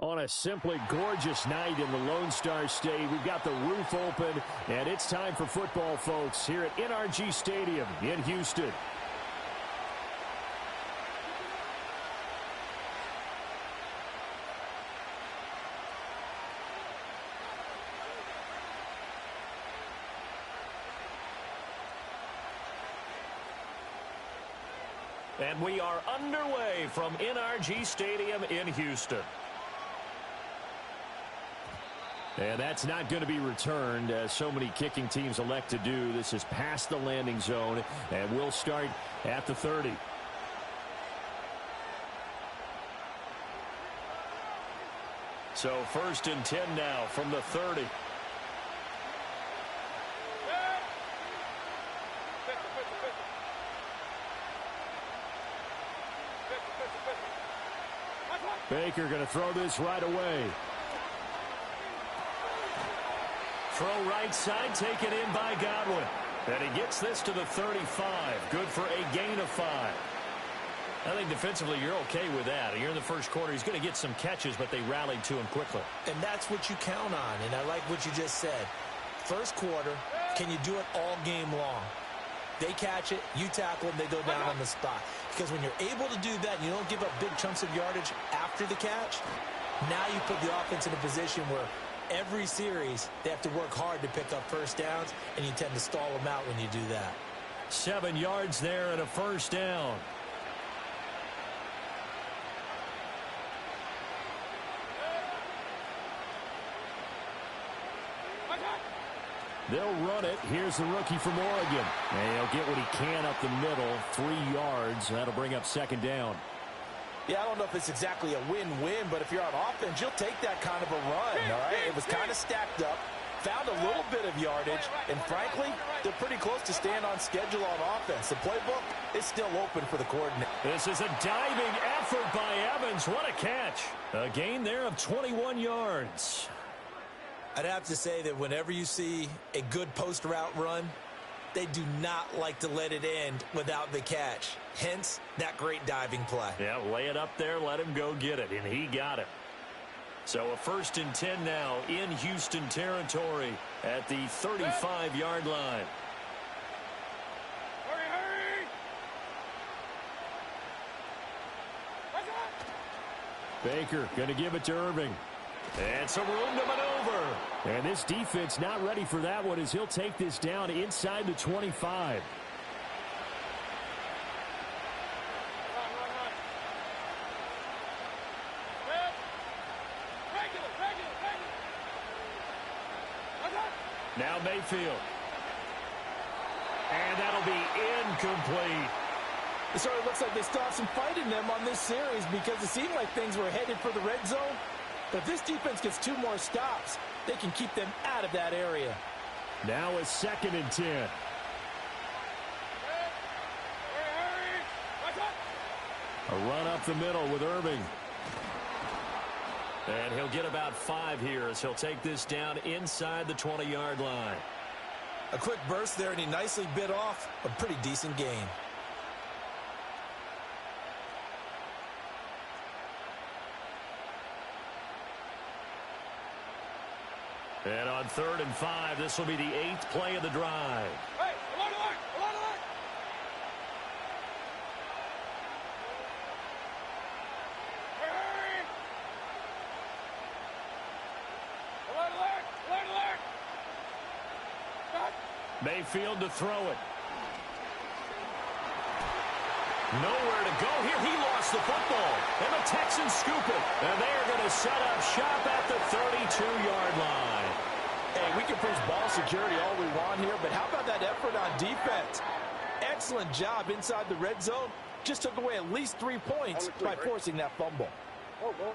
On a simply gorgeous night in the Lone Star State, we've got the roof open, and it's time for football, folks, here at NRG Stadium in Houston. And we are underway from NRG Stadium in Houston. And that's not going to be returned, as so many kicking teams elect to do. This is past the landing zone, and we'll start at the 30. So 1st and 10 now from the 30. Baker going to throw this right away. Throw right side, taken in by Godwin. And he gets this to the 35. Good for a gain of 5. I think defensively you're okay with that. You're in the first quarter. He's going to get some catches, but they rallied to him quickly. And that's what you count on. And I like what you just said. First quarter, can you do it all game long? They catch it, you tackle them, they go down on the spot. Because when you're able to do that, and you don't give up big chunks of yardage after the catch, now you put the offense in a position where every series they have to work hard to pick up first downs, and you tend to stall them out when you do that. 7 yards there and a first down. They'll run it. Here's the rookie from Oregon. And he'll get what he can up the middle. 3 yards. That'll bring up 2nd down. Yeah, I don't know if it's exactly a win-win, but if you're on offense, you'll take that kind of a run, all right? It was kind of stacked up, found a little bit of yardage, and frankly, they're pretty close to staying on schedule on offense. The playbook is still open for the coordinator. This is a diving effort by Evans. What a catch. A gain there of 21 yards. I'd have to say that whenever you see a good post route run, they do not like to let it end without the catch. Hence, that great diving play. Yeah, lay it up there, let him go get it, and he got it. So a 1st and 10 now in Houston territory at the 35-yard line. Baker going to give it to Irving. And some room to maneuver. And this defense not ready for that one as he'll take this down inside the 25. Now Mayfield. And that'll be incomplete. It sort of looks like they still have some fight in them on this series because it seemed like things were headed for the red zone. But if this defense gets 2 more stops, they can keep them out of that area. Now a 2nd and 10. A run up the middle with Irving. And he'll get about 5 here as he'll take this down inside the 20-yard line. A quick burst there, and he nicely bit off a pretty decent gain. And on 3rd and 5, this will be the 8th play of the drive. Hey, along the line, along the line. Hurry! Along the line, along the line. Mayfield to throw it. Nowhere to go here. He lost the football. And the Texans scoop it. And they're going to set up shop at the 32-yard line. Hey, we can preach ball security all we want here, but how about that effort on defense? Excellent job inside the red zone. Just took away at least 3 points by forcing that fumble. Oh, well.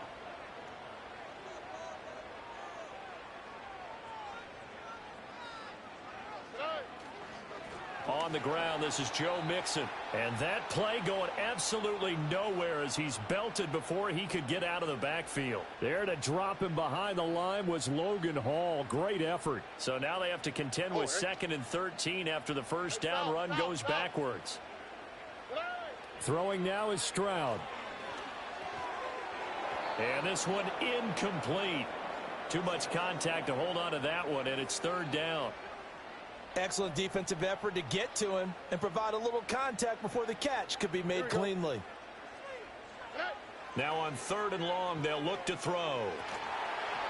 On the ground, this is Joe Mixon. And that play going absolutely nowhere as he's belted before he could get out of the backfield. There to drop him behind the line was Logan Hall. Great effort. So now they have to contend with 2nd and 13 after the first down run goes backwards. Throwing now is Stroud. And this one incomplete. Too much contact to hold on to that one, and it's third down. Excellent defensive effort to get to him and provide a little contact before the catch could be made cleanly. Now on third and long, they'll look to throw.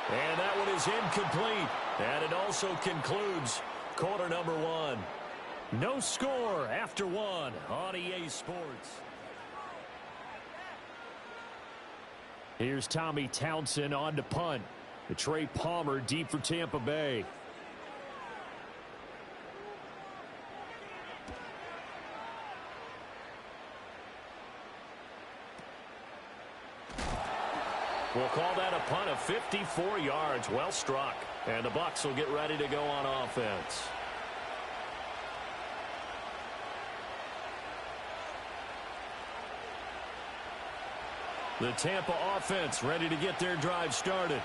And that one is incomplete. And it also concludes quarter number one. No score after one on EA Sports. Here's Tommy Townsend on to punt. The Trey Palmer deep for Tampa Bay. We'll call that a punt of 54 yards. Well struck. And the Bucs will get ready to go on offense. The Tampa offense ready to get their drive started.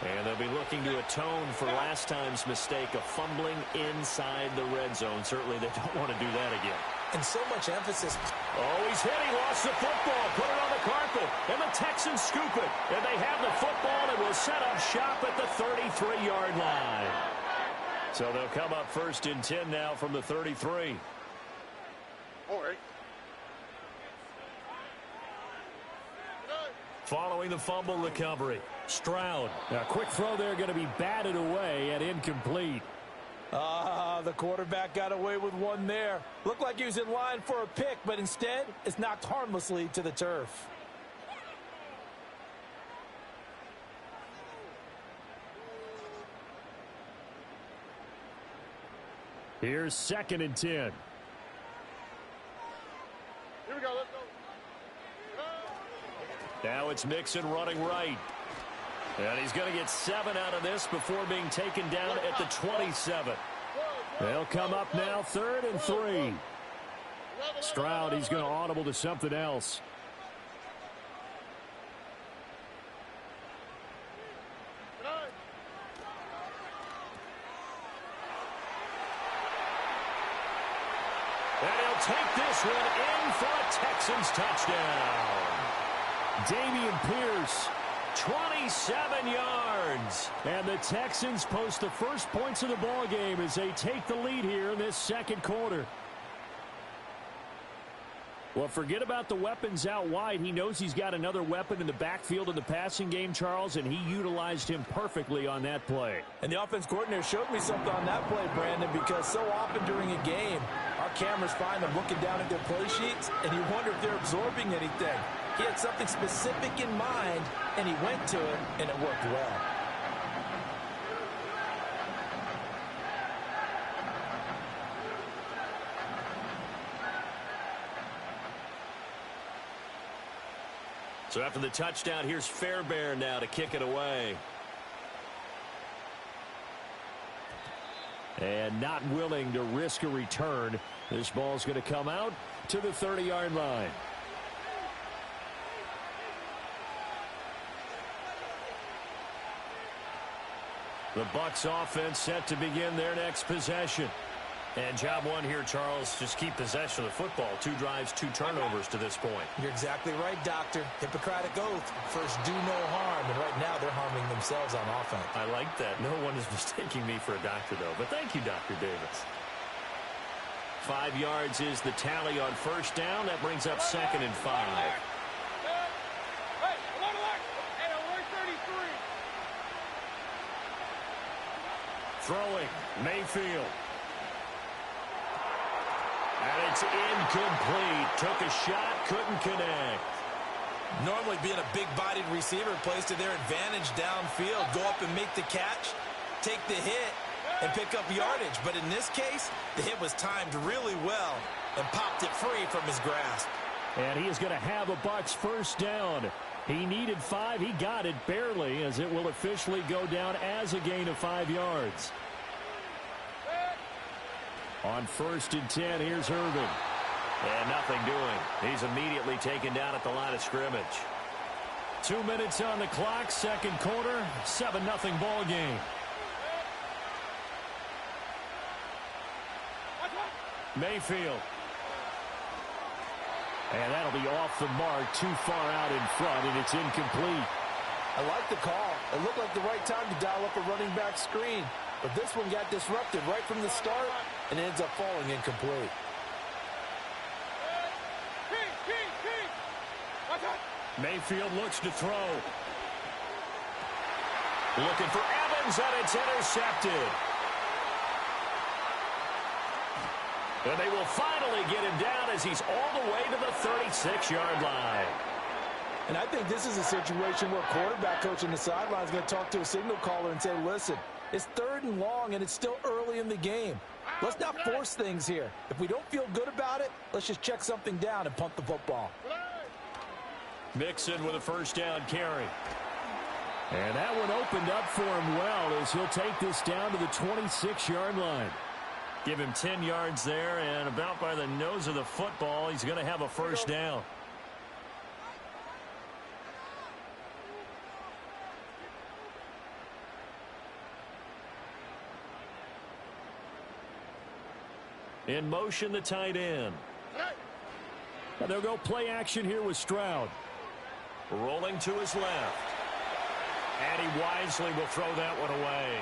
And they'll be looking to atone for last time's mistake of fumbling inside the red zone. Certainly they don't want to do that again. And so much emphasis. Oh, he's hit. He lost the football. Put it on the carpet. And the Texans scoop it. And they have the football and will set up shop at the 33-yard line. So they'll come up first and 10 now from the 33. All right. Following the fumble recovery, Stroud. A quick throw there going to be batted away and incomplete. The quarterback got away with one there. Looked like he was in line for a pick, but instead it's knocked harmlessly to the turf. Here's second and 10. Here we go. Let's go. Now it's Mixon running right. And he's going to get 7 out of this before being taken down at the 27. They'll come up now third and 3. Stroud, he's going to audible to something else. And he'll take this one in for a Texans touchdown. Dameon Pierce, 27 yards. And the Texans post the first points of the ball game as they take the lead here in this second quarter. Well, forget about the weapons out wide. He knows he's got another weapon in the backfield in the passing game, Charles, and he utilized him perfectly on that play. And the offense coordinator showed me something on that play, Brandon, because so often during a game, our cameras find them looking down at their play sheets, and you wonder if they're absorbing anything. He had something specific in mind, and he went to it, and it worked well. So after the touchdown, here's Fairbairn now to kick it away. And not willing to risk a return. This ball's going to come out to the 30-yard line. The Bucs offense set to begin their next possession. And job one here, Charles, just keep possession of the football. 2 drives, 2 turnovers to this point. You're exactly right, Doctor. Hippocratic oath. First, do no harm. And right now, they're harming themselves on offense. I like that. No one is mistaking me for a doctor, though. But thank you, Dr. Davis. 5 yards is the tally on first down. That brings up second and 5. Hey, alert, alert. Hey, alert 33. Throwing, Mayfield. And it's incomplete. Took a shot, couldn't connect. Normally being a big-bodied receiver plays to their advantage downfield. Go up and make the catch, take the hit, and pick up yardage. But in this case, the hit was timed really well and popped it free from his grasp. And he is going to have a Bucs first down. He needed 5. He got it barely, as it will officially go down as a gain of 5 yards. On first and 10, here's Irvin. And nothing doing. He's immediately taken down at the line of scrimmage. 2 minutes on the clock, second quarter, 7-0 ball game. Mayfield. And that'll be off the mark, too far out in front, and it's incomplete. I like the call. It looked like the right time to dial up a running back screen. But this one got disrupted right from the start and ends up falling incomplete. Mayfield looks to throw. Looking for Evans, and it's intercepted. And they will finally get him down as he's all the way to the 36-yard line. And I think this is a situation where quarterback coach on the sideline is going to talk to a signal caller and say, listen, it's 3rd and long, and it's still early in the game. Let's not force things here. If we don't feel good about it, let's just check something down and punt the football. Mixon with a first down carry. And that one opened up for him well as he'll take this down to the 26-yard line. Give him 10 yards there, and about by the nose of the football, he's going to have a first down. In motion, the tight end. And they'll go play action here with Stroud. Rolling to his left. And he wisely will throw that one away.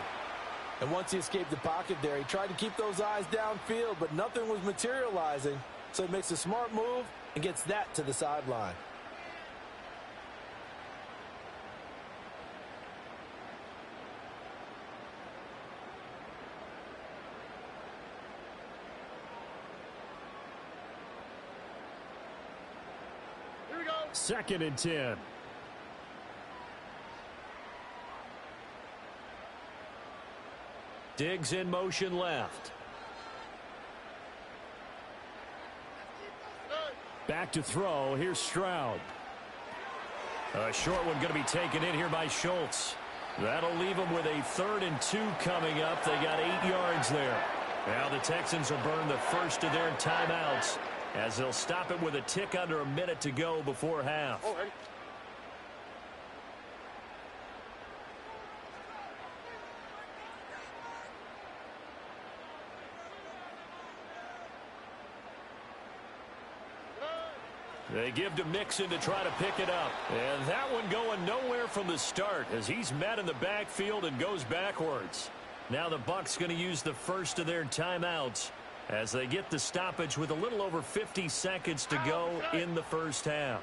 And once he escaped the pocket there, he tried to keep those eyes downfield, but nothing was materializing. So he makes a smart move and gets that to the sideline. Here we go. 2nd and 10. Diggs in motion left. Back to throw. Here's Stroud. A short one going to be taken in here by Schultz. That'll leave them with a 3rd and 2 coming up. They got 8 yards there. Now the Texans will burn the first of their timeouts as they'll stop it with a tick under a minute to go before half. All right. They give to Mixon to try to pick it up. And that one going nowhere from the start as he's met in the backfield and goes backwards. Now the Bucs going to use the first of their timeouts as they get the stoppage with a little over 50 seconds to go in the first half.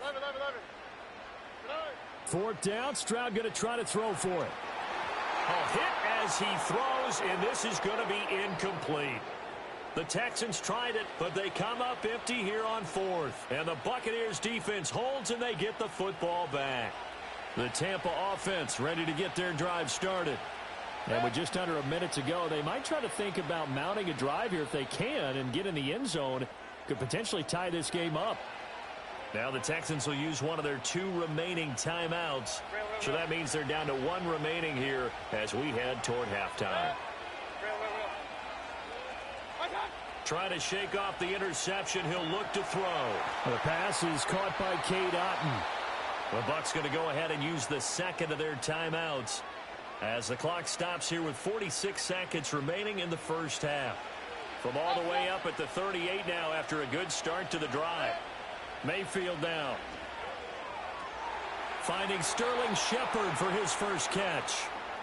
4th down. Stroud going to try to throw for it. A hit as he throws, and this is going to be incomplete. The Texans tried it, but they come up empty here on 4th. And the Buccaneers defense holds, and they get the football back. The Tampa offense ready to get their drive started. And with just under a minute to go, they might try to think about mounting a drive here if they can and get in the end zone. Could potentially tie this game up. Now the Texans will use one of their 2 remaining timeouts. So that means they're down to 1 remaining here as we head toward halftime. Trying to shake off the interception. He'll look to throw. The pass is caught by Cade Otton. The Bucs going to go ahead and use the 2nd of their timeouts as the clock stops here with 46 seconds remaining in the first half. From all the way up at the 38 now after a good start to the drive. Mayfield now. Finding Sterling Shepard for his first catch.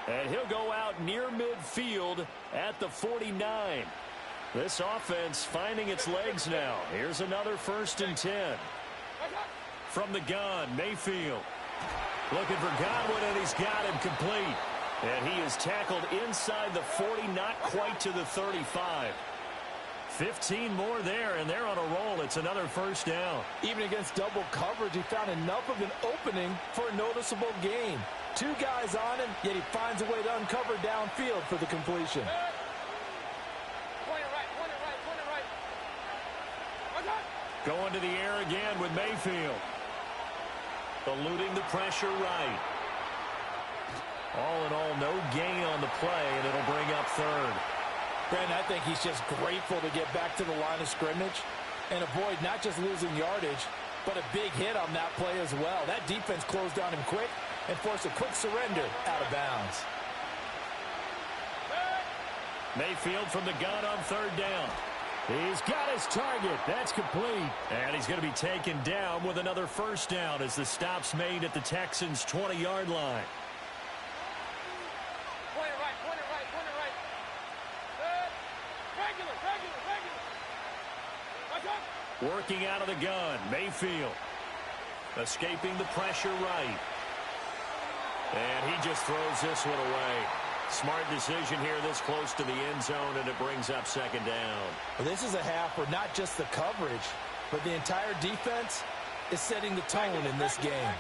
And he'll go out near midfield at the 49. This offense finding its legs now. Here's another 1st and 10. From the gun, Mayfield. Looking for Godwin, and he's got him complete. And he is tackled inside the 40, not quite to the 35. 15 more there, and they're on a roll. It's another first down. Even against double coverage, he found enough of an opening for a noticeable gain. 2 guys on him, yet he finds a way to uncover downfield for the completion. Going to the air again with Mayfield. Eluding the pressure right. All in all, no gain on the play, and it'll bring up 3rd. Brandon, I think he's just grateful to get back to the line of scrimmage and avoid not just losing yardage, but a big hit on that play as well. That defense closed on him quick and forced a quick surrender out of bounds. Mayfield from the gun on 3rd down. He's got his target. That's complete. And he's going to be taken down with another first down as the stop's made at the Texans' 20-yard line. Point it right, point it right, point it right. Regular. Watch out. Working out of the gun, Mayfield. Escaping the pressure right. And he just throws this one away. Smart decision here this close to the end zone, and it brings up second down. Well, this is a half where not just the coverage, but the entire defense is setting the tone in this game.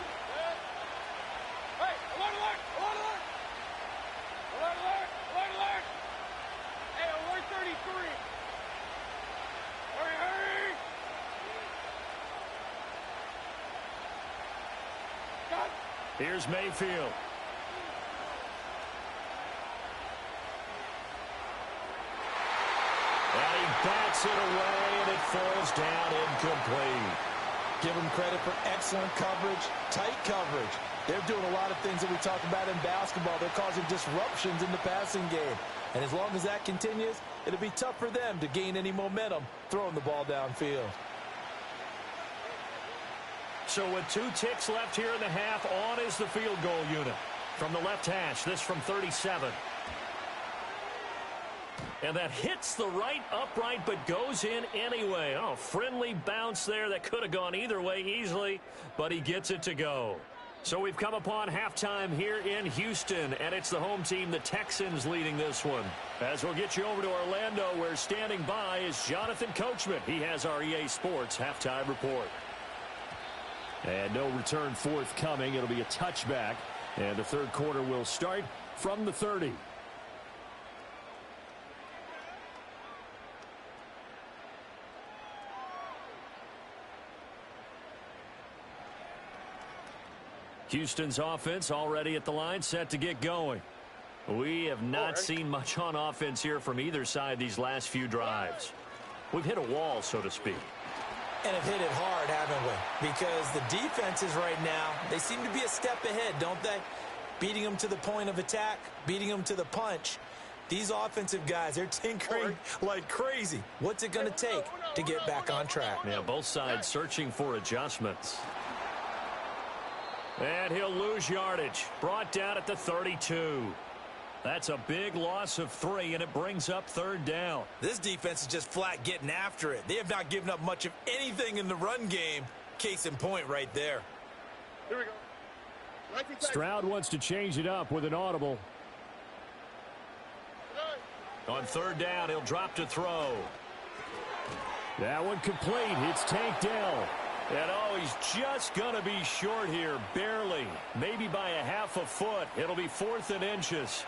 Hey, alert. Hey, alert 33. Hurry. Got. Here's Mayfield. And he bats it away, and it falls down incomplete. Give them credit for excellent coverage, tight coverage. They're doing a lot of things that we talk about in basketball. They're causing disruptions in the passing game. And as long as that continues, it'll be tough for them to gain any momentum throwing the ball downfield. So with 2 ticks left here in the half, on is the field goal unit. From the left hash, this from 37. And that hits the right upright but goes in anyway. Oh, friendly bounce there that could have gone either way easily, but he gets it to go. So we've come upon halftime here in Houston, and it's the home team, the Texans, leading this one. As we'll get you over to Orlando, where standing by is Jonathan Coachman. He has our EA Sports halftime report. And no return forthcoming. It'll be a touchback, and the third quarter will start from the 30. Houston's offense already at the line, set to get going. We have not seen much on offense here from either side these last few drives. We've hit a wall, so to speak. And have hit it hard, haven't we? Because the defenses right now, they seem to be a step ahead, don't they? Beating them to the point of attack, beating them to the punch. These offensive guys, they're tinkering like crazy. What's it going to take to get back on track? Yeah, both sides searching for adjustments. And he'll lose yardage. Brought down at the 32. That's a big loss of 3, and it brings up third down. This defense is just flat getting after it. They have not given up much of anything in the run game. Case in point right there. Here we go. Stroud wants to change it up with an audible. On third down, he'll drop to throw. That one complete. It's Tank Dell. And oh, he's just going to be short here, barely. Maybe by a half a foot. It'll be 4th and inches.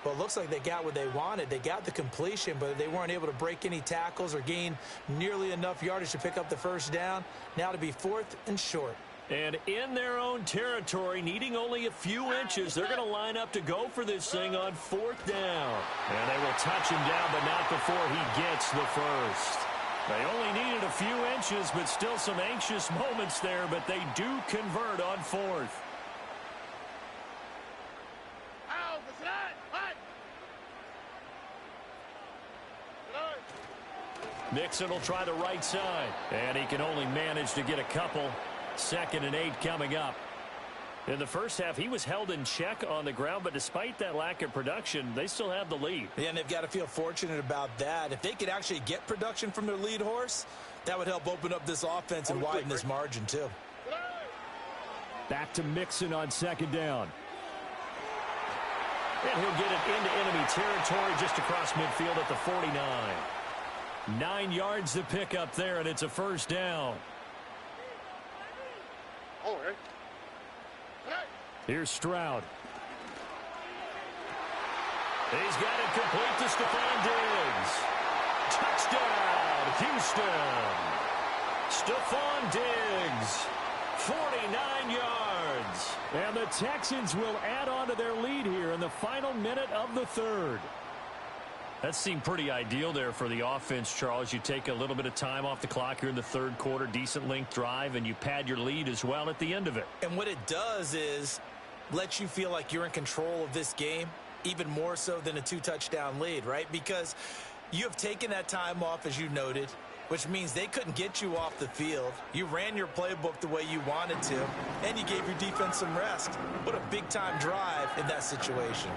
Well, it looks like they got what they wanted. They got the completion, but they weren't able to break any tackles or gain nearly enough yardage to pick up the first down. Now to be 4th and short. And in their own territory, needing only a few inches, they're going to line up to go for this thing on 4th down. And they will touch him down, but not before he gets the first. They only needed a few inches, but still some anxious moments there, but they do convert on 4th. Mixon will try the right side, and he can only manage to get a couple. 2nd and 8 coming up. In the first half, he was held in check on the ground, but despite that lack of production, they still have the lead. Yeah, and they've got to feel fortunate about that. If they could actually get production from their lead horse, that would help open up this offense and widen this margin, too. Back to Mixon on 2nd down. And he'll get it into enemy territory just across midfield at the 49. 9 yards to pick up there, and it's a first down. Here's Stroud. He's got it complete to Stephon Diggs. Touchdown, Houston. Stephon Diggs, 49 yards. And the Texans will add on to their lead here in the final minute of the third. That seemed pretty ideal there for the offense, Charles. You take a little bit of time off the clock here in the third quarter, decent length drive, and you pad your lead as well at the end of it. And what it does is let you feel like you're in control of this game, even more so than a 2-touchdown lead, right? Because You have taken that time off, as you noted, which means they couldn't get you off the field. You ran your playbook the way you wanted to, and you gave your defense some rest. What a big-time drive in that situation.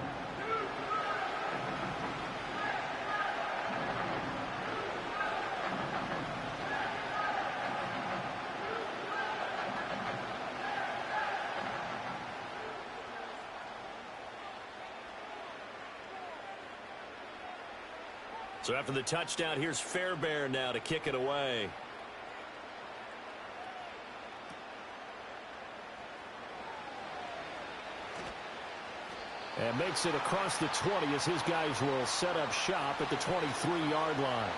So after the touchdown, here's Fairbairn now to kick it away. And makes it across the 20 as his guys will set up shop at the 23-yard line.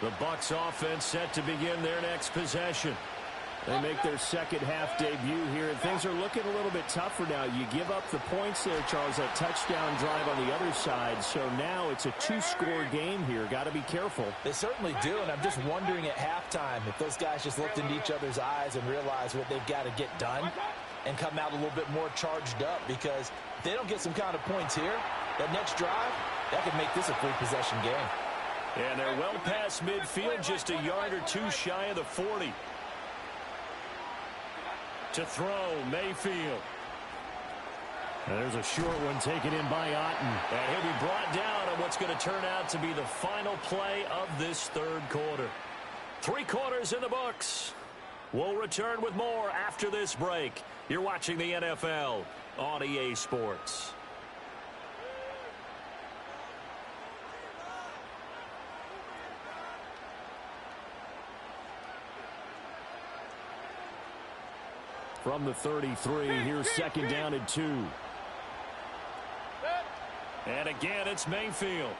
The Bucs offense set to begin their next possession. They make their second half debut here, and things are looking a little bit tougher now. You give up the points there, Charles, that touchdown drive on the other side. So now it's a two-score game here. Got to be careful. They certainly do, and I'm just wondering at halftime if those guys just looked into each other's eyes and realized what they've got to get done and come out a little bit more charged up, because if they don't get some kind of points here, that next drive, that could make this a three-possession game. And they're well past midfield, just a yard or two shy of the 40. To throw, Mayfield. And there's a short one taken in by Otten. And he'll be brought down on what's going to turn out to be the final play of this third quarter. 3 quarters in the books. We'll return with more after this break. You're watching the NFL on EA Sports. From the 33, here's second down and 2. And again, it's Mayfield.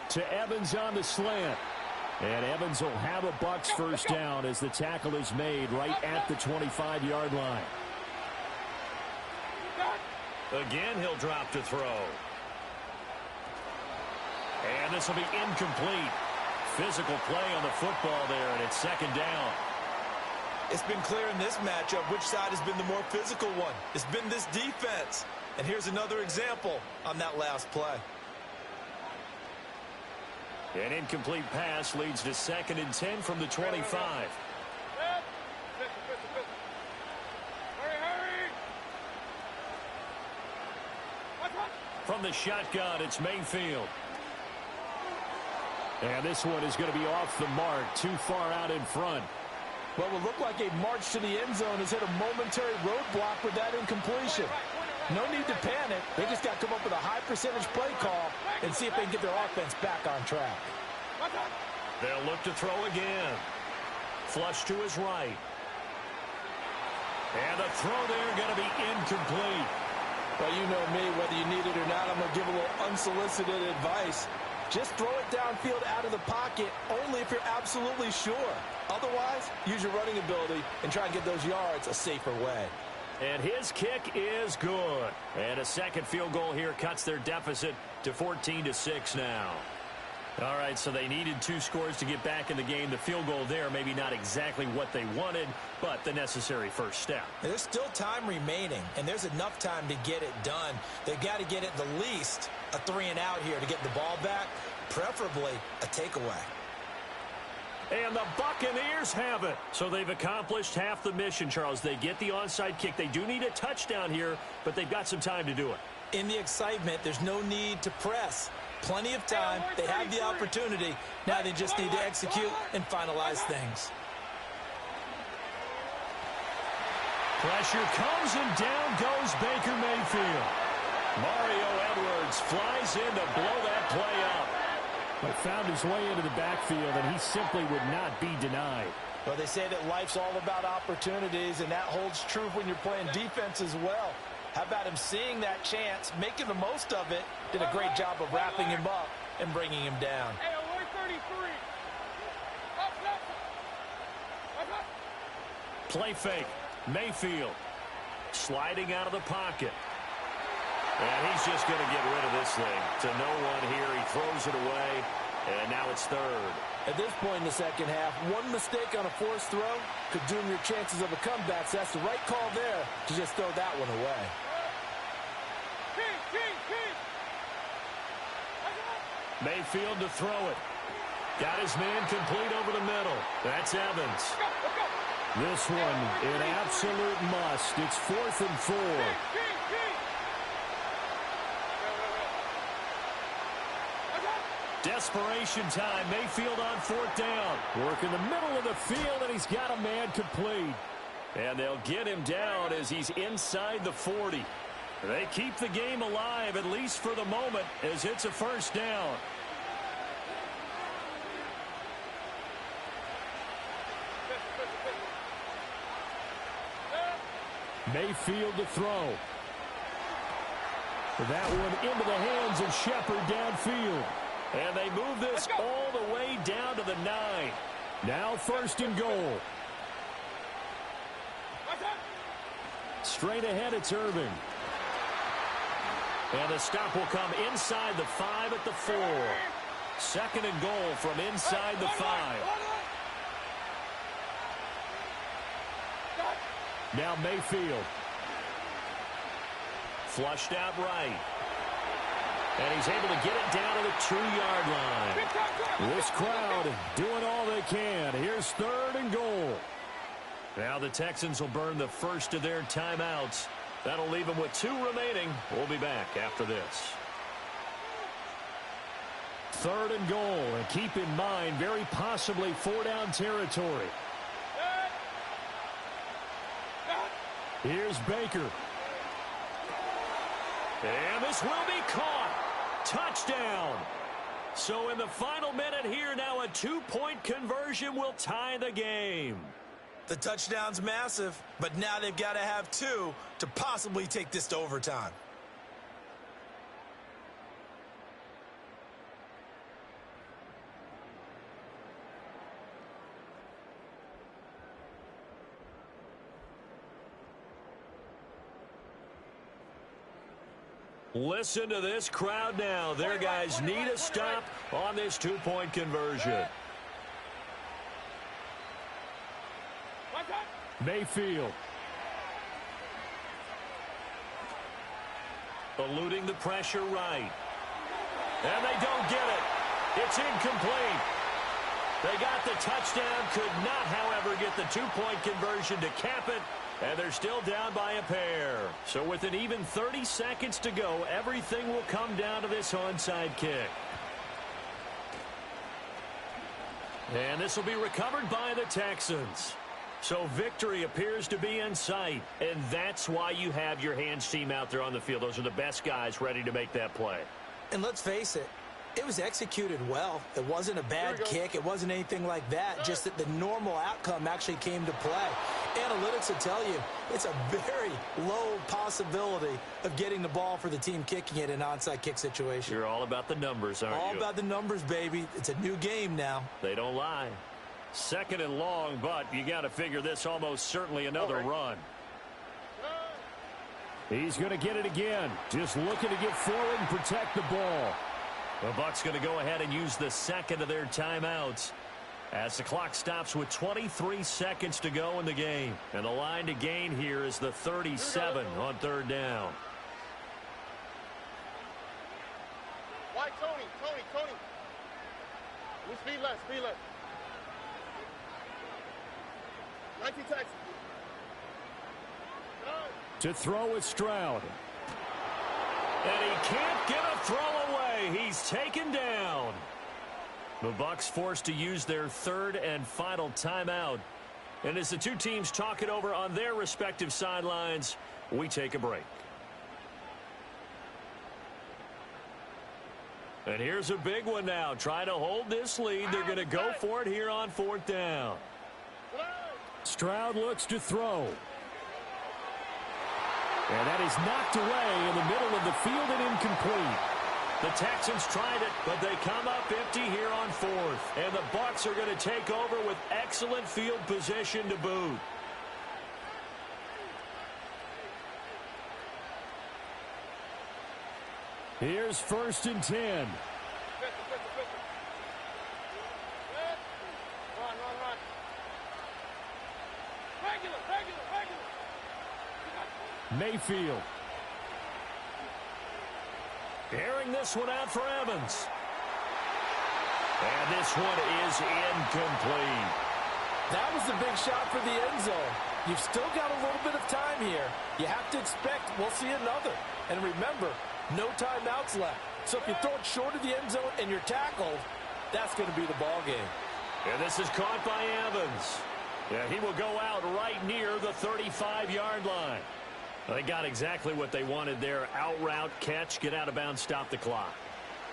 To Evans on the slant. And Evans will have a Bucs first down as the tackle is made right at the 25-yard line. Again, he'll drop to throw. And this will be incomplete. Physical play on the football there, and it's second down. It's been clear in this matchup which side has been the more physical one. It's been this defense. And here's another example on that last play. An incomplete pass leads to second and 10 from the 25. From the shotgun, it's Mayfield. And this one is going to be off the mark, too far out in front. What will look like a march to the end zone has hit a momentary roadblock with that incompletion. No need to panic. They just got to come up with a high percentage play call and see if they can get their offense back on track. They'll look to throw again. Flush to his right. And the throw there going to be incomplete. Well, you know me, whether you need it or not, I'm going to give a little unsolicited advice. Just throw it downfield out of the pocket only if you're absolutely sure. Otherwise, use your running ability and try and get those yards a safer way. And his kick is good. And a second field goal here cuts their deficit to 14-6 now. All right, so they needed 2 scores to get back in the game. The field goal there, maybe not exactly what they wanted, but the necessary first step. There's still time remaining, and there's enough time to get it done. They've got to get at the least a 3-and-out here to get the ball back, preferably a takeaway. And the Buccaneers have it. So they've accomplished half the mission, Charles. They get the onside kick. They do need a touchdown here, but they've got some time to do it. In the excitement, there's no need to press. Plenty of time. They have the opportunity. Now they just need to execute and finalize things. Pressure comes, and down goes Baker Mayfield. Mario Edwards flies in to blow that play up. But found his way into the backfield, and he simply would not be denied. Well, they say that life's all about opportunities, and that holds true when you're playing defense as well. How about him seeing that chance, making the most of it, did a great job of wrapping him up and bringing him down. Play fake. Mayfield sliding out of the pocket. And he's just going to get rid of this thing to no one here. He throws it away, and now it's third. At this point in the second half, one mistake on a forced throw could doom your chances of a comeback. So that's the right call there to just throw that one away. Mayfield to throw it. Got his man complete over the middle. That's Evans. This one, an absolute must. It's 4th and 4. Desperation time. Mayfield on 4th down. Work in the middle of the field, and he's got a man complete. And they'll get him down as he's inside the 40. They keep the game alive, at least for the moment, as it's a 1st down. Mayfield to throw. That one into the hands of Shepard downfield. And they move this all the way down to the 9. Now 1st and goal. Straight ahead, it's Irving. And the stop will come inside the 5 at the 4. 2nd and goal from inside the 5. Now Mayfield. Flushed out right. And he's able to get it down to the 2-yard line. This crowd doing all they can. Here's 3rd and goal. Now the Texans will burn the first of their timeouts. That'll leave them with 2 remaining. We'll be back after this. 3rd and goal. And keep in mind, very possibly 4-down territory. Here's Baker. And this will be caught. Touchdown. So in the final minute here, now a 2-point conversion will tie the game. The touchdown's massive, but now they've got to have 2 to possibly take this to overtime. Listen to this crowd now. Their guys need a stop on this 2-point conversion. Mayfield. Eluding the pressure right. And they don't get it. It's incomplete. They got the touchdown, could not, however, get the 2-point conversion to cap it. And they're still down by a pair. So with an even 30 seconds to go, everything will come down to this onside kick. And this will be recovered by the Texans. So victory appears to be in sight. And that's why you have your hands team out there on the field. Those are the best guys ready to make that play. And let's face it, it was executed well. It wasn't a bad kick. It wasn't anything like that. Just that the normal outcome actually came to play. Analytics will tell you it's a very low possibility of getting the ball for the team kicking it in an onside kick situation. You're all about the numbers, aren't you? All about the numbers, baby. It's a new game now. They don't lie. 2nd and long, but you got to figure this almost certainly another run. He's going to get it again. Just looking to get forward and protect the ball. The Bucs going to go ahead and use the 2nd of their timeouts as the clock stops with 23 seconds to go in the game. And the line to gain here is the 37 on 3rd down. Why, Tony. Speed left. 19 Texans. To throw with Stroud. And he can't get a throw away. He's taken down. The Bucs forced to use their 3rd and final timeout. And as the 2 teams talk it over on their respective sidelines, we take a break. And here's a big one now. Trying to hold this lead. They're going to go for it here on 4th down. Stroud looks to throw. And that is knocked away in the middle of the field and incomplete. The Texans tried it, but they come up empty here on 4th. And the Bucs are going to take over with excellent field position to boot. Here's 1st and 10. Run. Regular. Mayfield. Airing this one out for Evans. And this one is incomplete. That was a big shot for the end zone. You've still got a little bit of time here. You have to expect we'll see another. And remember, no timeouts left. So if you throw it short of the end zone and you're tackled, that's going to be the ball game. And this is caught by Evans. Yeah, he will go out right near the 35-yard line. They got exactly what they wanted there. Out route, catch, get out of bounds, stop the clock.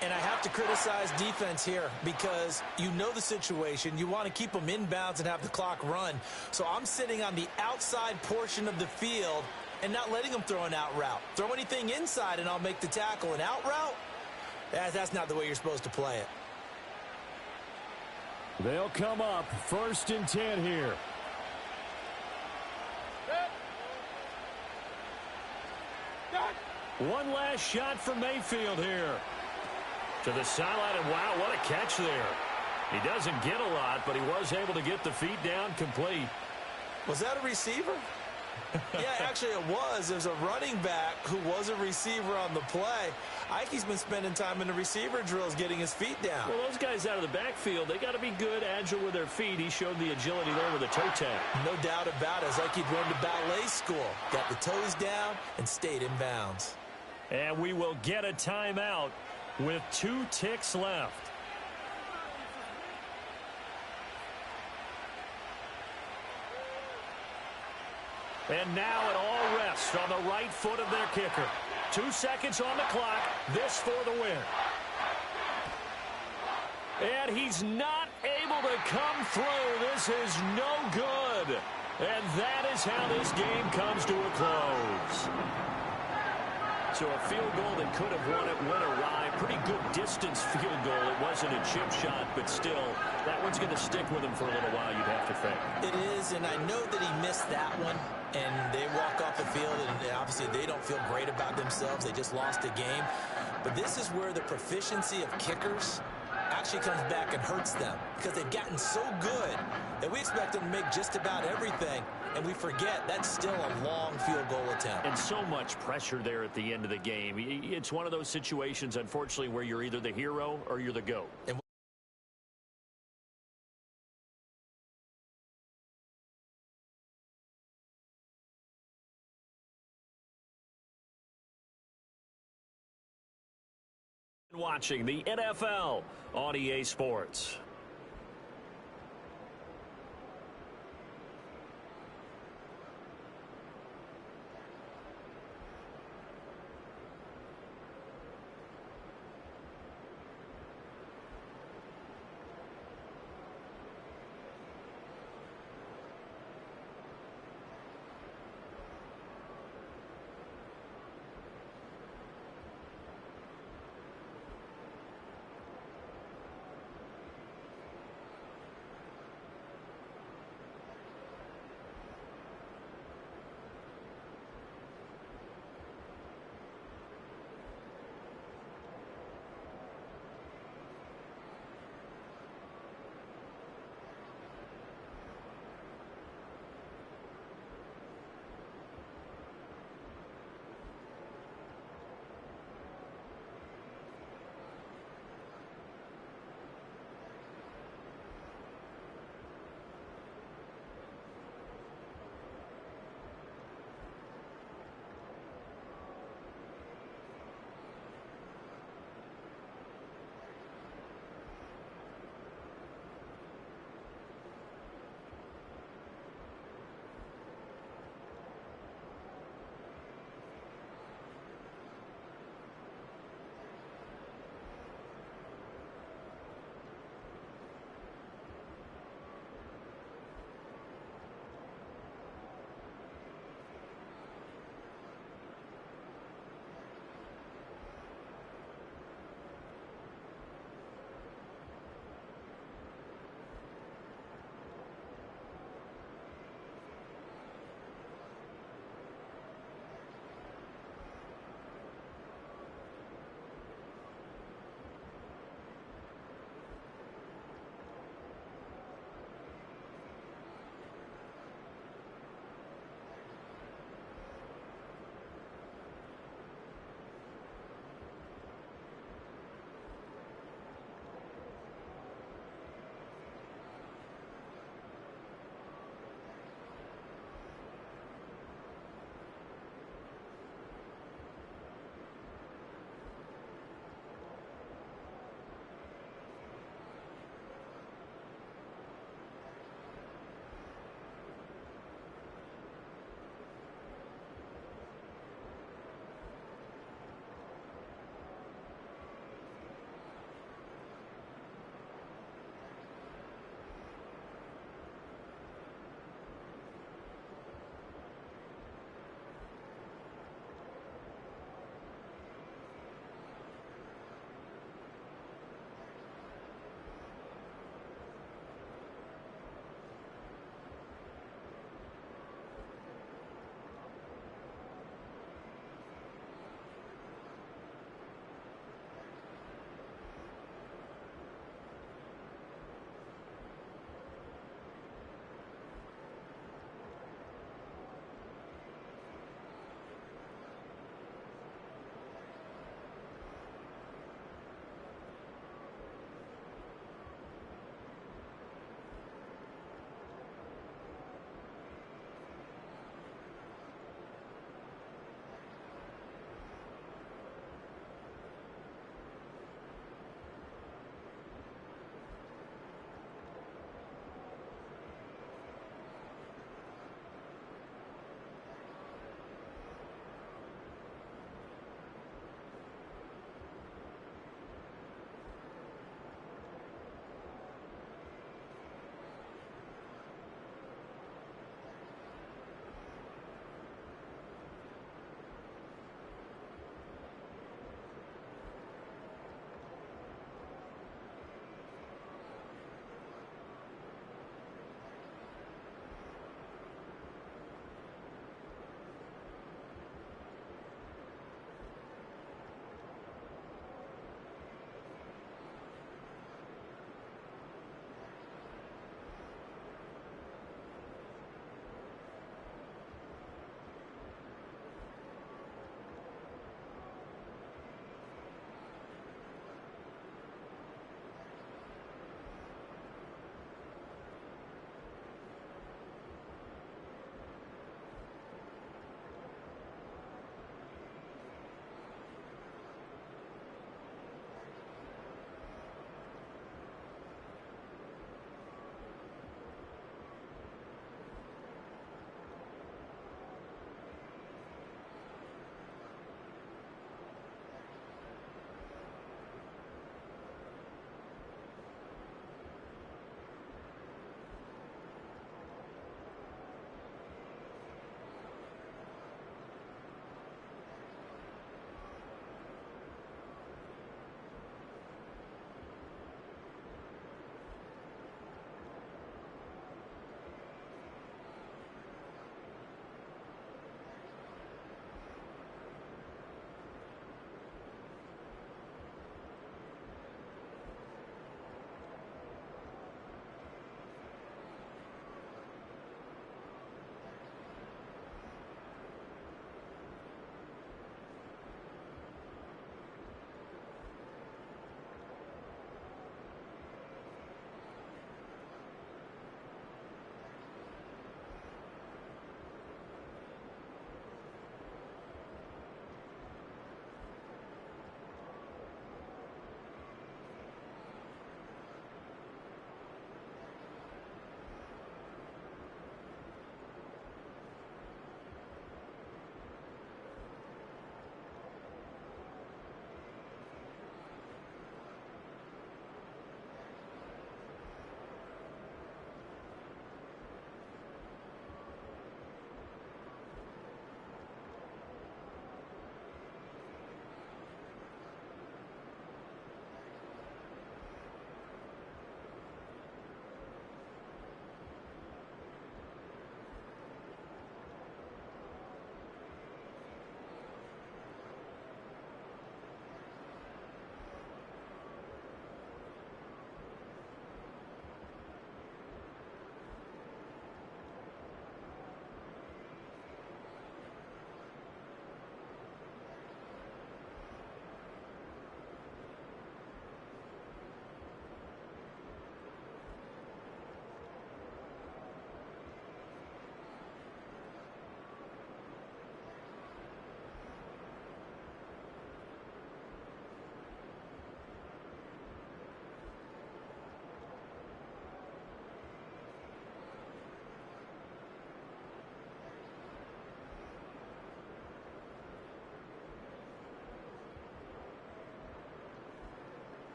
And I have to criticize defense here because you know the situation. You want to keep them inbounds and have the clock run. So I'm sitting on the outside portion of the field and not letting them throw an out route. Throw anything inside and I'll make the tackle. An out route? That's not the way you're supposed to play it. They'll come up 1st and 10 here. One last shot for Mayfield here. To the sideline, and wow, what a catch there. He doesn't get a lot, but he was able to get the feet down complete. Was that a receiver? Yeah, actually it was. There's a running back who was a receiver on the play. Ike's been spending time in the receiver drills getting his feet down. Well, those guys out of the backfield, they got to be good, agile with their feet. He showed the agility there with a toe tap. No doubt about it. It's like he'd run to ballet school. Got the toes down and stayed in bounds. And we will get a timeout with 2 ticks left. And now it all rests on the right foot of their kicker. 2 seconds on the clock. This for the win. And he's not able to come through. This is no good. And that is how this game comes to a close. So a field goal that could have won it went awry. Pretty good distance field goal. It wasn't a chip shot, but still, that one's going to stick with him for a little while, you'd have to think. It is, and I know that he missed that one, and they walk off the field, and obviously they don't feel great about themselves. They just lost a game. But this is where the proficiency of kickers actually comes back and hurts them because they've gotten so good that we expect them to make just about everything, and we forget that's still a long field goal attempt. And so much pressure there at the end of the game. It's one of those situations, unfortunately, where you're either the hero or you're the GOAT. And watching the NFL on EA Sports.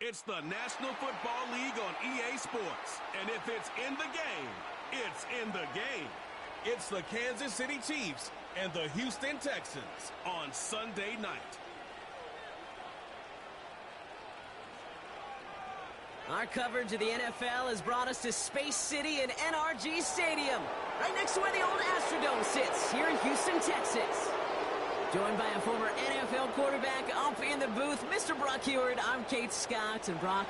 It's the National Football League on EA Sports. And if it's in the game, it's in the game. It's the Kansas City Chiefs and the Houston Texans on Sunday night. Our coverage of the NFL has brought us to Space City and NRG Stadium, right next to where the old Astrodome sits, here in Houston, Texas. Joined by a former NFL quarterback up in the booth, Mr. Brock Heward. I'm Kate Scott. And Brock,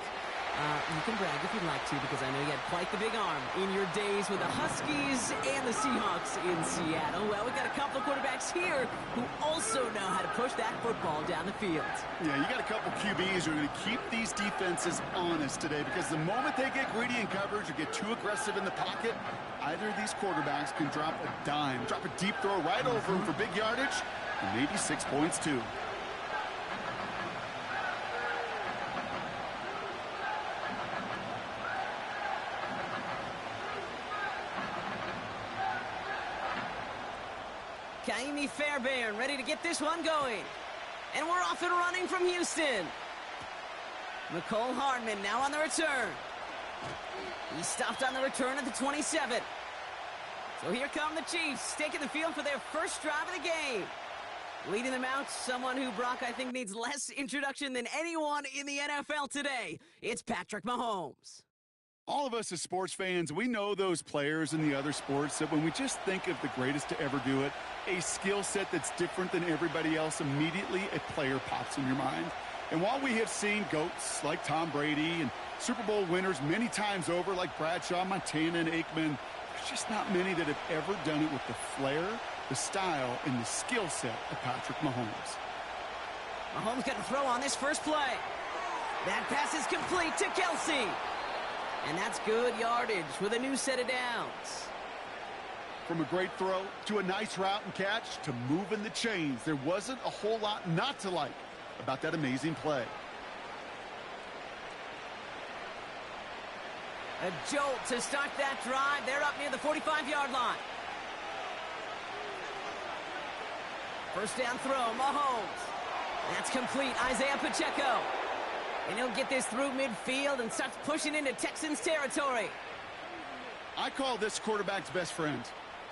you can brag if you'd like to, because I know you had quite the big arm in your days with the Huskies and the Seahawks in Seattle. Well, we've got a couple of quarterbacks here who also know how to push that football down the field. Yeah, you got a couple QBs who are going to keep these defenses honest today, because the moment they get greedy in coverage or get too aggressive in the pocket, either of these quarterbacks can drop a dime, drop a deep throw right over them for big yardage, and maybe 6 points too. Kaimi Fairbairn ready to get this one going. And we're off and running from Houston. Mecole Hardman now on the return. He stopped on the return at the 27. So here come the Chiefs, taking the field for their first drive of the game. Leading them out, someone who, Brock, I think needs less introduction than anyone in the NFL today. It's Patrick Mahomes. All of us as sports fans, we know those players in the other sports that when we just think of the greatest to ever do it, a skill set that's different than everybody else, immediately a player pops in your mind. And while we have seen GOATs like Tom Brady and Super Bowl winners many times over like Bradshaw, Montana, and Aikman, there's just not many that have ever done it with the flair, the style, and the skill set of Patrick Mahomes. Mahomes got to throw on this first play. That pass is complete to Kelsey. And that's good yardage with a new set of downs. From a great throw to a nice route and catch to moving the chains, there wasn't a whole lot not to like about that amazing play. A jolt to start that drive. They're up near the 45-yard line. First down throw, Mahomes. That's complete, Isaiah Pacheco. And he'll get this through midfield and starts pushing into Texans territory. I call this quarterback's best friend.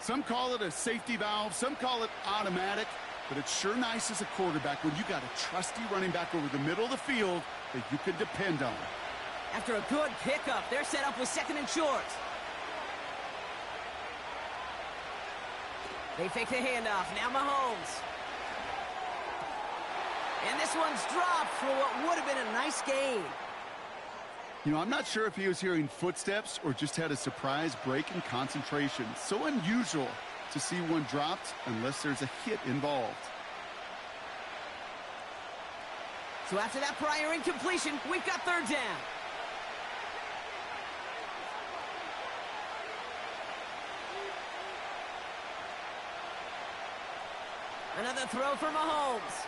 Some call it a safety valve, some call it automatic, but it's sure nice as a quarterback when you got a trusty running back over the middle of the field that you can depend on. After a good pickup, they're set up with second and short. They fake the handoff. Now Mahomes. And this one's dropped for what would have been a nice gain. You know, I'm not sure if he was hearing footsteps or just had a surprise break in concentration. So unusual to see one dropped unless there's a hit involved. So after that prior incompletion, we've got third down. Another throw for Mahomes.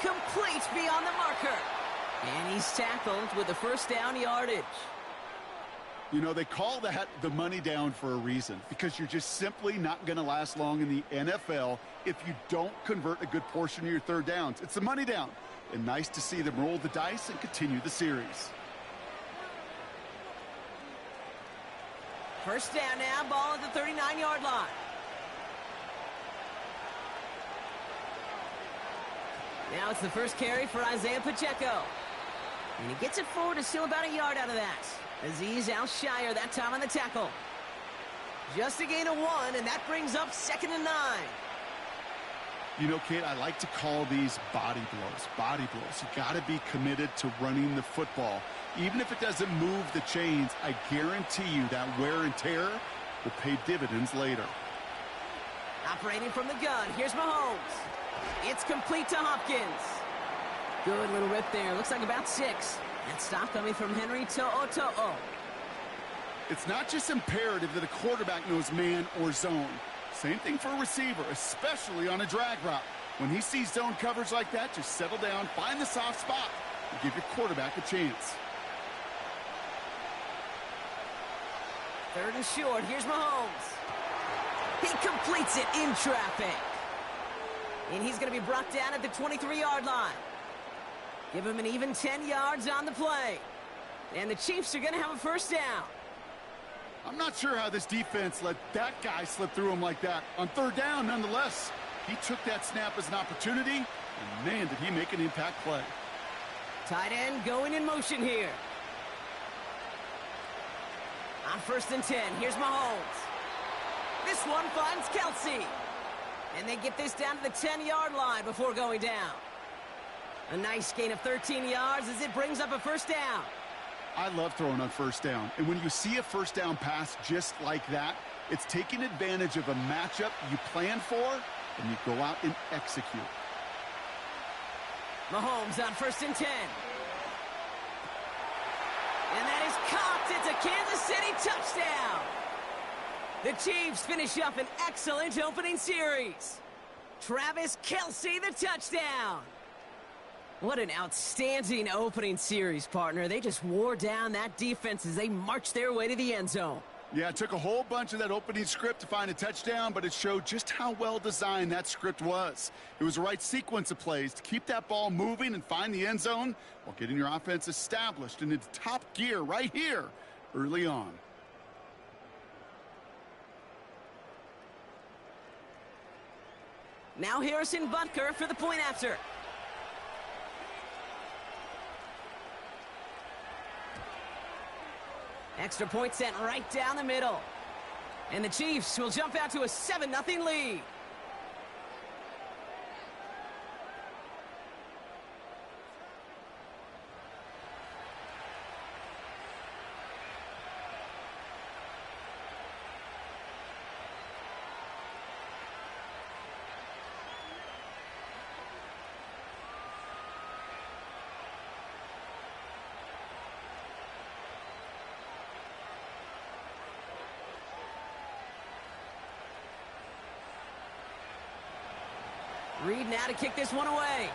Complete beyond the marker. And he's tackled with the first down yardage. You know, they call that the money down for a reason, because you're just simply not going to last long in the NFL if you don't convert a good portion of your third downs. It's the money down. And nice to see them roll the dice and continue the series. First down now, ball at the 39-yard line. Now it's the first carry for Isaiah Pacheco. And he gets it forward to still about a yard out of that. Azeez Al-Shire that time on the tackle. Just a gain of 1, and that brings up 2nd and 9. You know, Kate, I like to call these body blows. Body blows. You got to be committed to running the football. Even if it doesn't move the chains, I guarantee you that wear and tear will pay dividends later. Operating from the gun, here's Mahomes. It's complete to Hopkins. Good little rip there. Looks like about 6. That stop coming from Henry To'o. It's not just imperative that a quarterback knows man or zone. Same thing for a receiver, especially on a drag route. When he sees zone coverage like that, just settle down, find the soft spot, and give your quarterback a chance. Third and short. Here's Mahomes. He completes it in traffic. And he's going to be brought down at the 23-yard line. Give him an even 10 yards on the play. And the Chiefs are going to have a first down. I'm not sure how this defense let that guy slip through him like that. On third down, nonetheless, he took that snap as an opportunity, and man, did he make an impact play. Tight end going in motion here. On 1st and 10, here's Mahomes. This one finds Kelsey. And they get this down to the 10-yard line before going down. A nice gain of 13 yards as it brings up a first down. I love throwing on first down. And when you see a first down pass just like that, it's taking advantage of a matchup you plan for, and you go out and execute. Mahomes on 1st and 10. And that is caught. It's a Kansas City touchdown. The Chiefs finish up an excellent opening series. Travis Kelce, the touchdown. What an outstanding opening series, partner. They just wore down that defense as they marched their way to the end zone. Yeah, it took a whole bunch of that opening script to find a touchdown, but it showed just how well designed that script was. It was the right sequence of plays to keep that ball moving and find the end zone while getting your offense established and into top gear right here early on. Now Harrison Butker for the point after. Extra point sent right down the middle. And the Chiefs will jump out to a 7-0 lead. Reed now to kick this one away.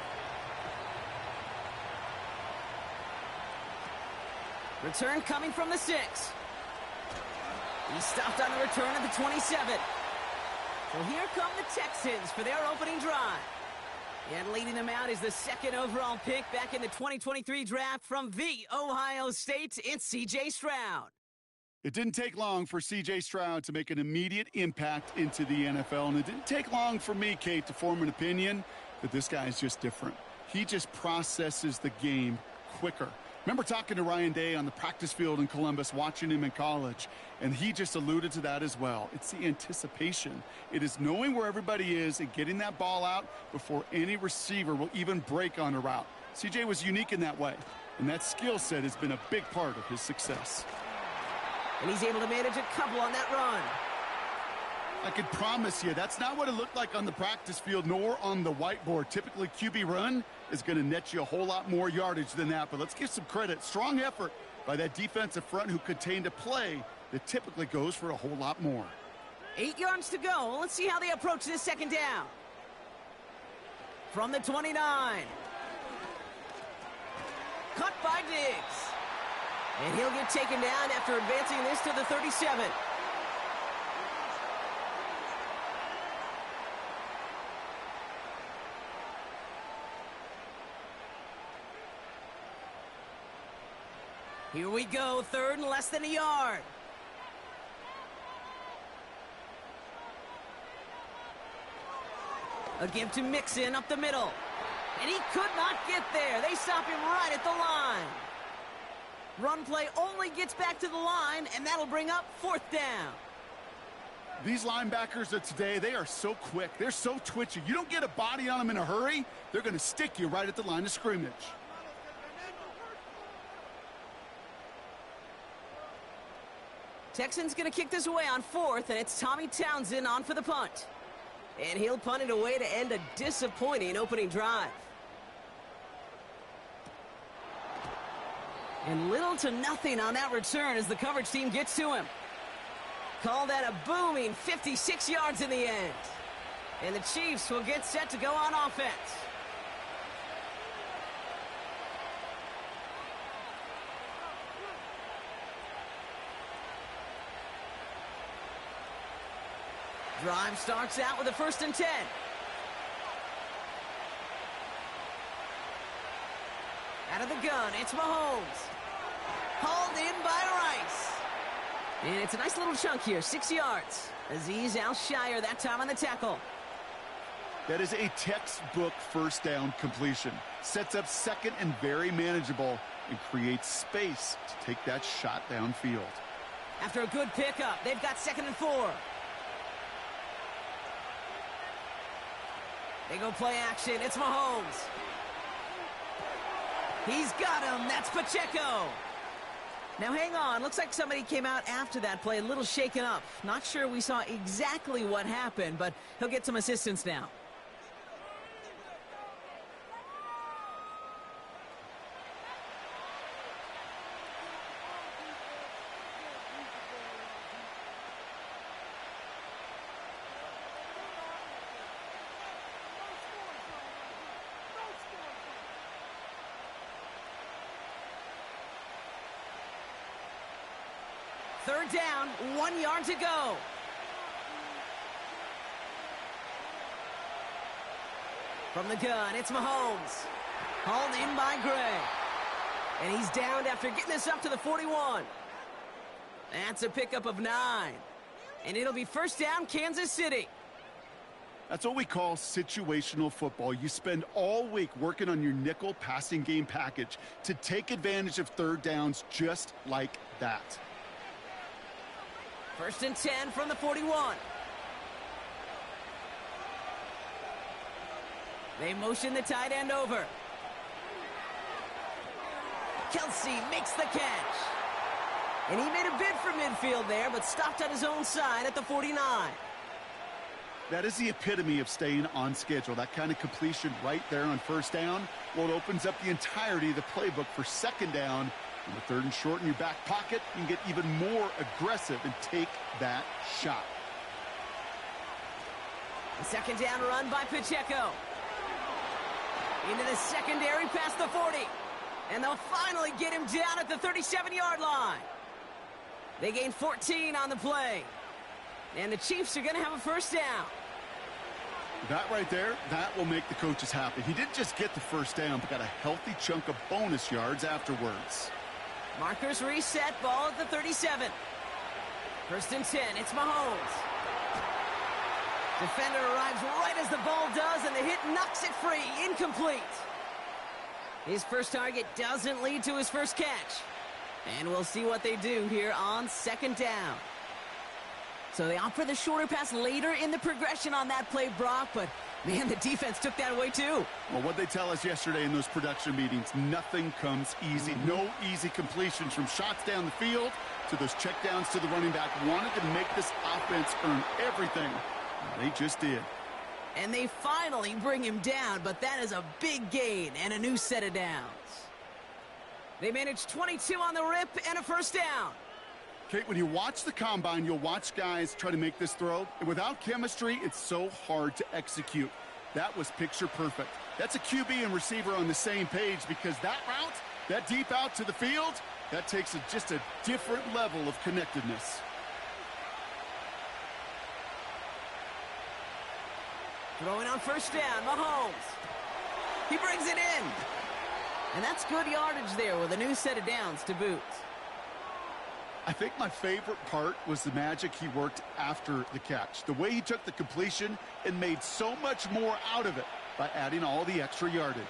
Return coming from the 6. He stopped on the return at the 27. So here come the Texans for their opening drive. And leading them out is the 2nd overall pick back in the 2023 draft from the Ohio State. It's C.J. Stroud. It didn't take long for C.J. Stroud to make an immediate impact into the NFL, and it didn't take long for me, Kate, to form an opinion that this guy is just different. He just processes the game quicker. Remember talking to Ryan Day on the practice field in Columbus, watching him in college, and he just alluded to that as well. It's the anticipation. It is knowing where everybody is and getting that ball out before any receiver will even break on a route. C.J. was unique in that way, and that skill set has been a big part of his success. And he's able to manage a couple on that run. I can promise you that's not what it looked like on the practice field nor on the whiteboard. Typically, QB run is going to net you a whole lot more yardage than that. But let's give some credit. Strong effort by that defensive front who contained a play that typically goes for a whole lot more. 8 yards to go. Let's see how they approach this 2nd down. From the 29. Cut by Diggs. And he'll get taken down after advancing this to the 37. Here we go, 3rd and less than a yard. A give to Mixon up the middle. And he could not get there. They stop him right at the line. Run play only gets back to the line, and that'll bring up 4th down. These linebackers of today, they are so quick. They're so twitchy. You don't get a body on them in a hurry, they're going to stick you right at the line of scrimmage. Texans going to kick this away on 4th, and it's Tommy Townsend on for the punt. And he'll punt it away to end a disappointing opening drive. And little to nothing on that return as the coverage team gets to him. Call that a booming 56 yards in the end. And the Chiefs will get set to go on offense. Drive starts out with a 1st and 10. Out of the gun, it's Mahomes. Hauled in by Rice. And it's a nice little chunk here, 6 yards. Azeez Al-Shire that time on the tackle. That is a textbook first down completion. Sets up second and very manageable and creates space to take that shot downfield. After a good pickup, they've got 2nd and 4. They go play action. It's Mahomes. He's got him. That's Pacheco. Now, hang on. Looks like somebody came out after that play a little shaken up. Not sure we saw exactly what happened, but he'll get some assistance now. Third down, 1 yard to go. From the gun, it's Mahomes. Hauled in by Gray. And he's downed after getting this up to the 41. That's a pickup of 9. And it'll be first down, Kansas City. That's what we call situational football. You spend all week working on your nickel passing game package to take advantage of third downs just like that. First and 10 from the 41. They motion the tight end over. Kelsey makes the catch. And he made a bid for midfield there, but stopped at his own side at the 49. That is the epitome of staying on schedule. That kind of completion right there on first down. Well, it opens up the entirety of the playbook for second down. And the third and short in your back pocket, you can get even more aggressive and take that shot. The second down run by Pacheco. Into the secondary past the 40. And they'll finally get him down at the 37-yard line. They gain 14 on the play. And the Chiefs are going to have a first down. That right there, that will make the coaches happy. He didn't just get the first down, but got a healthy chunk of bonus yards afterwards. Markers reset, ball at the 37. First and 10, it's Mahomes. Defender arrives right as the ball does, and the hit knocks it free, incomplete. His first target doesn't lead to his first catch. And we'll see what they do here on second down. So they opt for the shorter pass later in the progression on that play, Brock, but man, the defense took that away too. Well, what they tell us yesterday in those production meetings, nothing comes easy. No easy completions from shots down the field to those checkdowns to the running back. Wanted to make this offense earn everything. They just did. And they finally bring him down, but that is a big gain and a new set of downs. They managed 22 on the rip and a first down. Kate, when you watch the combine, you'll watch guys try to make this throw. And without chemistry, it's so hard to execute. That was picture perfect. That's a QB and receiver on the same page because that route, that deep out to the field, that takes just a different level of connectedness. Throwing on first down, Mahomes. He brings it in. And that's good yardage there with a new set of downs to boot. I think my favorite part was the magic he worked after the catch. The way he took the completion and made so much more out of it by adding all the extra yardage.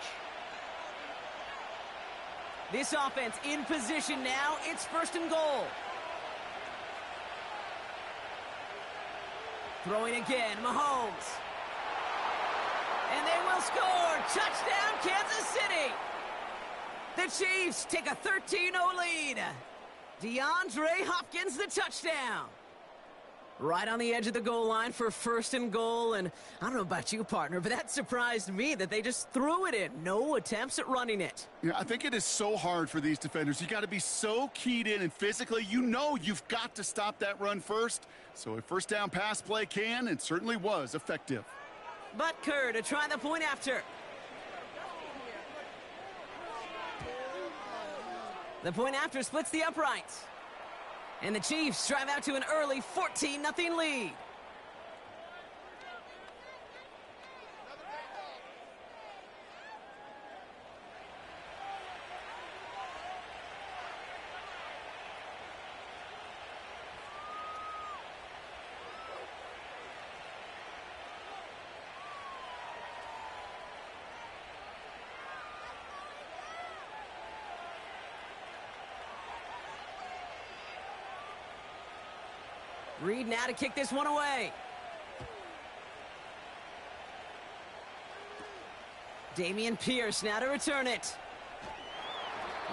This offense in position now. It's first and goal. Throwing again, Mahomes. And they will score. Touchdown, Kansas City. The Chiefs take a 13-0 lead. DeAndre Hopkins, the touchdown. Right on the edge of the goal line for first and goal. And I don't know about you, partner, but that surprised me that they just threw it in. No attempts at running it. Yeah, I think it is so hard for these defenders. You got to be so keyed in and physically, you know you've got to stop that run first. So a first down pass play can and certainly was effective. But Kerr to try the point after. The point after splits the uprights. And the Chiefs drive out to an early 14-0 lead. Reed now to kick this one away. Damian Pierce now to return it.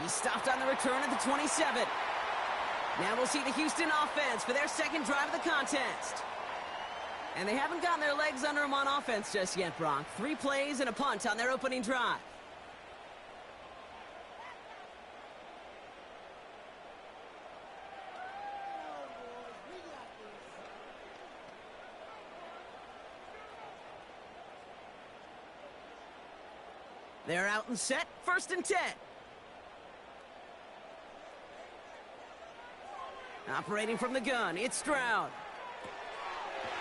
He stopped on the return at the 27. Now we'll see the Houston offense for their second drive of the contest. And they haven't gotten their legs under them on offense just yet, Brock. 3 plays and a punt on their opening drive. They're out and set, 1st and 10. Operating from the gun, it's Stroud.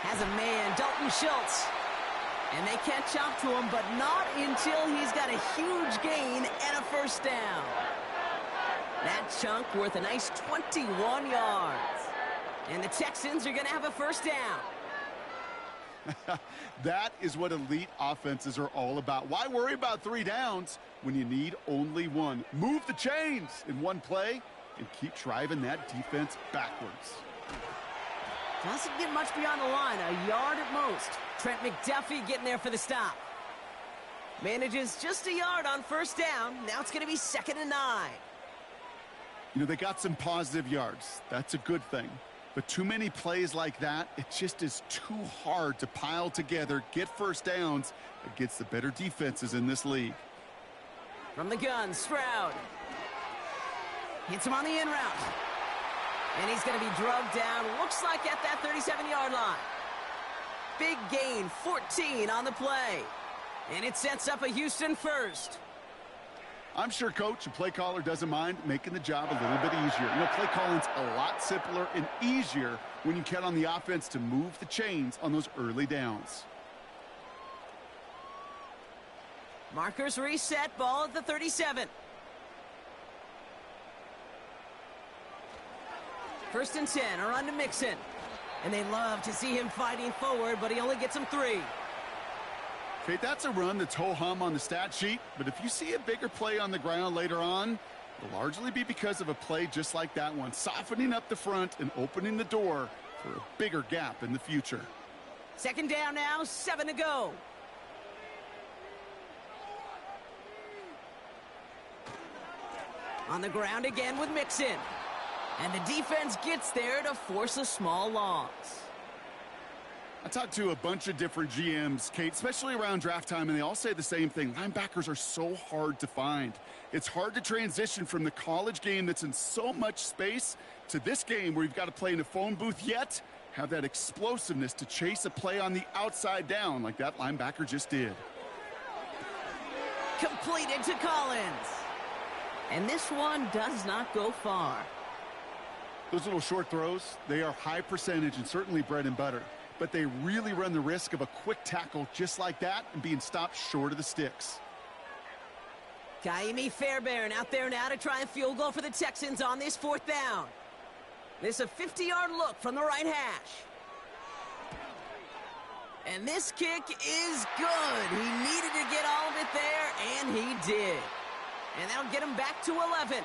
Has a man, Dalton Schultz. And they catch up to him, but not until he's got a huge gain and a 1st down. That chunk worth a nice 21 yards. And the Texans are going to have a 1st down. That is what elite offenses are all about. Why worry about 3 downs when you need only 1? Move the chains in 1 play and keep driving that defense backwards. Doesn't get much beyond the line, a yard at most. Trent McDuffie getting there for the stop. Manages just a yard on 1st down. Now it's going to be 2nd and 9. You know, they got some positive yards. That's a good thing. But too many plays like that, it just is too hard to pile together, get 1st downs against the better defenses in this league. From the gun, Stroud. Hits him on the in route. And he's going to be drugged down, looks like at that 37-yard line. Big gain, 14 on the play. And it sets up a Houston 1st. I'm sure coach and play caller doesn't mind making the job a little bit easier. You know, play calling's a lot simpler and easier when you count on the offense to move the chains on those early downs. Markers reset, ball at the 37. 1st and 10, a run to Mixon. And they love to see him fighting forward, but he only gets them 3. Okay, that's a run that's ho-hum on the stat sheet, but if you see a bigger play on the ground later on, it'll largely be because of a play just like that one, softening up the front and opening the door for a bigger gap in the future. 2nd down now, 7 to go. On the ground again with Mixon. And the defense gets there to force a small loss. I talked to a bunch of different GMs, Kate, especially around draft time, and they all say the same thing. Linebackers are so hard to find. It's hard to transition from the college game that's in so much space to this game where you've got to play in a phone booth, yet have that explosiveness to chase a play on the outside down like that linebacker just did. Completed to Collins. And this one does not go far. Those little short throws, they are high percentage and certainly bread and butter. But they really run the risk of a quick tackle just like that and being stopped short of the sticks. Kaimi Fairbairn out there now to try a field goal for the Texans on this 4th down. This is a 50-yard look from the right hash. And this kick is good. He needed to get all of it there, and he did. And that'll get him back to 11.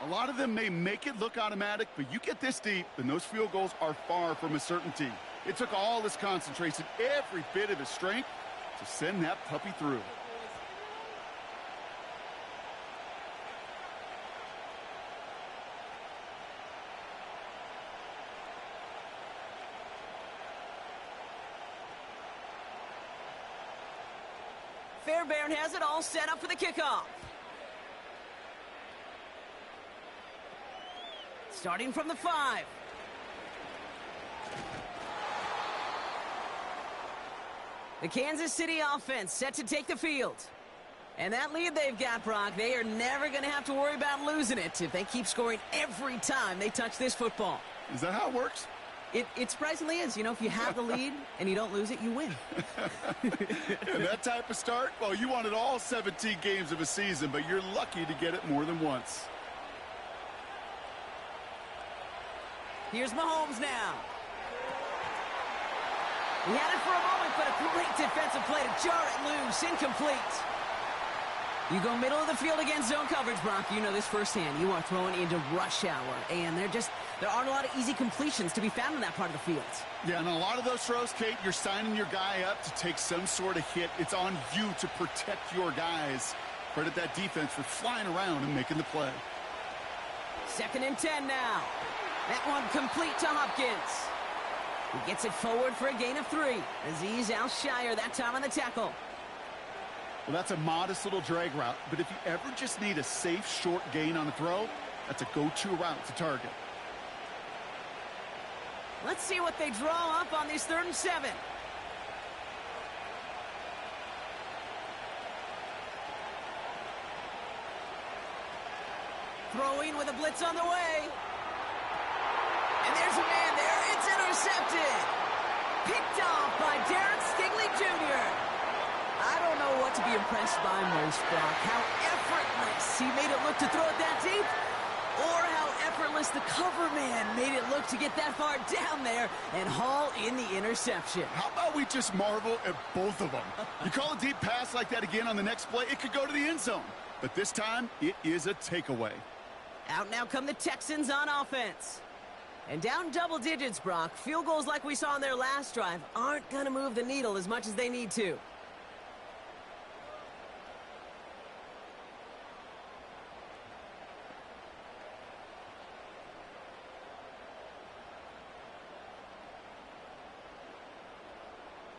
A lot of them may make it look automatic, but you get this deep, and those field goals are far from a certainty. It took all his concentration, every bit of his strength, to send that puppy through. Fairbairn has it all set up for the kickoff. Starting from the 5. The Kansas City offense set to take the field. And that lead they've got, Brock, they are never going to have to worry about losing it if they keep scoring every time they touch this football. Is that how it works? It surprisingly is. You know, if you have the lead and you don't lose it, you win. And that type of start, well, you wanted all 17 games of a season, but you're lucky to get it more than once. Here's Mahomes now. He had it for a moment, but a great defensive play to jar it loose. Incomplete. You go middle of the field against zone coverage, Brock. You know this firsthand. You are throwing into rush hour, and there aren't a lot of easy completions to be found in that part of the field. Yeah, and a lot of those throws, Kate, you're signing your guy up to take some sort of hit. It's on you to protect your guys. Credit that defense for flying around and making the play. 2nd and 10 now. That one complete to Hopkins. He gets it forward for a gain of 3. Azeez Al-Shire that time on the tackle. Well, that's a modest little drag route, but if you ever just need a safe, short gain on a throw, that's a go-to route to target. Let's see what they draw up on these 3rd and 7. Throwing with a blitz on the way. And there's a man there. It's intercepted. Picked off by Derek Stingley Jr. I don't know what to be impressed by most, Brock. How effortless he made it look to throw it that deep, or how effortless the cover man made it look to get that far down there and haul in the interception. How about we just marvel at both of them? You call a deep pass like that again on the next play, it could go to the end zone. But this time, it is a takeaway. Out now come the Texans on offense. And down double digits, Brock. Field goals like we saw on their last drive aren't going to move the needle as much as they need to.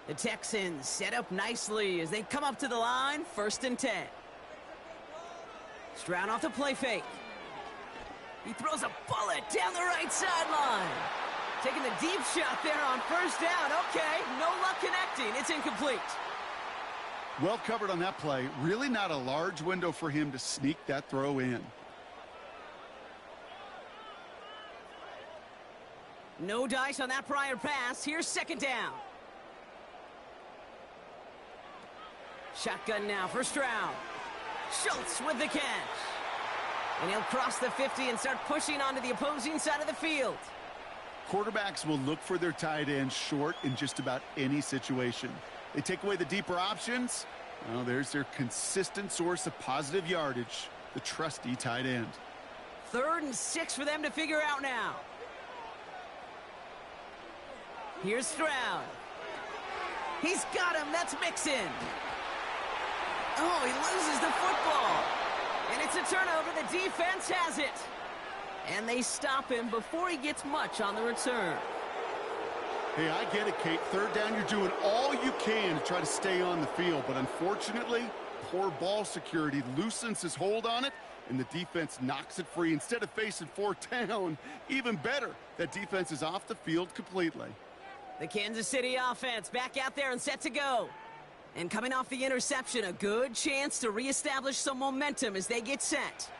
The Texans set up nicely as they come up to the line, 1st and 10. Stroud off the play fake. He throws a bullet down the right sideline. Taking the deep shot there on 1st down. Okay, no luck connecting. It's incomplete. Well covered on that play. Really not a large window for him to sneak that throw in. No dice on that prior pass. Here's 2nd down. Shotgun now for Stroud. Schultz with the catch. And he'll cross the 50 and start pushing onto the opposing side of the field. Quarterbacks will look for their tight end short in just about any situation. They take away the deeper options. Well, there's their consistent source of positive yardage, the trusty tight end. 3rd and 6 for them to figure out now. Here's Stroud. He's got him. That's Mixon. Oh, he loses the football. And it's a turnover. The defense has it. And they stop him before he gets much on the return. Hey, I get it, Kate. 3rd down, you're doing all you can to try to stay on the field. But unfortunately, poor ball security loosens his hold on it, and the defense knocks it free. Instead of facing 4th down, even better, that defense is off the field completely. The Kansas City offense back out there and set to go. And coming off the interception, a good chance to reestablish some momentum as they get set.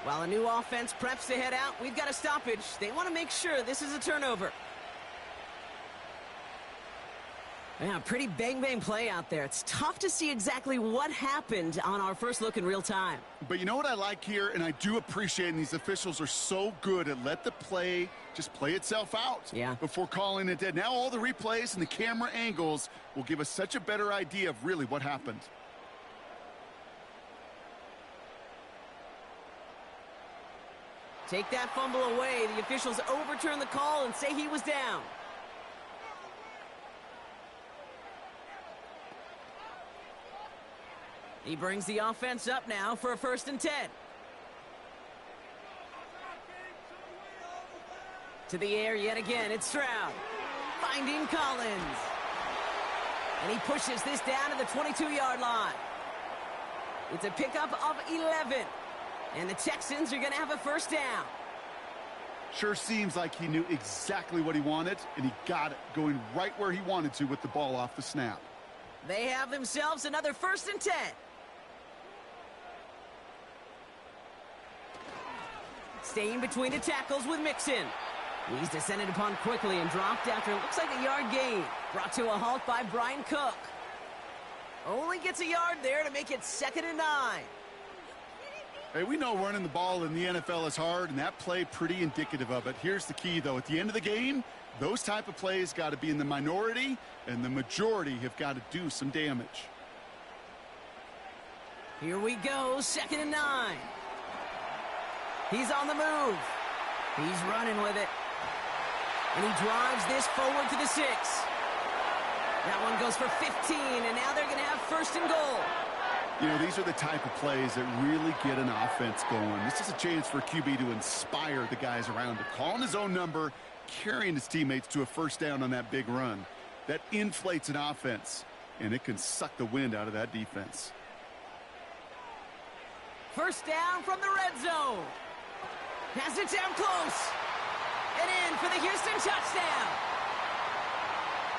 While a new offense preps to head out, we've got a stoppage. They want to make sure this is a turnover. Yeah, pretty bang-bang play out there. It's tough to see exactly what happened on our first look in real time. But you know what I like here, and I do appreciate, and these officials are so good at let the play just play itself out before calling it dead. Now all the replays and the camera angles will give us such a better idea of really what happened. Take that fumble away. The officials overturn the call and say he was down. He brings the offense up now for a 1st and 10. To the air yet again, it's Stroud. Finding Collins. And he pushes this down to the 22-yard line. It's a pickup of 11. And the Texans are going to have a 1st down. Sure seems like he knew exactly what he wanted, and he got it, going right where he wanted to with the ball off the snap. They have themselves another 1st and 10. Staying between the tackles with Mixon. He's descended upon quickly and dropped after it looks like a yard gain. Brought to a halt by Brian Cook. Only gets a yard there to make it 2nd and 9. Hey, we know running the ball in the NFL is hard, and that play pretty indicative of it. Here's the key, though. At the end of the game, Those type of plays got to be in the minority, and the majority have got to do some damage. Here we go, 2nd and 9. He's on the move. He's running with it. And he drives this forward to the 6. That one goes for 15, and now they're going to have 1st and goal. You know, these are the type of plays that really get an offense going. This is a chance for QB to inspire the guys around him. Calling his own number, carrying his teammates to a 1st down on that big run. That inflates an offense, and it can suck the wind out of that defense. 1st down from the red zone. Pass it down close. And in for the Houston touchdown.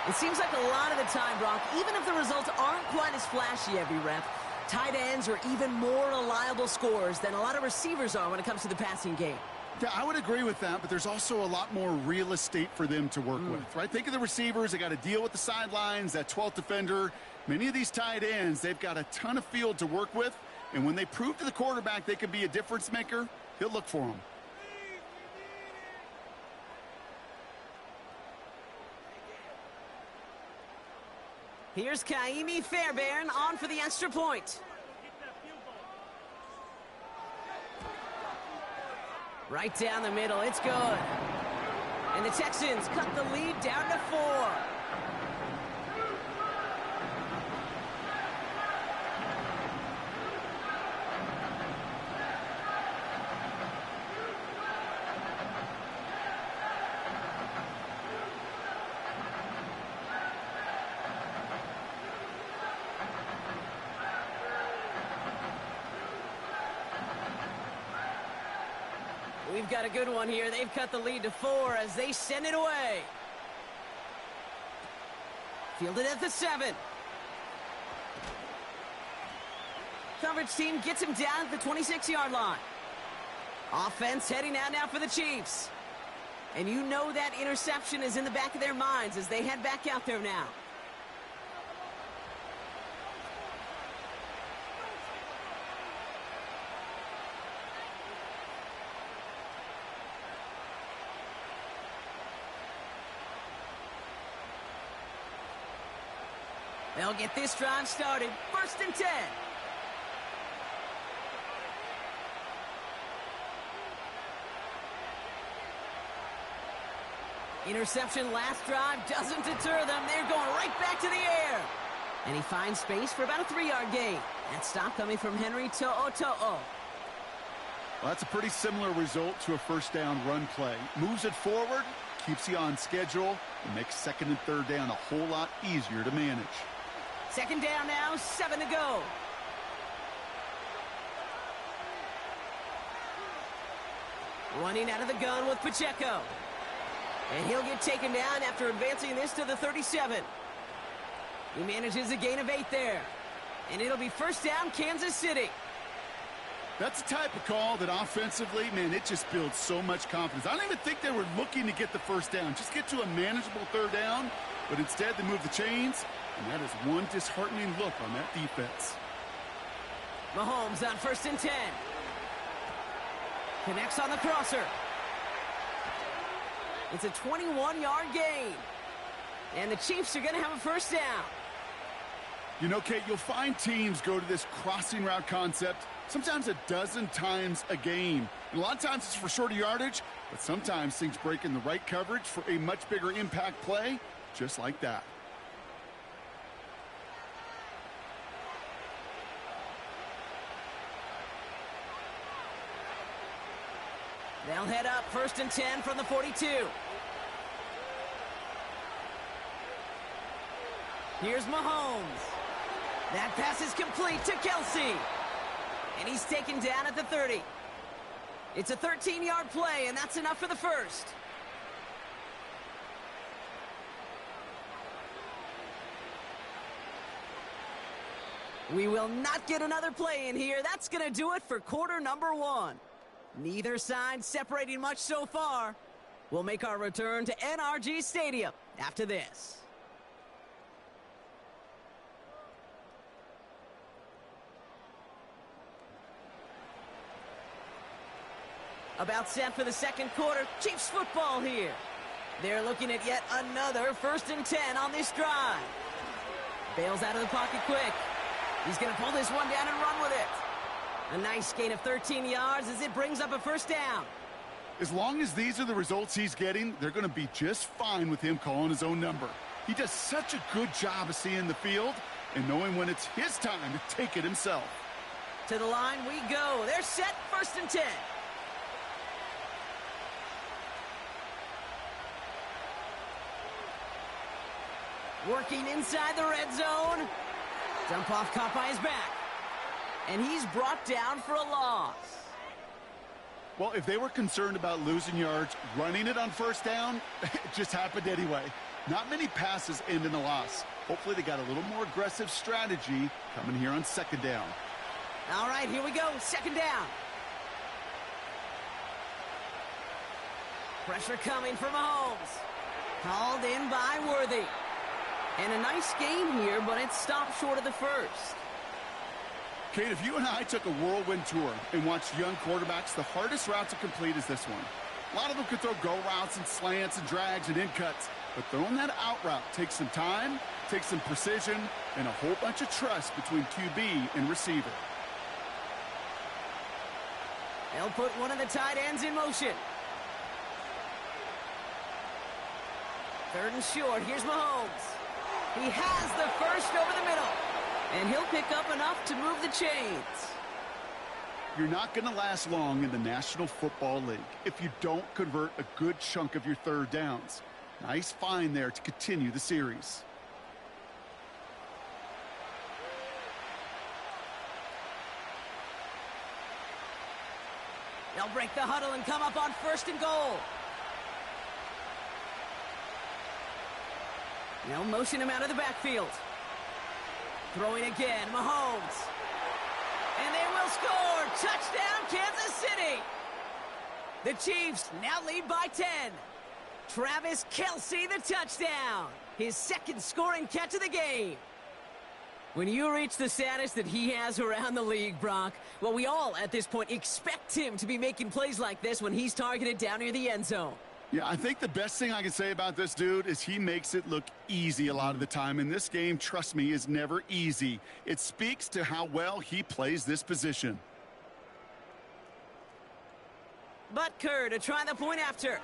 It seems like a lot of the time, Brock, even if the results aren't quite as flashy every rep, tight ends are even more reliable scorers than a lot of receivers are when it comes to the passing game. Yeah, I would agree with that, but there's also a lot more real estate for them to work with, right? Think of the receivers. They got to deal with the sidelines, that 12th defender. Many of these tight ends, they've got a ton of field to work with, and when they prove to the quarterback they can be a difference maker, he'll look for them. Here's Kaimi Fairbairn on for the extra point. Right down the middle, it's good. And the Texans cut the lead down to 4. We've got a good one here. They've cut the lead to 4 as they send it away. Fielded at the 7. Coverage team gets him down at the 26-yard line. Offense heading out now for the Chiefs. And you know that interception is in the back of their minds as they head back out there now. They'll get this drive started. 1st and 10. Interception last drive doesn't deter them. They're going right back to the air. And he finds space for about a 3-yard gain. That stop coming from Henry To'oto'o. Well, that's a pretty similar result to a 1st down run play. Moves it forward, keeps you on schedule, and makes 2nd and 3rd down a whole lot easier to manage. 2nd down now, 7 to go. Running out of the gun with Pacheco. And he'll get taken down after advancing this to the 37. He manages a gain of 8 there. And it'll be 1st down, Kansas City. That's the type of call that offensively, man, it just builds so much confidence. I don't even think they were looking to get the 1st down. Just get to a manageable 3rd down. But instead, they move the chains. And that is one disheartening look on that defense. Mahomes on 1st and 10. Connects on the crosser. It's a 21-yard gain. And the Chiefs are going to have a 1st down. You know, Kate, you'll find teams go to this crossing route concept sometimes a dozen times a game. And a lot of times it's for shorter yardage, but sometimes things break in the right coverage for a much bigger impact play, just like that. They'll head up 1st and 10 from the 42. Here's Mahomes. That pass is complete to Kelsey. And he's taken down at the 30. It's a 13-yard play, and that's enough for the 1st. We will not get another play in here. That's going to do it for quarter number 1. Neither side separating much so far. We'll make our return to NRG Stadium after this. About set for the 2nd quarter. Chiefs football here. They're looking at yet another 1st and 10 on this drive. Bails out of the pocket quick. He's going to pull this one down and run with it. A nice gain of 13 yards as it brings up a 1st down. As long as these are the results he's getting, they're going to be just fine with him calling his own number. He does such a good job of seeing the field and knowing when it's his time to take it himself. To the line we go. They're set, 1st and 10. Working inside the red zone. Dump off caught by his back. And he's brought down for a loss. Well, if they were concerned about losing yards, running it on 1st down, it just happened anyway. Not many passes end in a loss. Hopefully they got a little more aggressive strategy coming here on 2nd down. All right, here we go. 2nd down. Pressure coming for Mahomes. Called in by Worthy. And a nice gain here, but it stopped short of the 1st. Kate, if you and I took a whirlwind tour and watched young quarterbacks, the hardest route to complete is this one. A lot of them could throw go routes and slants and drags and in cuts, but throwing that out route takes some time, takes some precision, and a whole bunch of trust between QB and receiver. They'll put one of the tight ends in motion. 3rd and short. Here's Mahomes. He has the 1st over the middle. And he'll pick up enough to move the chains. You're not going to last long in the National Football League if you don't convert a good chunk of your 3rd downs. Nice find there to continue the series. They'll break the huddle and come up on 1st and goal. They'll motion him out of the backfield. Throwing again, Mahomes. And they will score. Touchdown, Kansas City. The Chiefs now lead by 10. Travis Kelce, the touchdown. His 2nd scoring catch of the game. When you reach the status that he has around the league, Brock, well, we all at this point expect him to be making plays like this when he's targeted down near the end zone. Yeah, I think the best thing I can say about this dude is he makes it look easy a lot of the time. And this game, trust me, is never easy. It speaks to how well he plays this position. Butker to try the point after.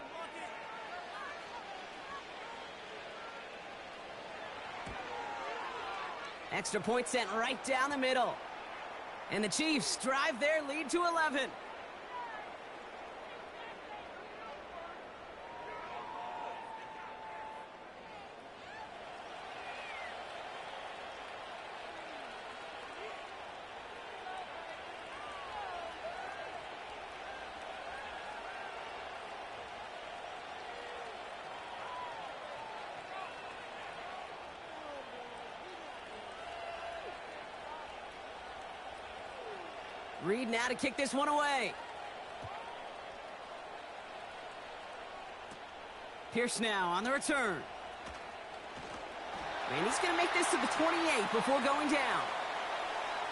Extra point sent right down the middle. And the Chiefs drive their lead to 11. Reed now to kick this one away. Pierce now on the return. And he's going to make this to the 28 before going down.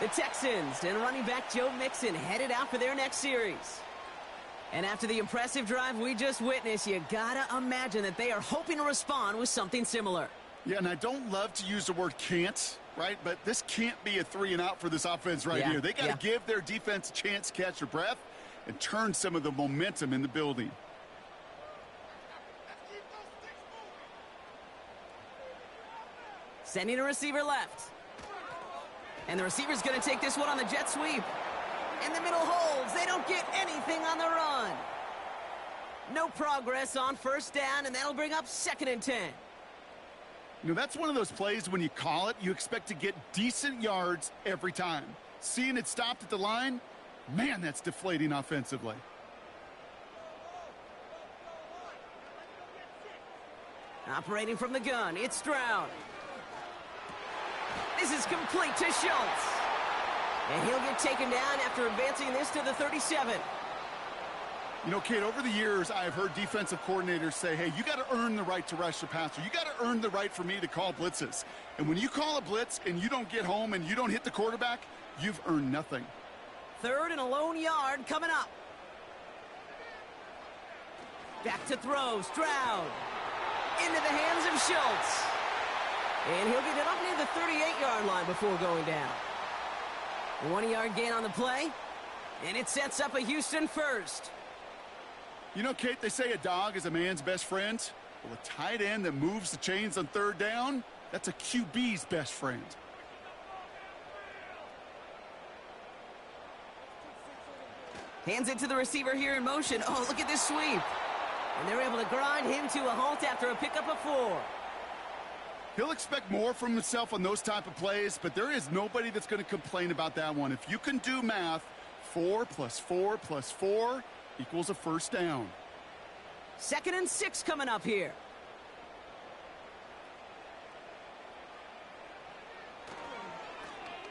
The Texans and running back Joe Mixon headed out for their next series. And after the impressive drive we just witnessed, you got to imagine that they are hoping to respond with something similar. Yeah, and I don't love to use the word can't, right? But this can't be a 3-and-out for this offense right here. They got to give their defense a chance to catch their breath and turn some of the momentum in the building. Sending a receiver left. And the receiver's going to take this one on the jet sweep. In the middle holds. They don't get anything on the run. No progress on 1st down, and that'll bring up 2nd and 10. You know, that's one of those plays when you call it, you expect to get decent yards every time. Seeing it stopped at the line, man, that's deflating offensively. Operating from the gun, it's Stroud. This is complete to Schultz. And he'll get taken down after advancing this to the 37. You know, Kate, over the years, I've heard defensive coordinators say, hey, you got to earn the right to rush the passer. You got to earn the right for me to call blitzes. And when you call a blitz and you don't get home and you don't hit the quarterback, you've earned nothing. 3rd and a lone yard coming up. Back to throw, Stroud. into the hands of Schultz. And he'll get it up near the 38-yard line before going down. A 1-yard gain on the play, and it sets up a Houston first. You know, Kate, they say a dog is a man's best friend. Well, a tight end that moves the chains on third down, that's a QB's best friend. Hands it to the receiver here in motion. Oh, look at this sweep. And they're able to grind him to a halt after a pickup of 4. He'll expect more from himself on those type of plays, but there is nobody that's going to complain about that one. If you can do math, 4 plus 4 plus 4 equals a first down. 2nd and 6 coming up here.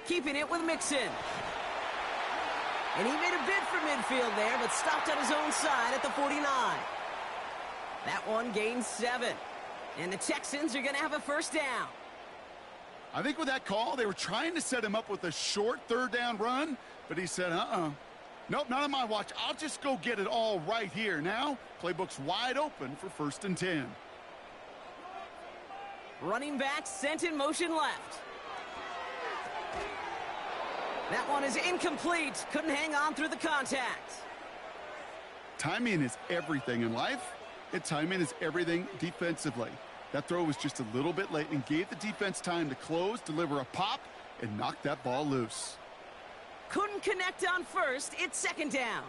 Keeping it with Mixon. And he made a bid for midfield there, but stopped on his own side at the 49. That one gained 7. And the Texans are going to have a first down. I think with that call, they were trying to set him up with a short third down run, but he said, nope, not on my watch. I'll just go get it all right here. Now, playbook's wide open for 1st and 10. Running back sent in motion left. That one is incomplete. Couldn't hang on through the contact. Timing is everything in life, and timing is everything defensively. That throw was just a little bit late and gave the defense time to close, deliver a pop, and knock that ball loose. Couldn't connect on first. It's 2nd down.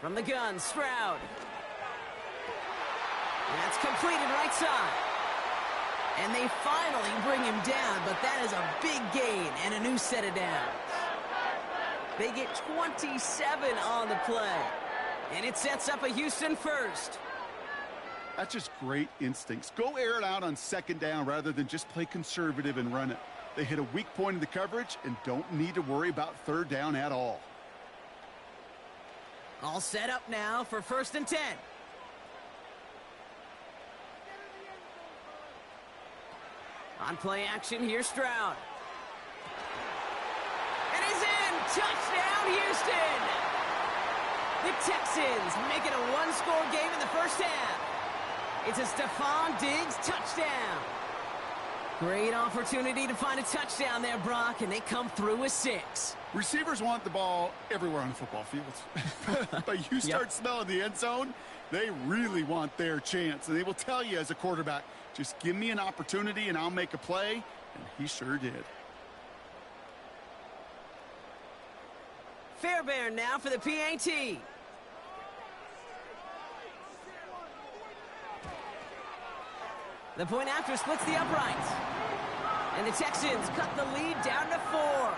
From the gun, Stroud. That's completed right side. And they finally bring him down, but that is a big gain and a new set of downs. They get 27 on the play, and it sets up a Houston first. That's just great instincts. Go air it out on 2nd down rather than just play conservative and run it. They hit a weak point in the coverage and don't need to worry about 3rd down at all. All set up now for 1st and 10. On play action, here's Stroud. And he's in! Touchdown, Houston! The Texans make it a 1-score game in the first half. It's a Stephon Diggs touchdown. Great opportunity to find a touchdown there, Brock, and they come through with 6. Receivers want the ball everywhere on the football field. But you start smelling the end zone, they really want their chance. And they will tell you as a quarterback, just give me an opportunity and I'll make a play. And he sure did. Fairbairn now for the PAT. The point after splits the uprights. And the Texans cut the lead down to 4.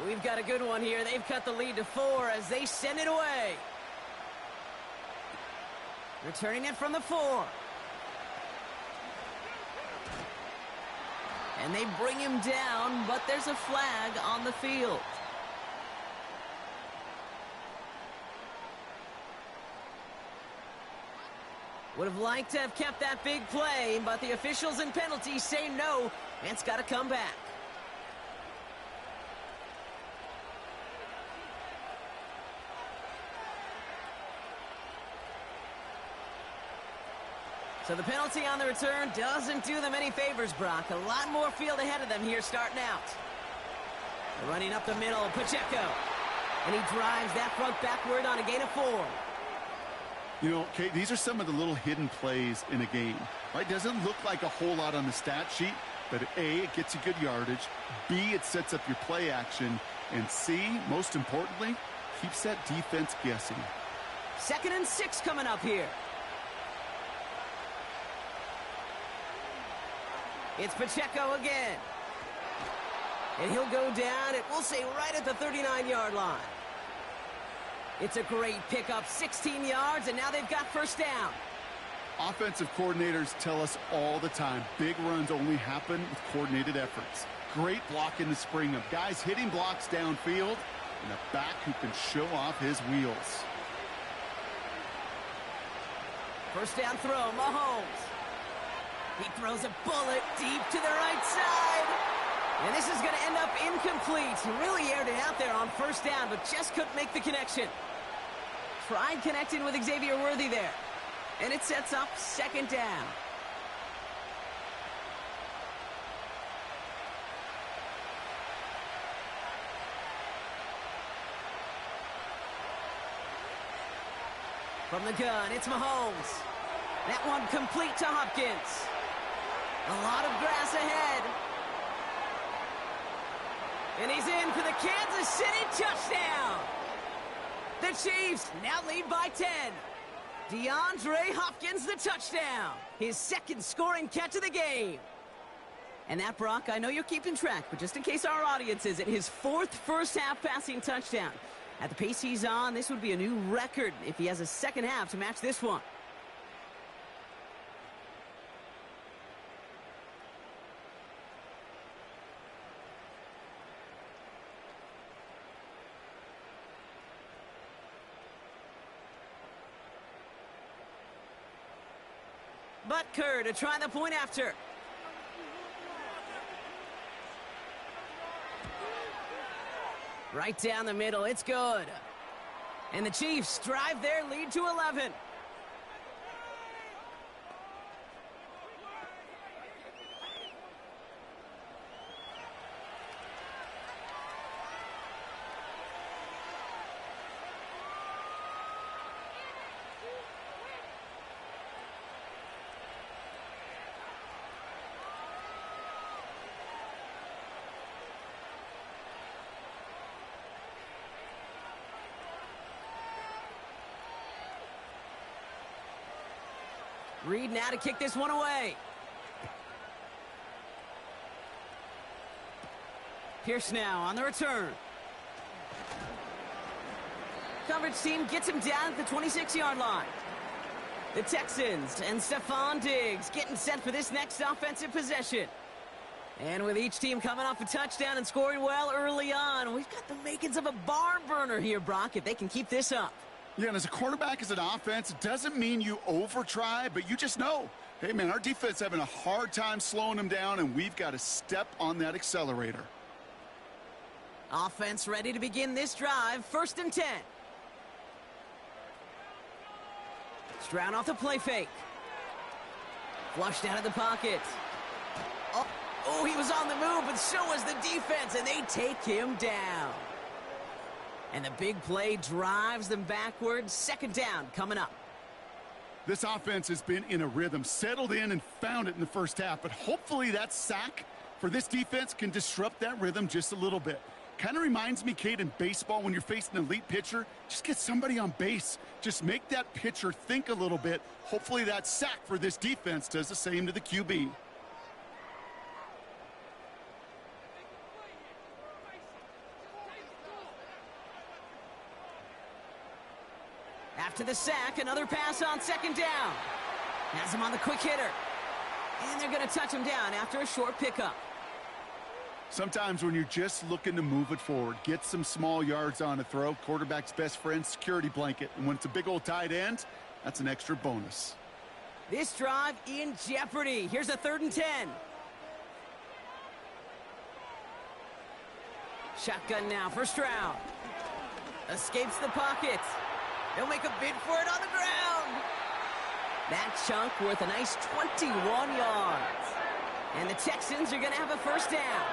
We've got a good one here. They've cut the lead to 4 as they send it away. Returning it from the 4. And they bring him down, but there's a flag on the field. Would have liked to have kept that big play, but the officials and penalties say no, and it's got to come back. So the penalty on the return doesn't do them any favors, Brock. A lot more field ahead of them here starting out. Running up the middle, Pacheco. And he drives that front backward on a gain of 4. You know, Kate, these are some of the little hidden plays in a game. Right? Doesn't look like a whole lot on the stat sheet, but A, it gets you good yardage. B, it sets up your play action. And C, most importantly, keeps that defense guessing. 2nd and 6 coming up here. It's Pacheco again. And he'll go down, it will say right at the 39-yard line. It's a great pickup, 16 yards, and now they've got first down. Offensive coordinators tell us all the time, big runs only happen with coordinated efforts. Great block in the spring of guys hitting blocks downfield and a back who can show off his wheels. First down throw, Mahomes. He throws a bullet deep to the right side. And this is going to end up incomplete. He really aired it out there on first down, but just couldn't make the connection. Tried connecting with Xavier Worthy there. And it sets up second down. From the gun, it's Mahomes. That one complete to Hopkins. A lot of grass ahead. And he's in for the Kansas City touchdown. The Chiefs now lead by 10. DeAndre Hopkins, the touchdown. His second scoring catch of the game. And that, Brock, I know you're keeping track, but just in case our audience isn't, his fourth first-half passing touchdown. At the pace he's on, this would be a new record if he has a second half to match this one. Butker to try the point after. Right down the middle, it's good. And the Chiefs drive their lead to 11. Reed now to kick this one away. Pierce now on the return. Coverage team gets him down at the 26-yard line. The Texans and Stephon Diggs getting set for this next offensive possession. And with each team coming off a touchdown and scoring well early on, we've got the makings of a barn burner here, Brock, if they can keep this up. Yeah, and as a quarterback, as an offense, it doesn't mean you over-try, but you just know, hey, man, our defense is having a hard time slowing them down, and we've got to step on that accelerator. Offense ready to begin this drive. 1st and 10. Stroud off the play fake. Flushed out of the pocket. Oh, he was on the move, but so was the defense, and they take him down. And the big play drives them backwards. 2nd down coming up. This offense has been in a rhythm, settled in and found it in the first half. But hopefully that sack for this defense can disrupt that rhythm just a little bit. Kind of reminds me, Kate, in baseball when you're facing an elite pitcher, just get somebody on base. Just make that pitcher think a little bit. Hopefully that sack for this defense does the same to the QB. After the sack, another pass on 2nd down. Has him on the quick hitter. And they're going to touch him down after a short pickup. Sometimes when you're just looking to move it forward, get some small yards on a throw, quarterback's best friend, security blanket. And when it's a big old tight end, that's an extra bonus. This drive in jeopardy. Here's a 3rd and 10. Shotgun now for Stroud. Escapes the pocket. They'll make a bid for it on the ground. That chunk worth a nice 21 yards. And the Texans are going to have a 1st down.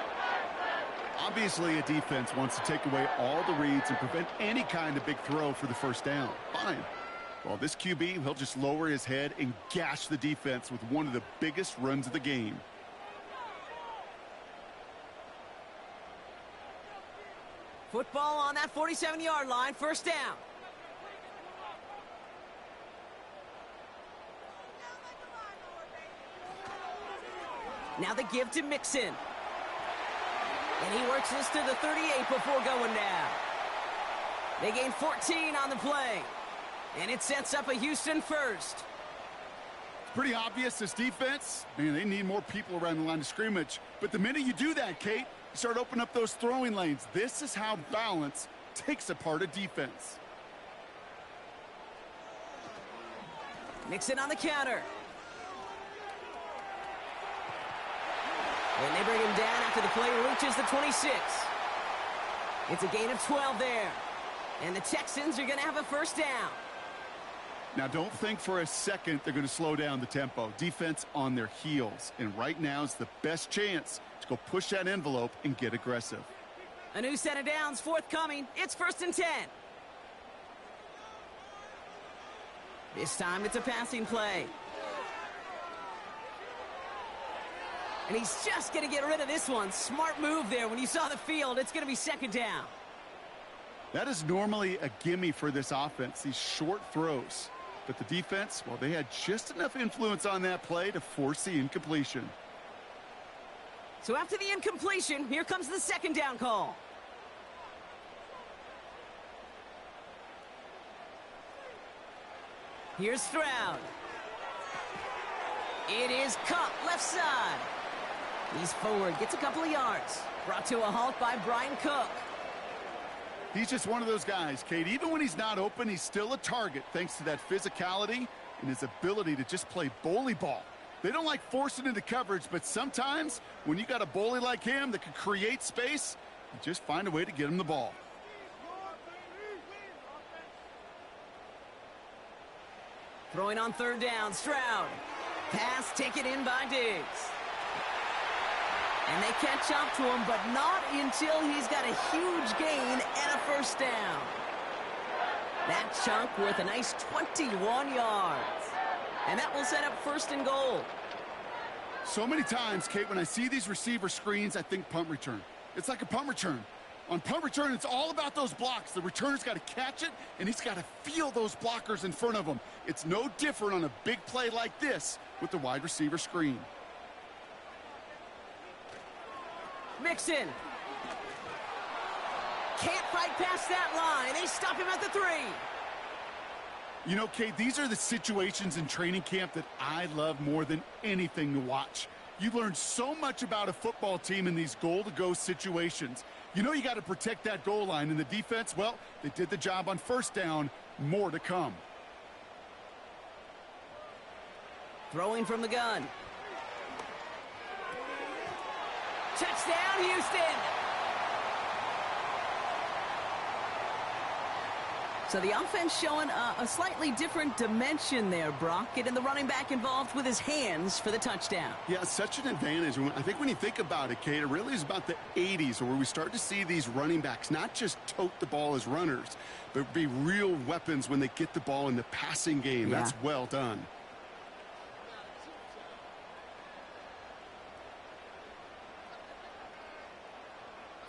Obviously, a defense wants to take away all the reads and prevent any kind of big throw for the 1st down. Fine. Well, this QB, he'll just lower his head and gash the defense with one of the biggest runs of the game. Football on that 47-yard line. 1st down. Now the give to Mixon. And he works this to the 38 before going down. They gain 14 on the play. And it sets up a Houston 1st. Pretty obvious, this defense, man, they need more people around the line of scrimmage. But the minute you do that, Kate, you start opening up those throwing lanes. This is how balance takes apart a defense. Mixon on the counter. And they bring him down after the play reaches the 26. It's a gain of 12 there. And the Texans are going to have a first down. Now, don't think for a second they're going to slow down the tempo. Defense on their heels. And right now is the best chance to go push that envelope and get aggressive. A new set of downs forthcoming. It's 1st and 10. This time it's a passing play. And he's just going to get rid of this one. Smart move there. When you saw the field, it's going to be 2nd down. That is normally a gimme for this offense, these short throws. But the defense, well, they had just enough influence on that play to force the incompletion. So after the incompletion, here comes the 2nd down call. Here's Stroud. It is Cup, left side. He's forward, gets a couple of yards. Brought to a halt by Brian Cook. He's just one of those guys, Kate. Even when he's not open, he's still a target thanks to that physicality and his ability to just play bully ball. They don't like forcing into coverage, but sometimes when you got a bully like him that can create space, you just find a way to get him the ball. Throwing on 3rd down, Stroud. Pass taken in by Diggs. And they catch up to him, but not until he's got a huge gain and a first down. That chunk worth a nice 21 yards. And that will set up 1st and goal. So many times, Kate, when I see these receiver screens, I think punt return. It's like a punt return. On punt return, it's all about those blocks. The returner's got to catch it, and he's got to feel those blockers in front of him. It's no different on a big play like this with the wide receiver screen. Mixon. Can't fight past that line. They stop him at the 3. You know, Kate, these are the situations in training camp that I love more than anything to watch. You learn so much about a football team in these goal-to-go situations. You know you got to protect that goal line, and the defense, well, they did the job on 1st down. More to come. Throwing from the gun. Touchdown, Houston! So the offense showing a slightly different dimension there, Brock. Getting the running back involved with his hands for the touchdown. Yeah, such an advantage. I think when you think about it, Kate, it really is about the 80s where we start to see these running backs not just tote the ball as runners, but be real weapons when they get the ball in the passing game. Yeah. That's well done.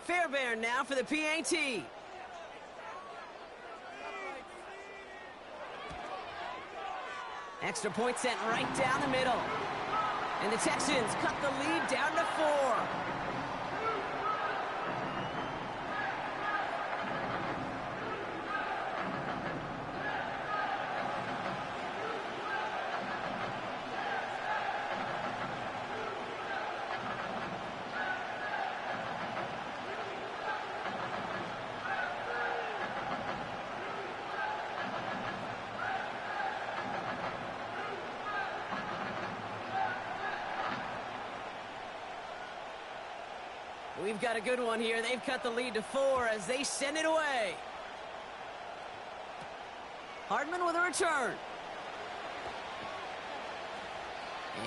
Fairbairn now for the PAT. Extra point sent right down the middle. And the Texans cut the lead down to 4. We've got a good one here. They've cut the lead to 4 as they send it away. Hardman with a return.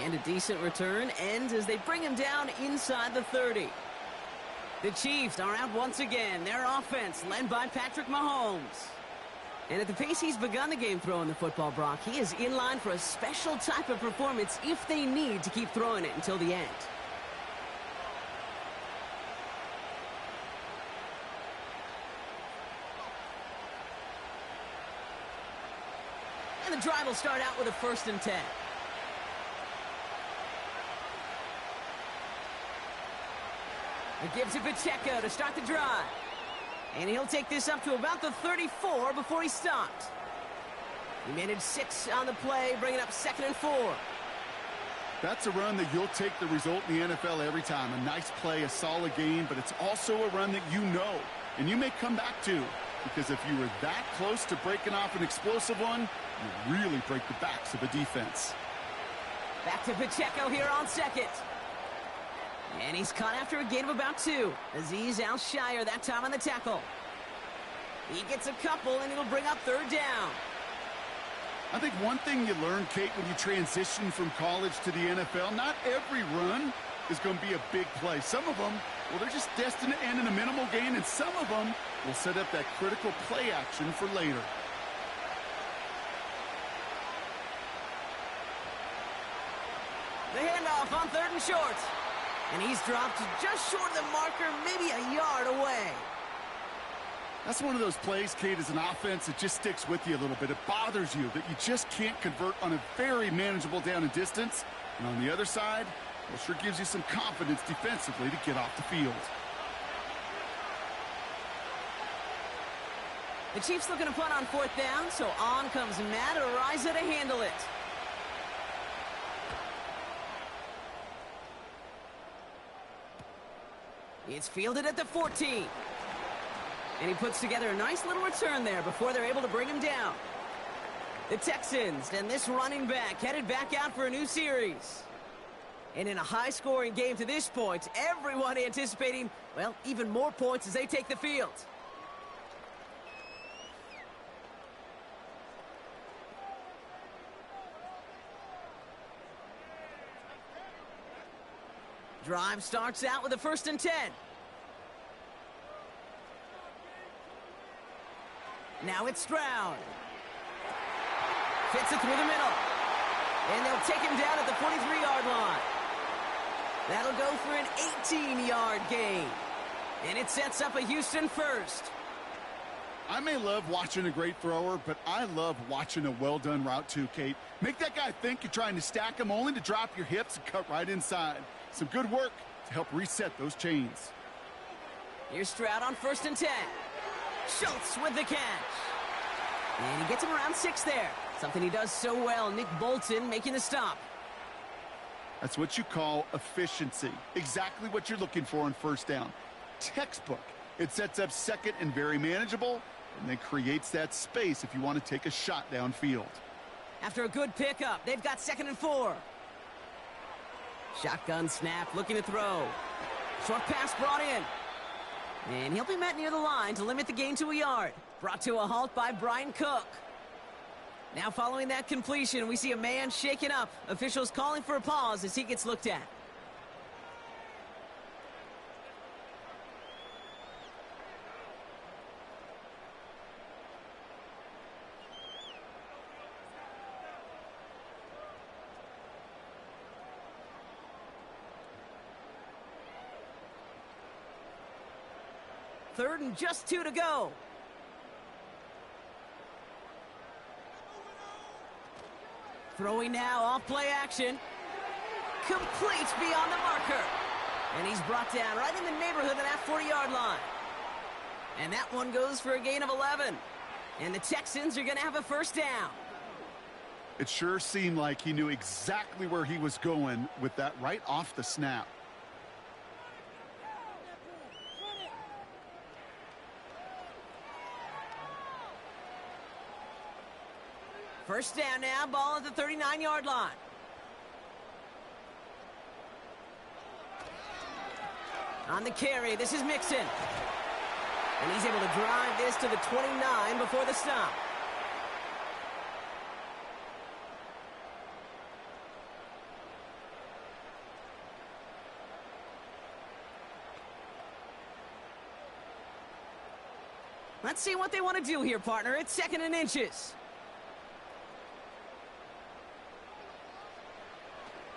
And a decent return ends as they bring him down inside the 30. The Chiefs are out once again. Their offense led by Patrick Mahomes. And at the pace he's begun the game throwing the football, Brock, he is in line for a special type of performance if they need to keep throwing it until the end. And the drive will start out with a 1st and 10. It gives it Pacheco to start the drive. And he'll take this up to about the 34 before he stopped. He managed 6 on the play, bringing up 2nd and 4. That's a run that you'll take the result in the NFL every time. A nice play, a solid game, but it's also a run that you know and you may come back to, because if you were that close to breaking off an explosive one, you really break the backs of a defense. Back to Pacheco here on second. And he's caught after a gain of about 2. Azeez Al-Shire that time on the tackle. He gets a couple, and it'll bring up third down. I think one thing you learn, Kate, when you transition from college to the NFL, not every run is going to be a big play. Some of them, well, they're just destined to end in a minimal gain, and some of them will set up that critical play action for later. The handoff on third and short. And he's dropped just short of the marker, maybe a yard away. That's one of those plays, Kate, as an offense, it just sticks with you a little bit. It bothers you that you just can't convert on a very manageable down and distance. And on the other side, well, sure gives you some confidence defensively to get off the field. The Chiefs looking to punt on fourth down, so on comes Matt Araiza to handle it. It's fielded at the 14. And he puts together a nice little return there before they're able to bring him down. The Texans and this running back headed back out for a new series. And in a high-scoring game to this point, everyone anticipating, well, even more points as they take the field. Drive starts out with a 1st and 10. Now it's Stroud. Fits it through the middle. And they'll take him down at the 43-yard line. That'll go for an 18-yard gain. And it sets up a Houston first. I may love watching a great thrower, but I love watching a well-done route too, Kate. Make that guy think you're trying to stack him only to drop your hips and cut right inside. Some good work to help reset those chains. Here's Stroud on 1st and 10. Schultz with the catch. And he gets him around 6 there. Something he does so well. Nick Bolton making the stop. That's what you call efficiency. Exactly what you're looking for on 1st down. Textbook. It sets up second and very manageable, and then creates that space if you want to take a shot downfield. After a good pickup, they've got 2nd and 4. Shotgun snap, looking to throw. Short pass brought in. And he'll be met near the line to limit the gain to a yard. Brought to a halt by Brian Cook. Now following that completion, we see a man shaken up. Officials calling for a pause as he gets looked at. Third and just 2 to go. Throwing now off play action. Complete beyond the marker. And he's brought down right in the neighborhood of that 40-yard line. And that one goes for a gain of 11. And the Texans are going to have a 1st down. It sure seemed like he knew exactly where he was going with that right off the snap. First down now, ball at the 39-yard line. On the carry, this is Mixon. And he's able to drive this to the 29 before the stop. Let's see what they want to do here, partner. It's 2nd and inches.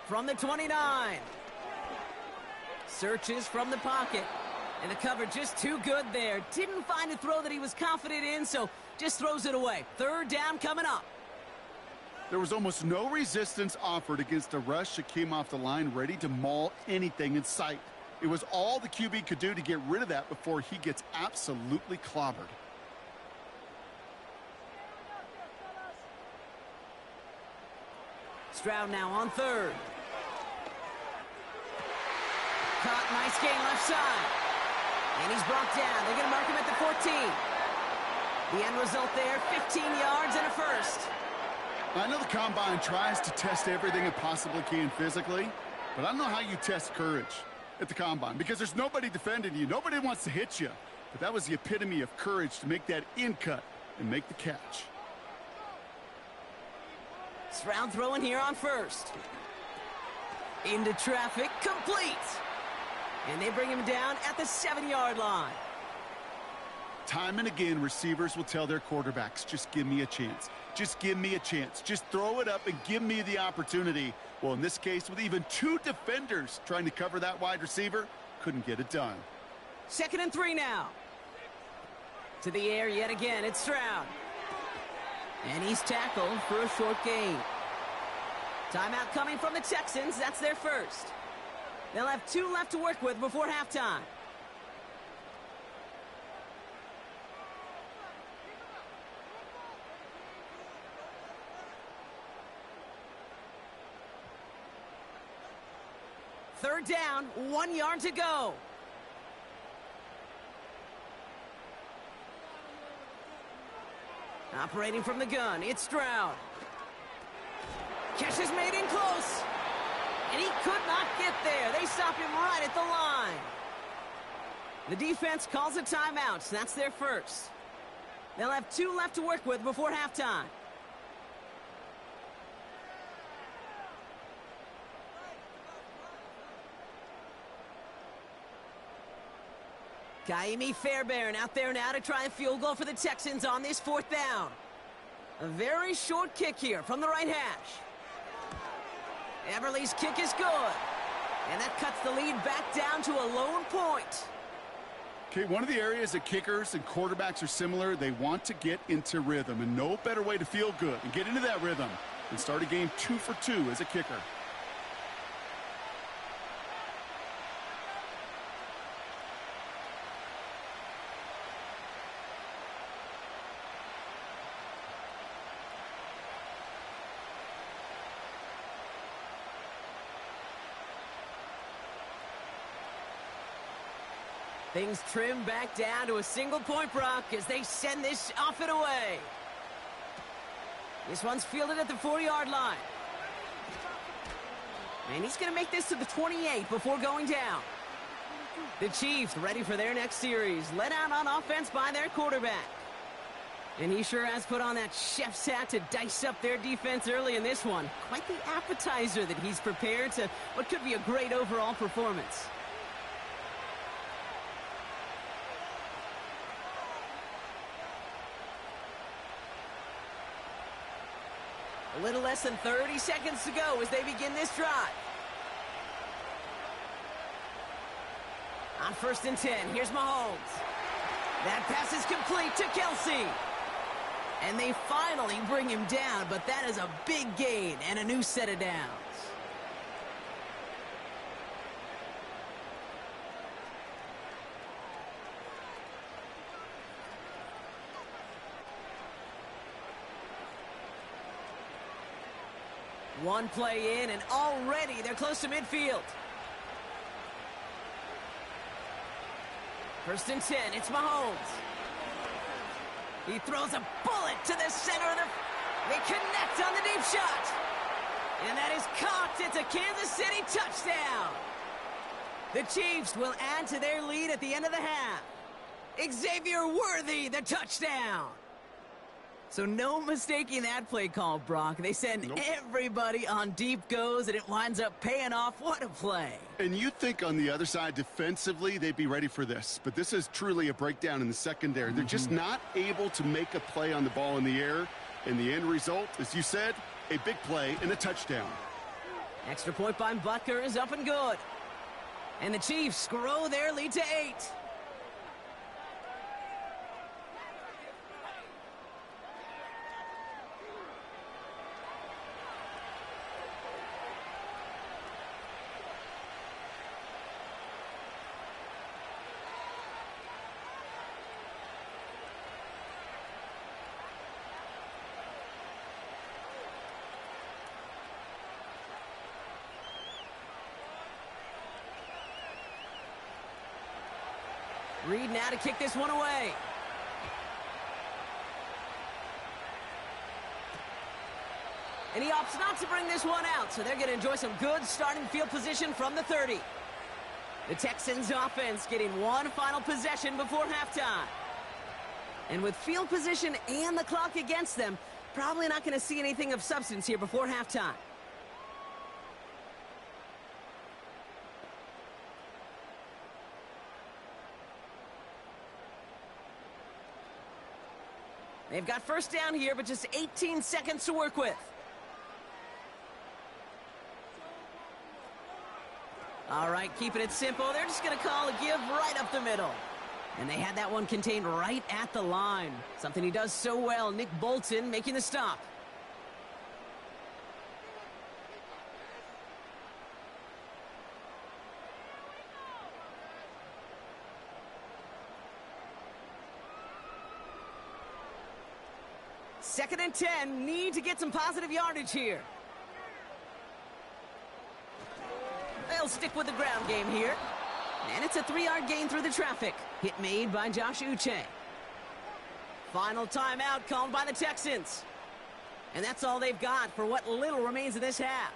From the 29. Searches from the pocket. And the cover just too good there. Didn't find a throw that he was confident in, so just throws it away. 3rd down coming up. There was almost no resistance offered against a rush that came off the line ready to maul anything in sight. It was all the QB could do to get rid of that before he gets absolutely clobbered. Stroud now on 3rd. Caught, nice gain left side. And he's brought down. They're going to mark him at the 14. The end result there, 15 yards and a first. I know the Combine tries to test everything it possibly can physically, but I don't know how you test courage at the Combine because there's nobody defending you. Nobody wants to hit you. But that was the epitome of courage to make that in cut and make the catch. Stroud throwing here on first. Into traffic, complete. And they bring him down at the 7-yard line. Time and again, receivers will tell their quarterbacks, just give me a chance. Just give me a chance. Just throw it up and give me the opportunity. Well, in this case, with even 2 defenders trying to cover that wide receiver, couldn't get it done. 2nd and 3 now. To the air yet again, it's Stroud. And he's tackled for a short gain. Timeout coming from the Texans. That's their first. They'll have 2 left to work with before halftime. Third down, 1 yard to go. Operating from the gun, it's Stroud. Catch is made in close. And he could not get there. They stop him right at the line. The defense calls a timeout. That's their first. They'll have 2 left to work with before halftime. Kaimi Fairbairn out there now to try a field goal for the Texans on this 4th down. A very short kick here from the right hash. Everly's kick is good. And that cuts the lead back down to a lone point. Okay, one of the areas that kickers and quarterbacks are similar, they want to get into rhythm. And no better way to feel good and get into that rhythm than start a game 2 for 2 as a kicker. Things trim back down to a single point, Brock, as they send this off and away. This one's fielded at the 4-yard line. And he's going to make this to the 28 before going down. The Chiefs ready for their next series, led out on offense by their quarterback. And he sure has put on that chef's hat to dice up their defense early in this one. Quite the appetizer that he's prepared to what could be a great overall performance. A little less than 30 seconds to go as they begin this drive. On 1st and 10, here's Mahomes. That pass is complete to Kelsey. And they finally bring him down, but that is a big gain and a new set of downs. One play in, and already they're close to midfield. 1st and 10, it's Mahomes. He throws a bullet to the center of the... They connect on the deep shot. And that is caught. It's a Kansas City touchdown. The Chiefs will add to their lead at the end of the half. Xavier Worthy, the touchdown. So no mistaking that play call, Brock. They send everybody on deep goes, and it winds up paying off. What a play. And you think on the other side, defensively, they'd be ready for this. But this is truly a breakdown in the secondary. They're just not able to make a play on the ball in the air. And the end result, as you said, a big play and a touchdown. Extra point by Butker is up and good. And the Chiefs grow their lead to 8. Reed now to kick this one away. And he opts not to bring this one out, so they're going to enjoy some good starting field position from the 30. The Texans offense getting one final possession before halftime. And with field position and the clock against them, probably not going to see anything of substance here before halftime. They've got first down here, but just 18 seconds to work with. All right, keeping it simple. They're just going to call a give right up the middle. And they had that one contained right at the line. Something he does so well, Nick Bolton making the stop. Second and 10, need to get some positive yardage here. They'll stick with the ground game here. And it's a 3-yard gain through the traffic. Hit made by Josh Uche. Final timeout called by the Texans. And that's all they've got for what little remains of this half.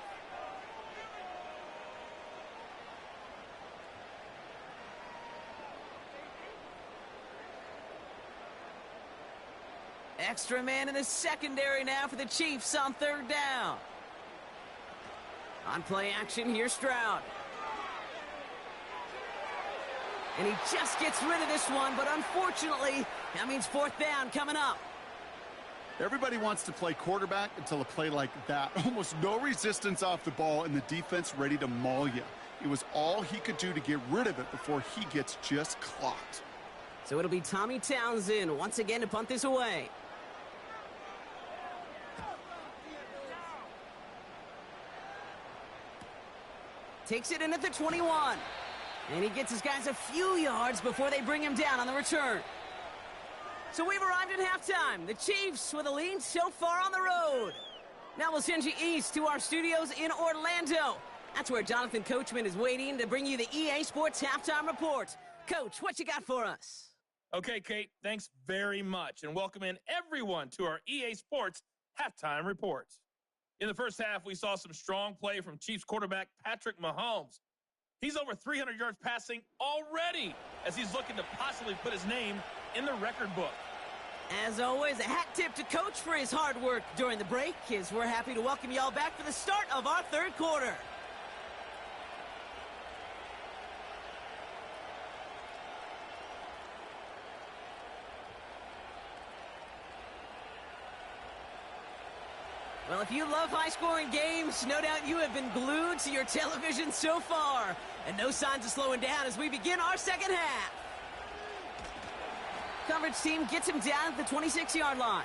Extra man in the secondary now for the Chiefs on third down. On play action here, Stroud. And he just gets rid of this one, but unfortunately, that means fourth down coming up. Everybody wants to play quarterback until a play like that. Almost no resistance off the ball and the defense ready to maul you. It was all he could do to get rid of it before he gets just clocked. So it'll be Tommy Townsend once again to punt this away. Takes it in at the 21. And he gets his guys a few yards before they bring him down on the return. So we've arrived at halftime. The Chiefs with a lead so far on the road. Now we'll send you east to our studios in Orlando. That's where Jonathan Coachman is waiting to bring you the EA Sports Halftime Report. Coach, what you got for us? Okay, Kate, thanks very much. And welcome in everyone to our EA Sports Halftime Report. In the first half, we saw some strong play from Chiefs quarterback Patrick Mahomes. He's over 300 yards passing already as he's looking to possibly put his name in the record book. As always, a hat tip to Coach for his hard work during the break, as we're happy to welcome y'all back for the start of our third quarter. Well, if you love high-scoring games, no doubt you have been glued to your television so far. And no signs of slowing down as we begin our second half. Coverage team gets him down at the 26-yard line.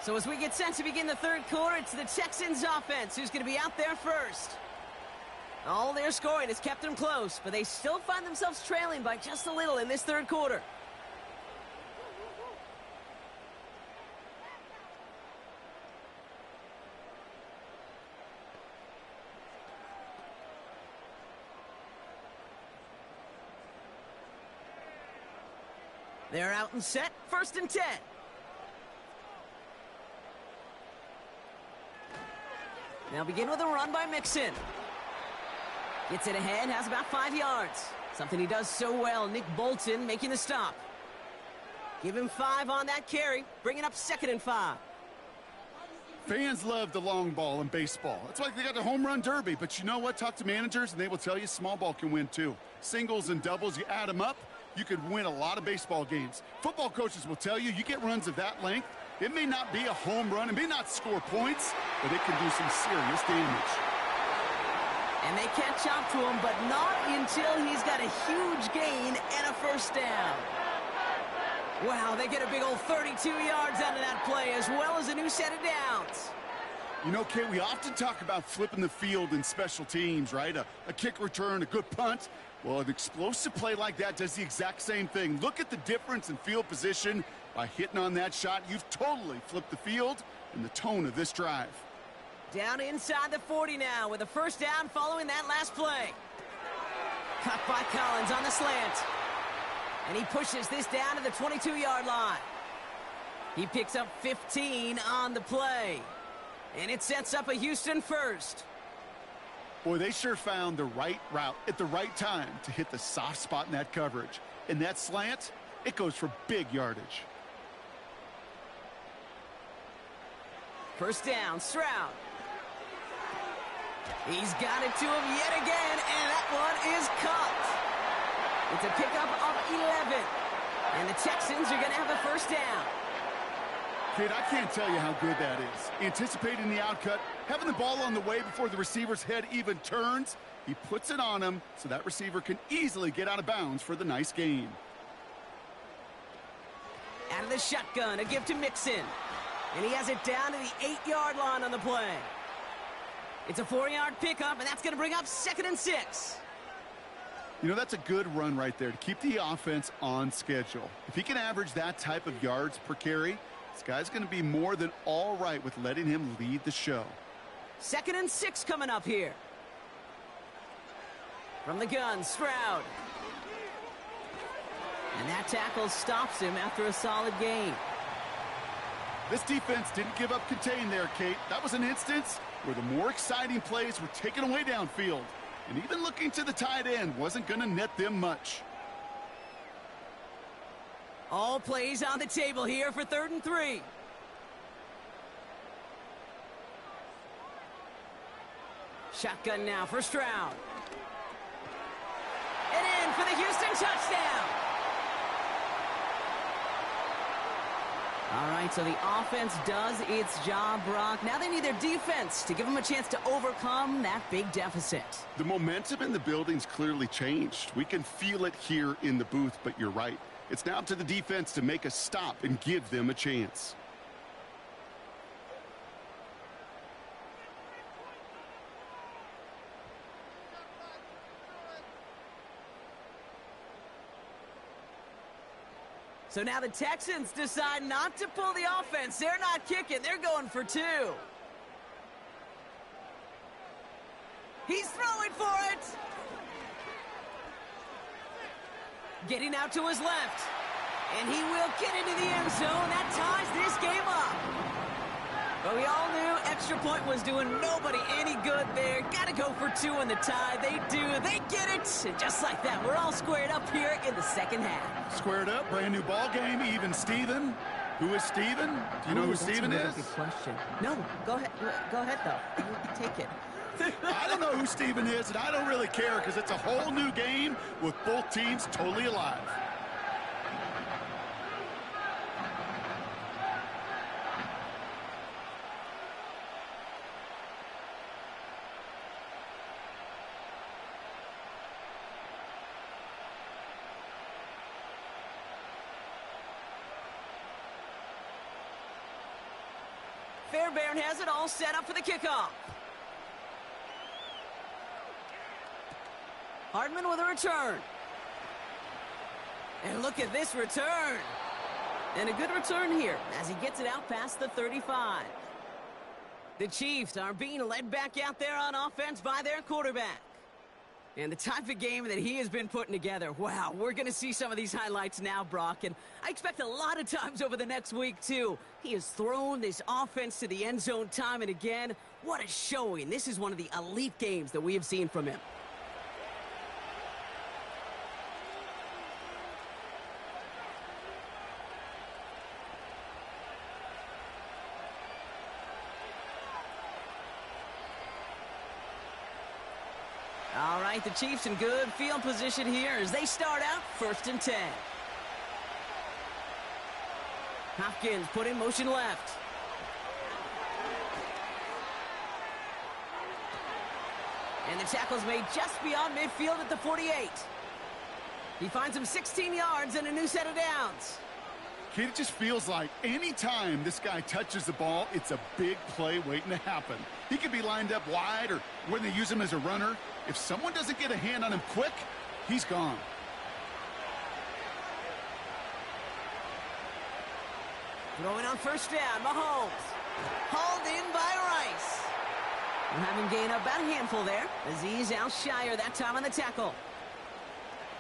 So as we get set to begin the third quarter, it's the Texans offense who's going to be out there first. All their scoring has kept them close, but they still find themselves trailing by just a little in this third quarter. They're out and set, first and 10. Now begin with a run by Mixon. Gets it ahead, has about 5 yards. Something he does so well, Nick Bolton making the stop. Give him 5 on that carry, bringing up second and 5. Fans love the long ball in baseball. It's like they got the home run derby, but you know what? Talk to managers and they will tell you small ball can win too. Singles and doubles, you add them up, you could win a lot of baseball games. Football coaches will tell you, you get runs of that length, it may not be a home run, it may not score points, but it can do some serious damage. And they catch up to him, but not until he's got a huge gain and a first down. Wow, they get a big old 32 yards out of that play, as well as a new set of downs. You know, Kate, we often talk about flipping the field in special teams, right? A kick return, a good punt. Well, an explosive play like that does the exact same thing. Look at the difference in field position. By hitting on that shot, you've totally flipped the field and the tone of this drive. Down inside the 40 now with a first down following that last play. Cut by Collins on the slant. And he pushes this down to the 22-yard line. He picks up 15 on the play. And it sets up a Houston first. Boy, they sure found the right route at the right time to hit the soft spot in that coverage. And that slant, it goes for big yardage. First down, Stroud. He's got it to him yet again, and that one is caught. It's a pickup of 11. And the Texans are going to have a first down. Kid, I can't tell you how good that is. Anticipating the outcut, having the ball on the way before the receiver's head even turns. He puts it on him so that receiver can easily get out of bounds for the nice gain. Out of the shotgun, a give to Mixon. And he has it down to the 8-yard line on the play. It's a 4-yard pickup, and that's going to bring up 2nd and 6. You know, that's a good run right there to keep the offense on schedule. If he can average that type of yards per carry, this guy's going to be more than all right with letting him lead the show. 2nd and 6 coming up here. From the gun, Stroud. And that tackle stops him after a solid gain. This defense didn't give up contain there, Kate. That was an instance where the more exciting plays were taken away downfield. And even looking to the tight end wasn't going to net them much. All plays on the table here for 3rd and 3. Shotgun now for Stroud. And in for the Houston touchdown. All right, so the offense does its job, Brock. Now they need their defense to give them a chance to overcome that big deficit. The momentum in the building's clearly changed. We can feel it here in the booth, but you're right. It's now up to the defense to make a stop and give them a chance. So now the Texans decide not to pull the offense. They're not kicking. They're going for 2. He's throwing for it. Getting out to his left. And he will get into the end zone. That ties this game up. But we all knew extra point was doing nobody any good there. Got to go for 2 in the tie. They do. They get it. And just like that, we're all squared up here in the second half. Squared up, brand new ball game, even Steven. Who is Steven? Do you know who Steven is? That's a good question. No, go ahead. Go ahead, though. Take it. I don't know who Steven is, and I don't really care because it's a whole new game with both teams totally alive. Fairbairn has it all set up for the kickoff. Hardman with a return. And look at this return. And a good return here as he gets it out past the 35. The Chiefs are being led back out there on offense by their quarterback. And the type of game that he has been putting together, wow, we're going to see some of these highlights now, Brock. And I expect a lot of times over the next week, too. He has thrown this offense to the end zone time and again. What a showing. This is one of the elite games that we have seen from him. All right, the Chiefs in good field position here as they start out 1st and 10. Hopkins put in motion left. And the tackle's made just beyond midfield at the 48. He finds him 16 yards and a new set of downs. Kid, it just feels like any time this guy touches the ball, it's a big play waiting to happen. He could be lined up wide or when they use him as a runner. If someone doesn't get a hand on him quick, he's gone. Throwing on 1st down, Mahomes. Hauled in by Rice. We'll have him gain about a handful there. Azeez Al-Shire that time on the tackle.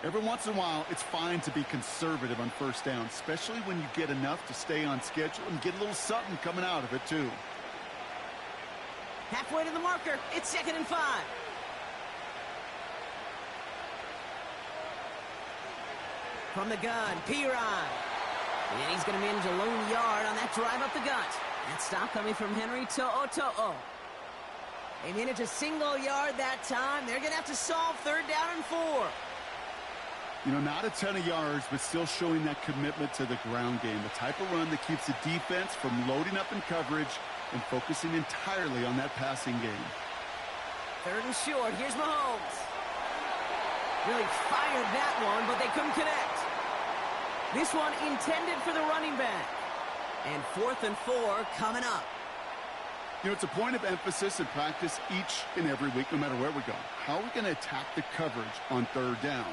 Every once in a while, it's fine to be conservative on first down, especially when you get enough to stay on schedule and get a little something coming out of it, too. Halfway to the marker. It's 2nd and 5. From the gun, Piron. And he's going to manage a lone yard on that drive up the gut. That stop coming from Henry To'o. They manage a single yard that time. They're going to have to solve 3rd down and 4. You know, not a ton of yards, but still showing that commitment to the ground game. The type of run that keeps the defense from loading up in coverage and focusing entirely on that passing game. 3rd and short. Here's Mahomes. Really fired that one, but they couldn't connect. This one intended for the running back. And 4th and 4 coming up. You know, it's a point of emphasis in practice each and every week, no matter where we go. How are we going to attack the coverage on 3rd down?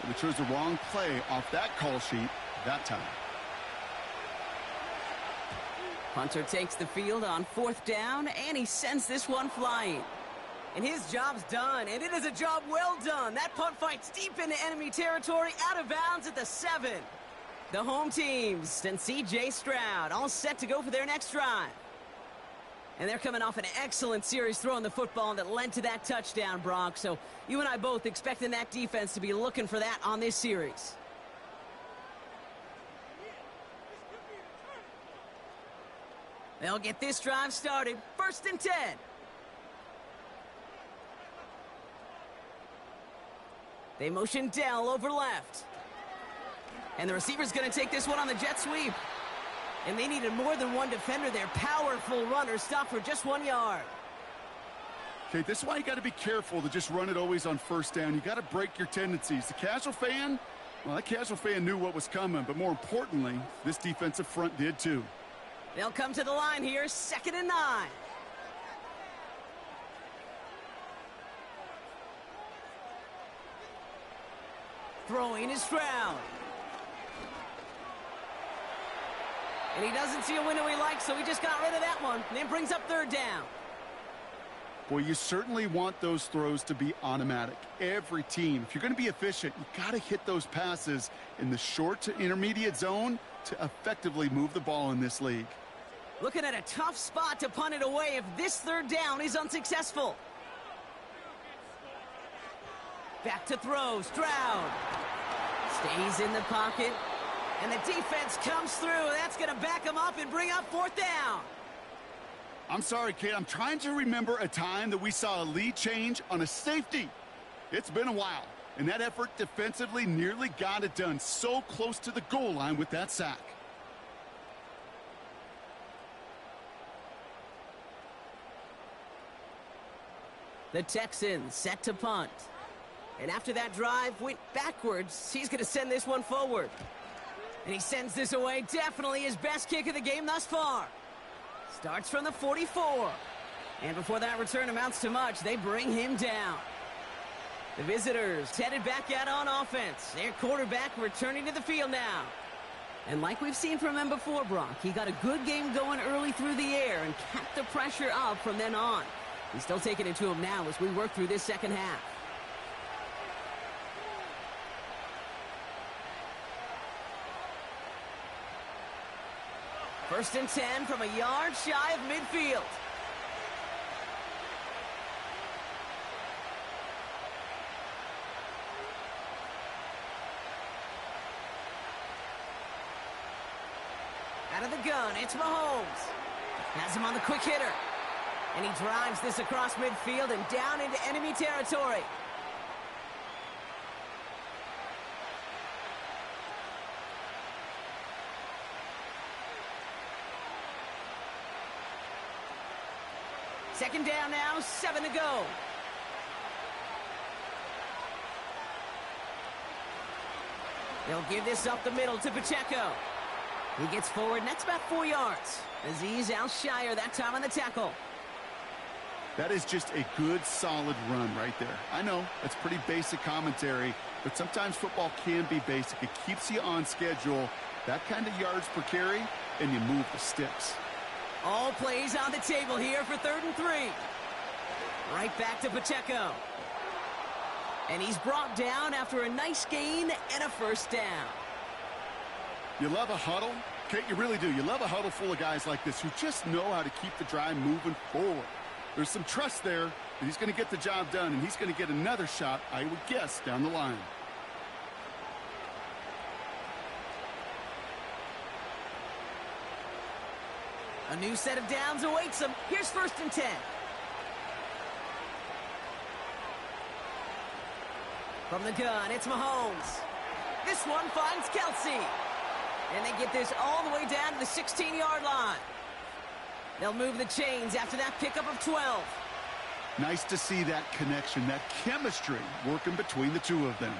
And we chose the wrong play off that call sheet that time. Hunter takes the field on 4th down, and he sends this one flying. And his job's done, and it is a job well done. That punt fights deep into enemy territory, out of bounds at the 7. The home teams and C.J. Stroud all set to go for their next drive. And they're coming off an excellent series throwing the football that led to that touchdown, Brock. So you and I both expecting that defense to be looking for that on this series. They'll get this drive started. 1st and 10. They motion Dell over left. And the receiver's going to take this one on the jet sweep. And they needed more than one defender. Their powerful runner stopped for just 1 yard. Okay, this is why you got to be careful to just run it always on 1st down. You got to break your tendencies. The casual fan, well, that casual fan knew what was coming. But more importantly, this defensive front did too. They'll come to the line here, 2nd and 9. Throwing is Stroud. And he doesn't see a window he likes, so he just got rid of that one. And then brings up 3rd down. Boy, you certainly want those throws to be automatic. Every team, if you're going to be efficient, you got to hit those passes in the short to intermediate zone to effectively move the ball in this league. Looking at a tough spot to punt it away if this 3rd down is unsuccessful. Back to throw, Stroud. Stays in the pocket. And the defense comes through. That's going to back him up and bring up 4th down. I'm sorry, kid. I'm trying to remember a time that we saw a lead change on a safety. It's been a while. And that effort defensively nearly got it done. So close to the goal line with that sack. The Texans set to punt. And after that drive went backwards, he's going to send this one forward. And he sends this away. Definitely his best kick of the game thus far. Starts from the 44. And before that return amounts to much, they bring him down. The visitors headed back out on offense. Their quarterback returning to the field now. And like we've seen from him before, Brock, he got a good game going early through the air and kept the pressure up from then on. He's still taking it to him now as we work through this 2nd half. First and 10 from a yard shy of midfield. Out of the gun, it's Mahomes. Has him on the quick hitter. And he drives this across midfield and down into enemy territory. Second down now, 7 to go. They'll give this up the middle to Pacheco. He gets forward, and that's about 4 yards. Azeez Al-Shire that time on the tackle. That is just a good, solid run right there. I know, that's pretty basic commentary, but sometimes football can be basic. It keeps you on schedule, that kind of yards per carry, and you move the sticks. All plays on the table here for 3rd and 3. Right back to Pacheco. And he's brought down after a nice gain and a first down. You love a huddle? Kate, you really do. You love a huddle full of guys like this who just know how to keep the drive moving forward. There's some trust there that he's going to get the job done, and he's going to get another shot, I would guess, down the line. A new set of downs awaits him. Here's 1st and 10. From the gun, it's Mahomes. This one finds Kelsey. And they get this all the way down to the 16-yard line. They'll move the chains after that pickup of 12. Nice to see that connection, that chemistry working between the two of them.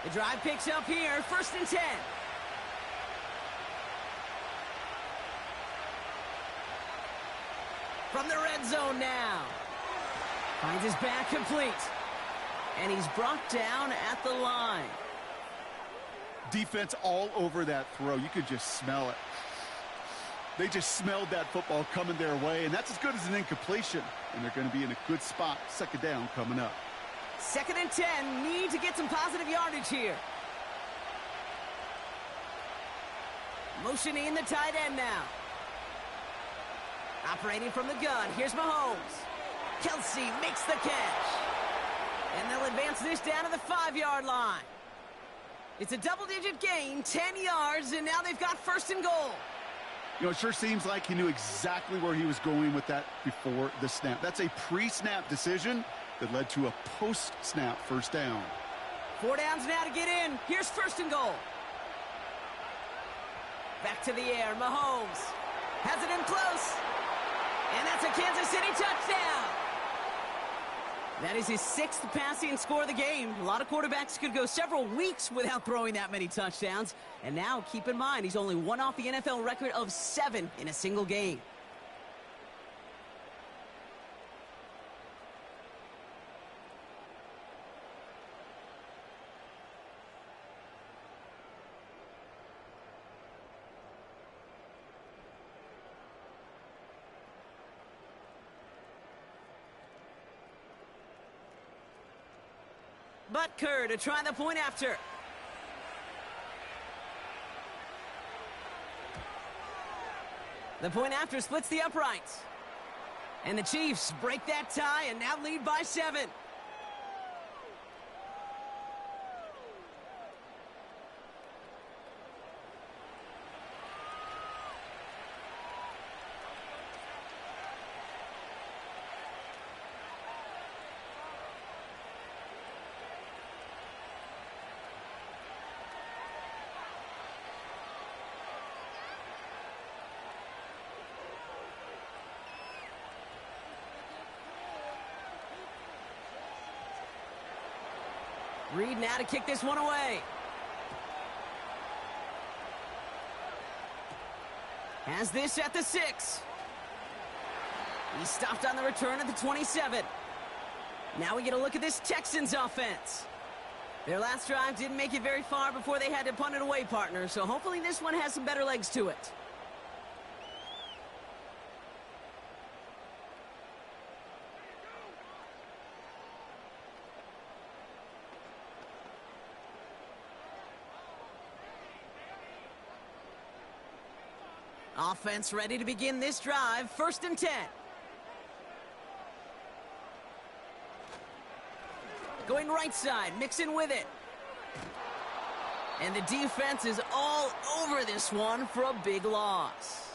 The drive picks up here, 1st and 10. From the red zone now. Finds his back complete. And he's brought down at the line. Defense all over that throw. You could just smell it. They just smelled that football coming their way, and that's as good as an incompletion. And they're going to be in a good spot. 2nd down coming up. 2nd and 10. Need to get some positive yardage here. Motioning the tight end now. Operating from the gun. Here's Mahomes. Kelsey makes the catch. And they'll advance this down to the 5-yard line. It's a double-digit gain, 10 yards, and now they've got 1st and goal. You know, it sure seems like he knew exactly where he was going with that before the snap. That's a pre-snap decision that led to a post-snap 1st down. 4 downs now to get in. Here's 1st and goal. Back to the air, Mahomes. Has it in close. And that's a Kansas City touchdown. That is his 6th passing score of the game. A lot of quarterbacks could go several weeks without throwing that many touchdowns. And now, keep in mind, he's only one off the NFL record of 7 in a single game. Butker to try the point after. The point after splits the uprights. And the Chiefs break that tie and now lead by 7. Reed now to kick this one away. Has this at the 6. He stopped on the return at the 27. Now we get a look at this Texans offense. Their last drive didn't make it very far before they had to punt it away, partner, so hopefully this one has some better legs to it. Offense ready to begin this drive. 1st and 10. Going right side, mixing with it. And the defense is all over this one for a big loss.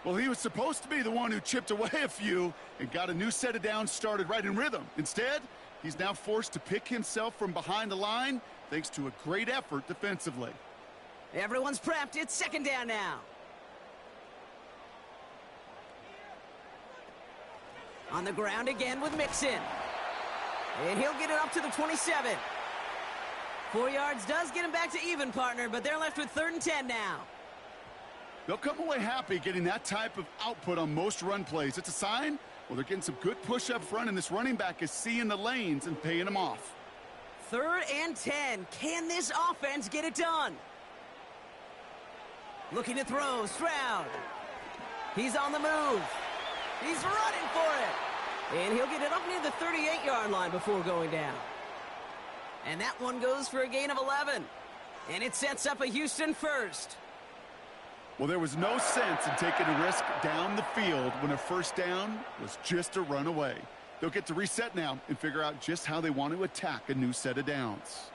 Well, he was supposed to be the one who chipped away a few and got a new set of downs started right in rhythm. Instead, he's now forced to pick himself from behind the line thanks to a great effort defensively. Everyone's prepped. It's 2nd down now. On the ground again with Mixon. And he'll get it up to the 27. 4 yards does get him back to even, partner, but they're left with 3rd and 10 now. They'll come away happy getting that type of output on most run plays. It's a sign, well, they're getting some good push up front, and this running back is seeing the lanes and paying them off. 3rd and 10. Can this offense get it done? Looking to throw, Stroud. He's on the move. He's running for it. And he'll get it up near the 38-yard line before going down. And that one goes for a gain of 11. And it sets up a Houston first. Well, there was no sense in taking a risk down the field when a first down was just a run away. They'll get to reset now and figure out just how they want to attack a new set of downs.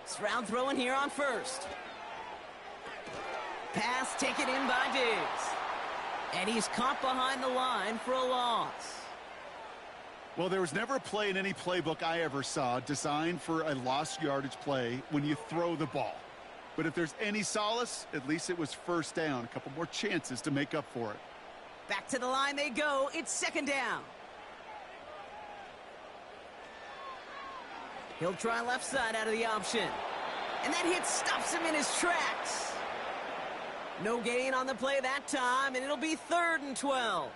Stroud throwing here on first. Pass taken in by Diggs. And he's caught behind the line for a loss. Well, there was never a play in any playbook I ever saw designed for a lost yardage play when you throw the ball. But if there's any solace, at least it was first down. A couple more chances to make up for it. Back to the line they go. It's second down. He'll try left side out of the option. And that hit stops him in his tracks. No gain on the play that time, and it'll be 3rd and 12.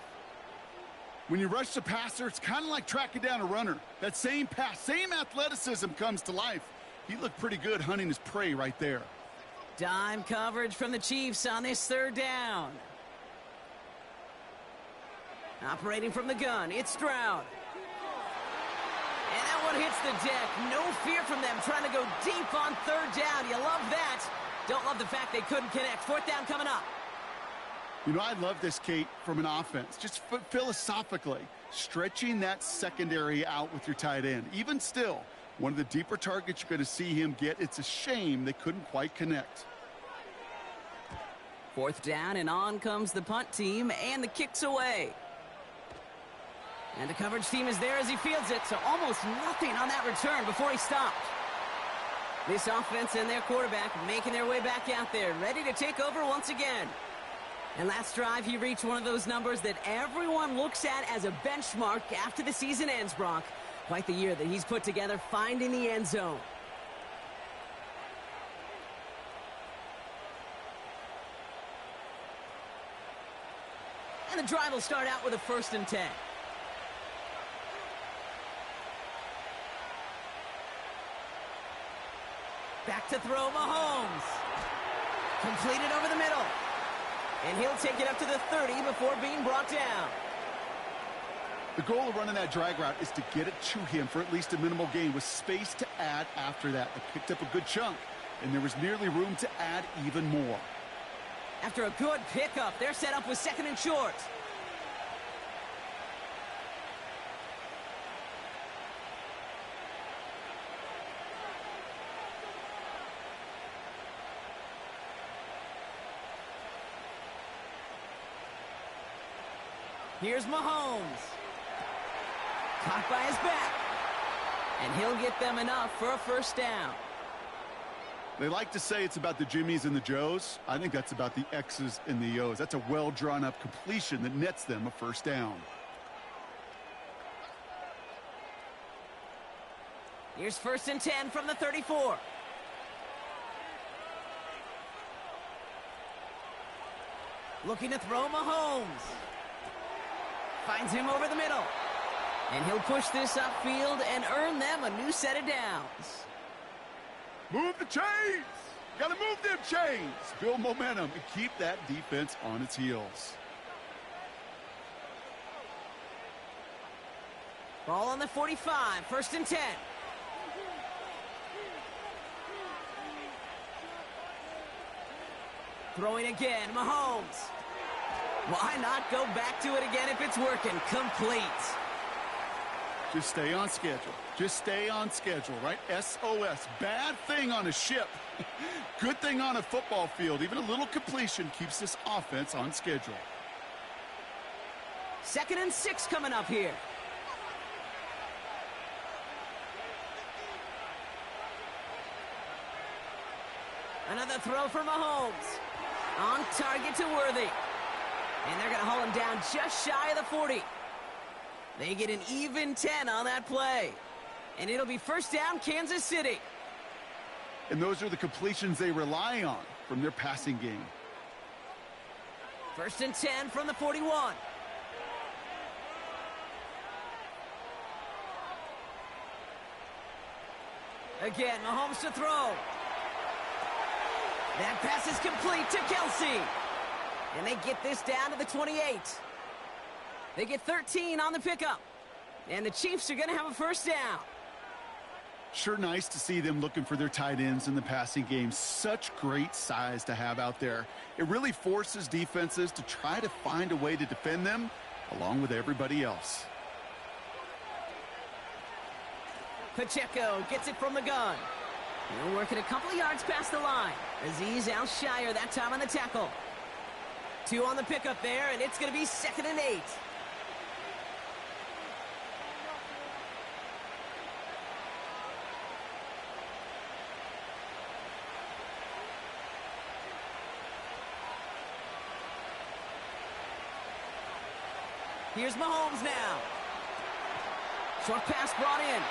When you rush the passer, it's kind of like tracking down a runner. That same pass, same athleticism comes to life. He looked pretty good hunting his prey right there. Dime coverage from the Chiefs on this 3rd down. Operating from the gun, it's Stroud. And that one hits the deck. No fear from them trying to go deep on 3rd down. You love that. Don't love the fact they couldn't connect. 4th down coming up. You know, I love this, Kate, from an offense. Just philosophically, stretching that secondary out with your tight end. Even still, one of the deeper targets you're going to see him get. It's a shame they couldn't quite connect. 4th down, and on comes the punt team, and the kick's away. And the coverage team is there as he fields it, so almost nothing on that return before he stopped. This offense and their quarterback making their way back out there, ready to take over once again. And last drive, he reached one of those numbers that everyone looks at as a benchmark after the season ends, Brock. Quite the year that he's put together, finding the end zone. And the drive will start out with a 1st and 10. Back to throw, Mahomes. Completed over the middle. And he'll take it up to the 30 before being brought down. The goal of running that drag route is to get it to him for at least a minimal gain with space to add after that. They picked up a good chunk, and there was nearly room to add even more. After a good pickup, they're set up with 2nd and short. Here's Mahomes. Caught by his back. And he'll get them enough for a 1st down. They like to say it's about the Jimmies and the Joes. I think that's about the X's and the O's. That's a well-drawn-up completion that nets them a 1st down. Here's 1st and 10 from the 34. Looking to throw, Mahomes. Finds him over the middle. And he'll push this upfield and earn them a new set of downs. Move the chains! Gotta move them chains! Build momentum and keep that defense on its heels. Ball on the 45, 1st and 10. Throwing again, Mahomes. Why not go back to it again if it's working? Complete. Just stay on schedule. Just stay on schedule, right? SOS. Bad thing on a ship. Good thing on a football field. Even a little completion keeps this offense on schedule. 2nd and 6 coming up here. Another throw for Mahomes. On target to Worthy. And they're going to haul him down just shy of the 40. They get an even 10 on that play. And it'll be 1st down, Kansas City. And those are the completions they rely on from their passing game. 1st and 10 from the 41. Again, Mahomes to throw. That pass is complete to Kelsey. And they get this down to the 28. They get 13 on the pickup. And the Chiefs are going to have a first down. Sure nice to see them looking for their tight ends in the passing game. Such great size to have out there. It really forces defenses to try to find a way to defend them along with everybody else. Pacheco gets it from the gun. He'll work it a couple of yards past the line. Azeez Al-Shire that time on the tackle. 2 on the pickup there, and it's going to be 2nd and 8. Here's Mahomes now. Short pass brought in.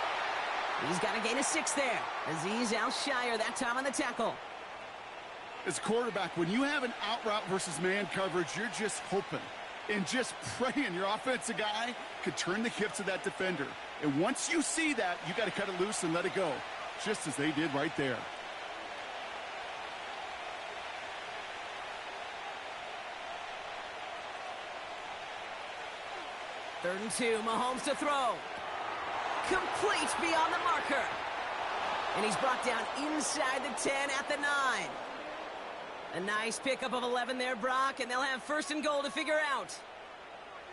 He's got a gain of 6 there. Azeez Al-Shire that time on the tackle. As quarterback, when you have an out route versus man coverage, you're just hoping and just praying your offensive guy could turn the hips of that defender. And once you see that, you got to cut it loose and let it go, just as they did right there. Third and 2, Mahomes to throw. Complete beyond the marker. And he's brought down inside the 10 at the 9. A nice pickup of 11 there, Brock, and they'll have 1st and goal to figure out.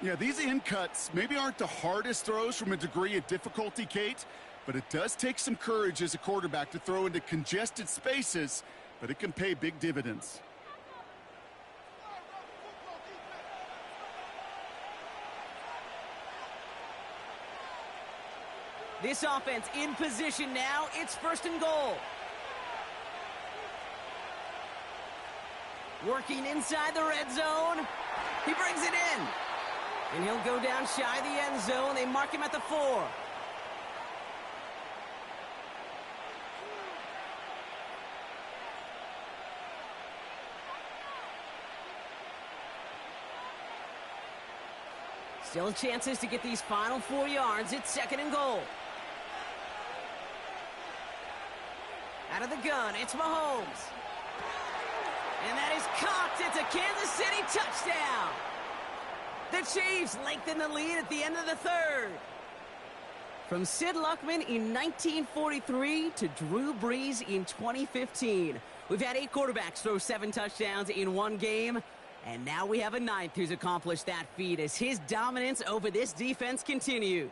Yeah, these in cuts maybe aren't the hardest throws from a degree of difficulty, Kate, but it does take some courage as a quarterback to throw into congested spaces, but it can pay big dividends. This offense in position now. It's 1st and goal. Working inside the red zone. He brings it in. And he'll go down shy of the end zone. They mark him at the 4. Still chances to get these final 4 yards. It's 2nd and goal. Out of the gun, it's Mahomes. And that is caught. It's a Kansas City touchdown. The Chiefs lengthen the lead at the end of the 3rd. From Sid Luckman in 1943 to Drew Brees in 2015. We've had 8 quarterbacks throw 7 touchdowns in one game. And now we have a 9th who's accomplished that feat as his dominance over this defense continues.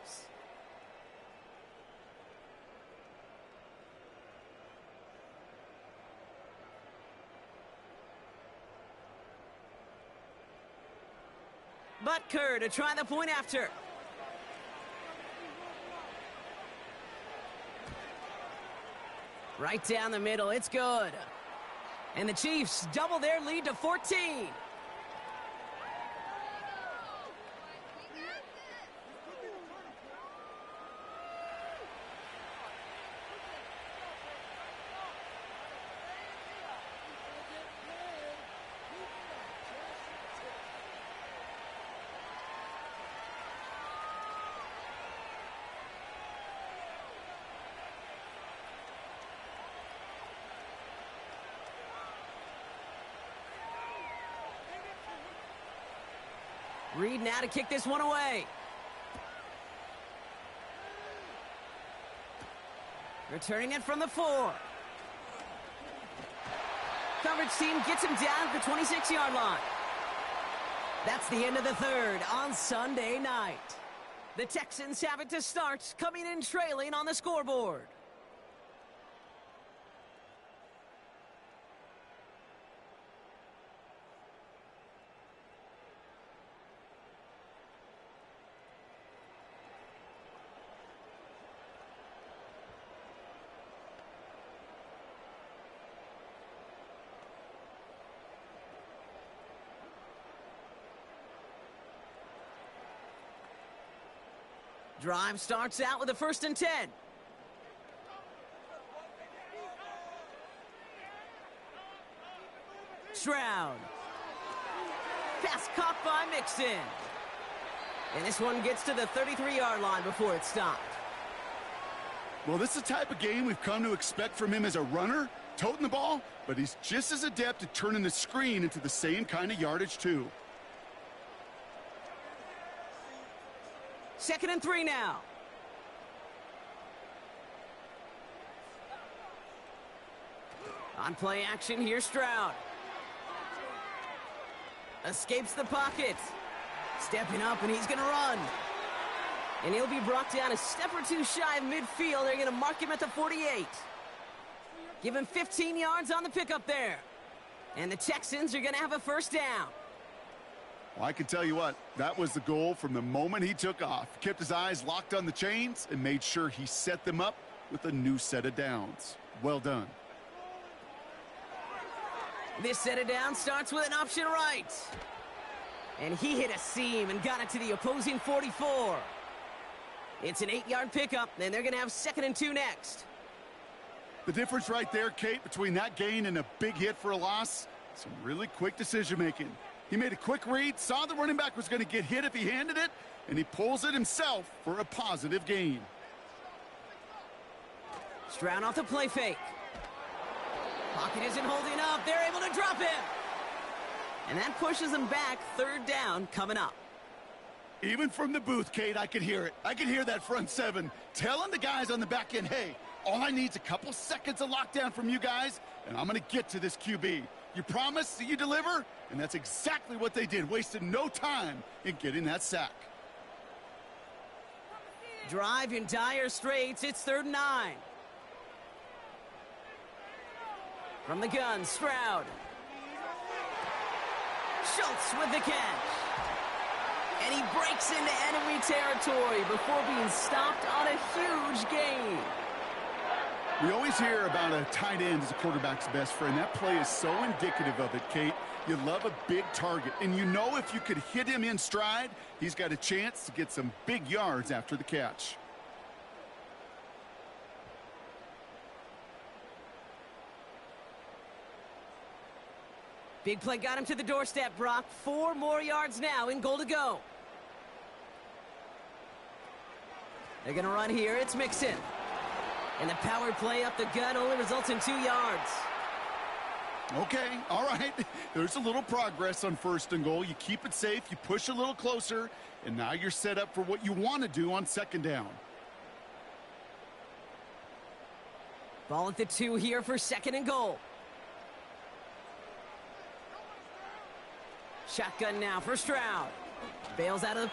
Butker to try the point after. Right down the middle, it's good. And the Chiefs double their lead to 14. Reed now to kick this one away. Returning it from the 4. Coverage team gets him down at the 26-yard line. That's the end of the 3rd on Sunday night. The Texans have it to start, coming in trailing on the scoreboard. Drive starts out with a 1st and 10. Stroud. Pass caught by Mixon. And this one gets to the 33-yard line before it's stopped. Well, this is the type of game we've come to expect from him as a runner, toting the ball, but he's just as adept at turning the screen into the same kind of yardage, too. 2nd and 3 now. On play action, here's Stroud. Escapes the pocket. Stepping up, and he's going to run. And he'll be brought down a step or two shy of midfield. They're going to mark him at the 48. Give him 15 yards on the pickup there. And the Texans are going to have a first down. Well, I can tell you what, that was the goal from the moment he took off. Kept his eyes locked on the chains and made sure he set them up with a new set of downs. Well done. This set of downs starts with an option right. And he hit a seam and got it to the opposing 44. It's an 8-yard pickup, and they're going to have 2nd and 2 next. The difference right there, Kate, between that gain and a big hit for a loss, some really quick decision-making. He made a quick read, saw the running back was going to get hit if he handed it, and he pulls it himself for a positive gain. Stroud off the play fake. Pocket isn't holding up. They're able to drop him. And that pushes him back. 3rd down coming up. Even from the booth, Kate, I could hear it. I could hear that front seven telling the guys on the back end, hey, all I need is a couple seconds of lockdown from you guys, and I'm going to get to this QB. You promise that you deliver? And that's exactly what they did. Wasted no time in getting that sack. Drive in dire straits. It's 3rd and 9. From the gun, Stroud. Schultz with the catch. And he breaks into enemy territory before being stopped on a huge gain. We always hear about a tight end as a quarterback's best friend. That play is so indicative of it, Kate. You love a big target, and you know if you could hit him in stride, he's got a chance to get some big yards after the catch. Big play got him to the doorstep, Brock. 4 more yards now in goal to go. They're going to run here. It's Mixon. And the power play up the gut only results in 2 yards. Okay, all right. There's a little progress on 1st and goal. You keep it safe, you push a little closer, and now you're set up for what you want to do on 2nd down. Ball at the 2 here for 2nd and goal. Shotgun now for Stroud. Bails out of the...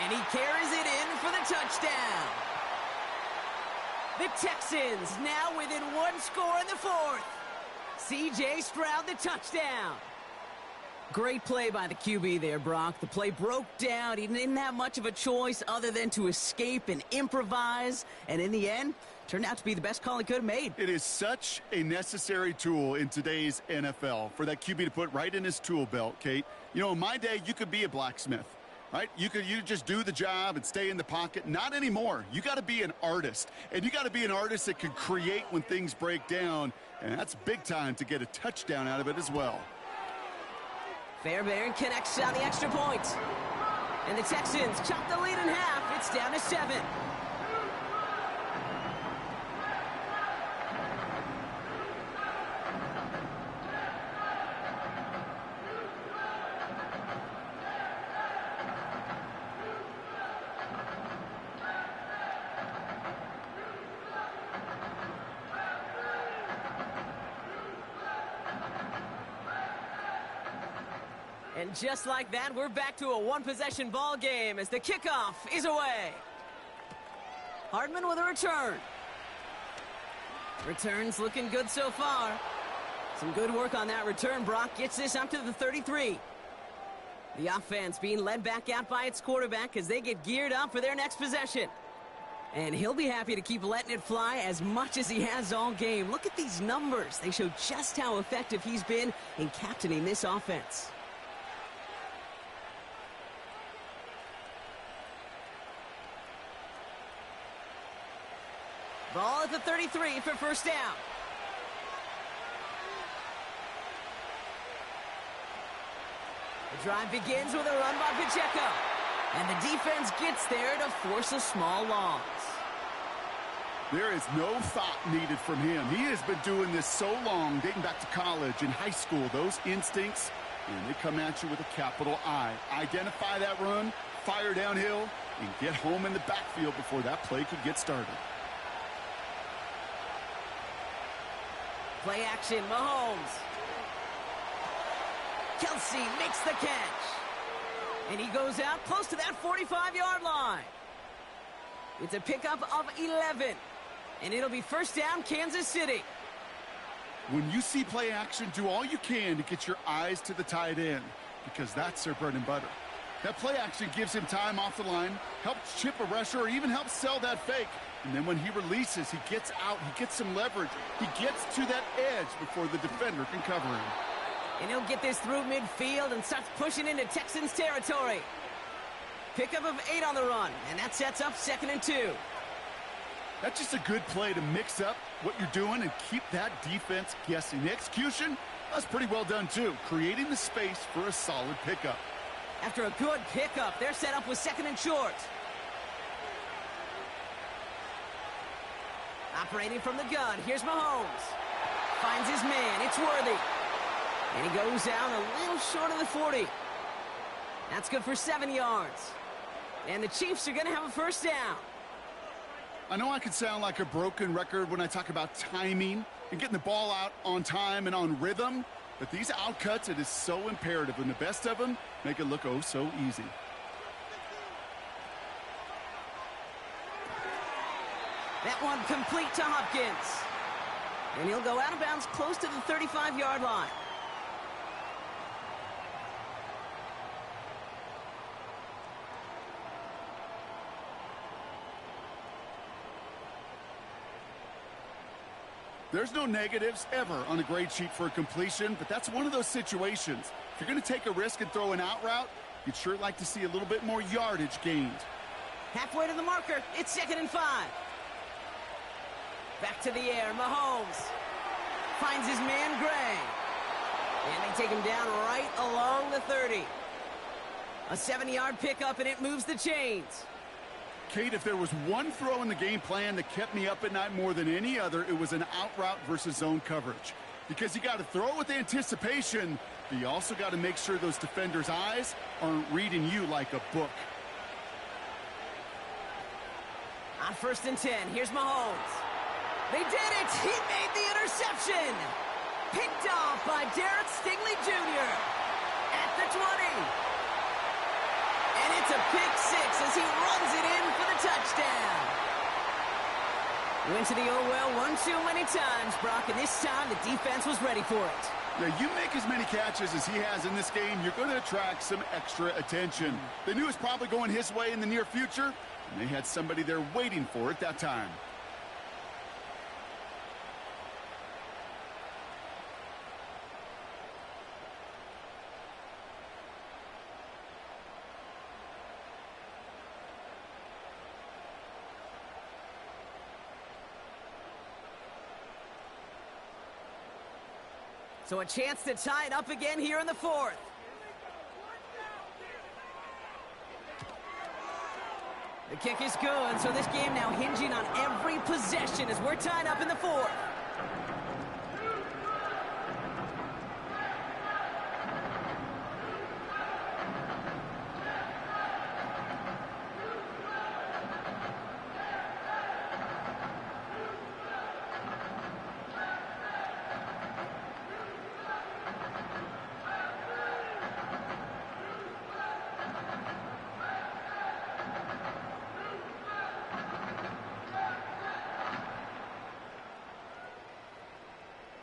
and he carries it in for the touchdown. The Texans now within 1 score in the 4th. C.J. Stroud, the touchdown. Great play by the QB there, Brock. The play broke down. He didn't have much of a choice other than to escape and improvise. And in the end, turned out to be the best call he could have made. It is such a necessary tool in today's NFL for that QB to put right in his tool belt, Kate. You know, in my day, you could be a blacksmith, right? You just do the job and stay in the pocket. Not anymore. You got to be an artist, and you got to be an artist that can create when things break down, and that's big time to get a touchdown out of it as well. Fairbairn connects on the extra point. And the Texans chop the lead in half. It's down to 7. And just like that, we're back to a one-possession ball game as the kickoff is away. Hardman with a return. Returns looking good so far. Some good work on that return. Brock gets this up to the 33. The offense being led back out by its quarterback as they get geared up for their next possession. And he'll be happy to keep letting it fly as much as he has all game. Look at these numbers. They show just how effective he's been in captaining this offense. Ball at the 33 for first down. The drive begins with a run by Pacheco. And the defense gets there to force a small loss. There is no thought needed from him. He has been doing this so long, dating back to college and high school. Those instincts, and they come at you with a capital I. Identify that run, fire downhill and get home in the backfield before that play could get started. Play action, Mahomes. Kelsey makes the catch. And he goes out close to that 45-yard line. It's a pickup of 11. And it'll be first down, Kansas City. When you see play action, do all you can to get your eyes to the tight end, because that's their bread and butter. That play action gives him time off the line, helps chip a rusher, or even helps sell that fake. And then when he releases, he gets out, he gets some leverage. He gets to that edge before the defender can cover him. And he'll get this through midfield and starts pushing into Texans territory. Pickup of 8 on the run, and that sets up 2nd and 2. That's just a good play to mix up what you're doing and keep that defense guessing. The execution, that's pretty well done too, creating the space for a solid pickup. After a good pickup, they're set up with 2nd and short. Operating from the gun, here's Mahomes. Finds his man, it's Worthy. And he goes down a little short of the 40. That's good for 7 yards. And the Chiefs are going to have a first down. I know I can sound like a broken record when I talk about timing and getting the ball out on time and on rhythm, but these outcuts, it is so imperative, and the best of them make it look oh so easy. That one complete to Hopkins. And he'll go out of bounds close to the 35-yard line. There's no negatives ever on a grade sheet for a completion, but that's one of those situations. If you're going to take a risk and throw an out route, you'd sure like to see a little bit more yardage gained. Halfway to the marker, it's 2nd and 5. Back to the air, Mahomes finds his man Gray. And they take him down right along the 30. A 7-yard pickup, and it moves the chains. Kate, if there was one throw in the game plan that kept me up at night more than any other, it was an out route versus zone coverage. Because you got to throw with anticipation, but you also got to make sure those defenders' eyes aren't reading you like a book. On 1st and 10, here's Mahomes. They did it! He made the interception! Picked off by Derek Stingley Jr. at the 20. And it's a pick 6 as he runs it in for the touchdown. Went to the oh well one too many times, Brock, and this time the defense was ready for it. Yeah, you make as many catches as he has in this game, you're going to attract some extra attention. They knew it was probably going his way in the near future, and they had somebody there waiting for it that time. So a chance to tie it up again here in the 4th. The kick is good, so this game now hinging on every possession as we're tied up in the 4th.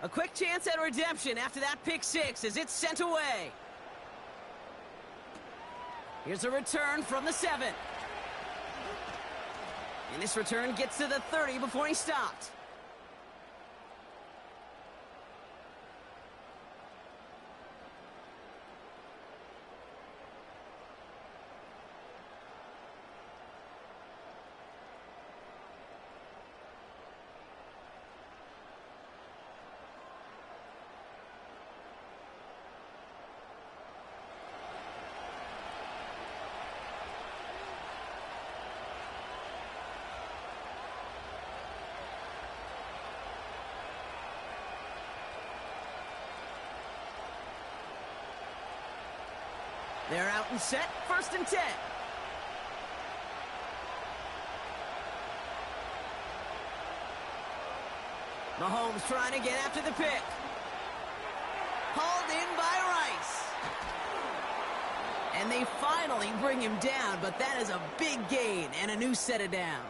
A quick chance at redemption after that pick 6 as it's sent away. Here's a return from the 7. And this return gets to the 30 before he stopped. They're out and set, 1st and 10. Mahomes trying to get after the pick. Hauled in by Rice. And they finally bring him down, but that is a big gain and a new set of downs.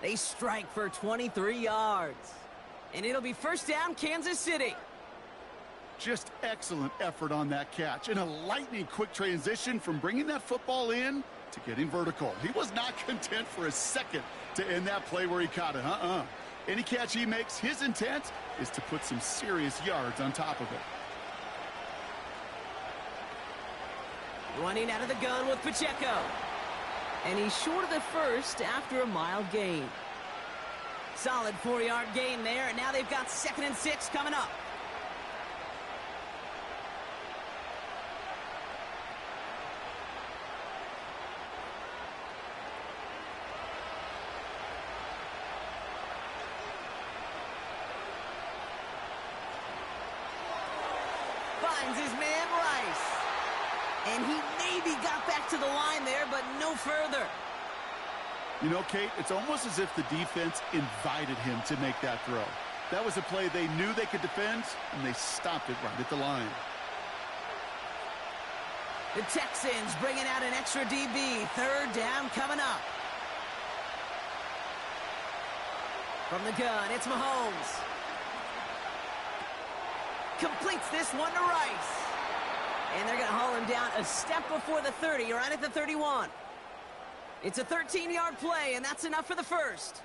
They strike for 23 yards. And it'll be first down, Kansas City. Just excellent effort on that catch. And a lightning quick transition from bringing that football in to getting vertical. He was not content for a second to end that play where he caught it. Any catch he makes, his intent is to put some serious yards on top of it. Running out of the gun with Pacheco. And he's short of the first after a mild gain. Solid 4-yard gain there, and now they've got 2nd and 6 coming up. Finds his man Rice. And he maybe got back to the line there, but no further. You know, Kate, it's almost as if the defense invited him to make that throw. That was a play they knew they could defend, and they stopped it right at the line. The Texans bringing out an extra DB. 3rd down coming up. From the gun, it's Mahomes. Completes this one to Rice. And they're going to haul him down a step before the 30, right at the 31. It's a 13-yard play, and that's enough for the first.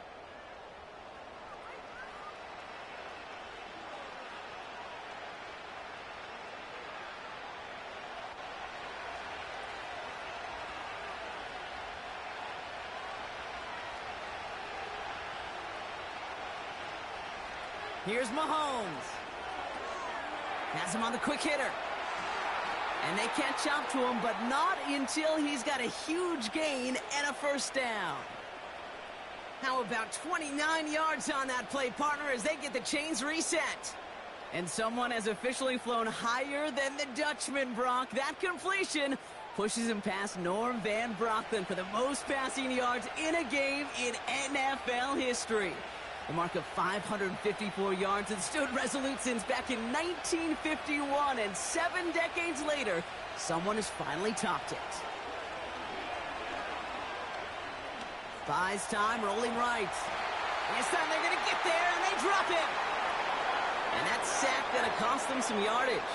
Here's Mahomes. Has him on the quick hitter. And they catch up to him, but not until he's got a huge gain and a first down. How about 29 yards on that play, partner, as they get the chains reset? And someone has officially flown higher than the Dutchman, Brock. That completion pushes him past Norm Van Brocklin for the most passing yards in a game in NFL history. The mark of 554 yards and stood resolute since back in 1951, and 7 decades later, someone has finally topped it. Buys time, rolling right. This time they're going to get there, and they drop it. And that sack going to cost them some yardage.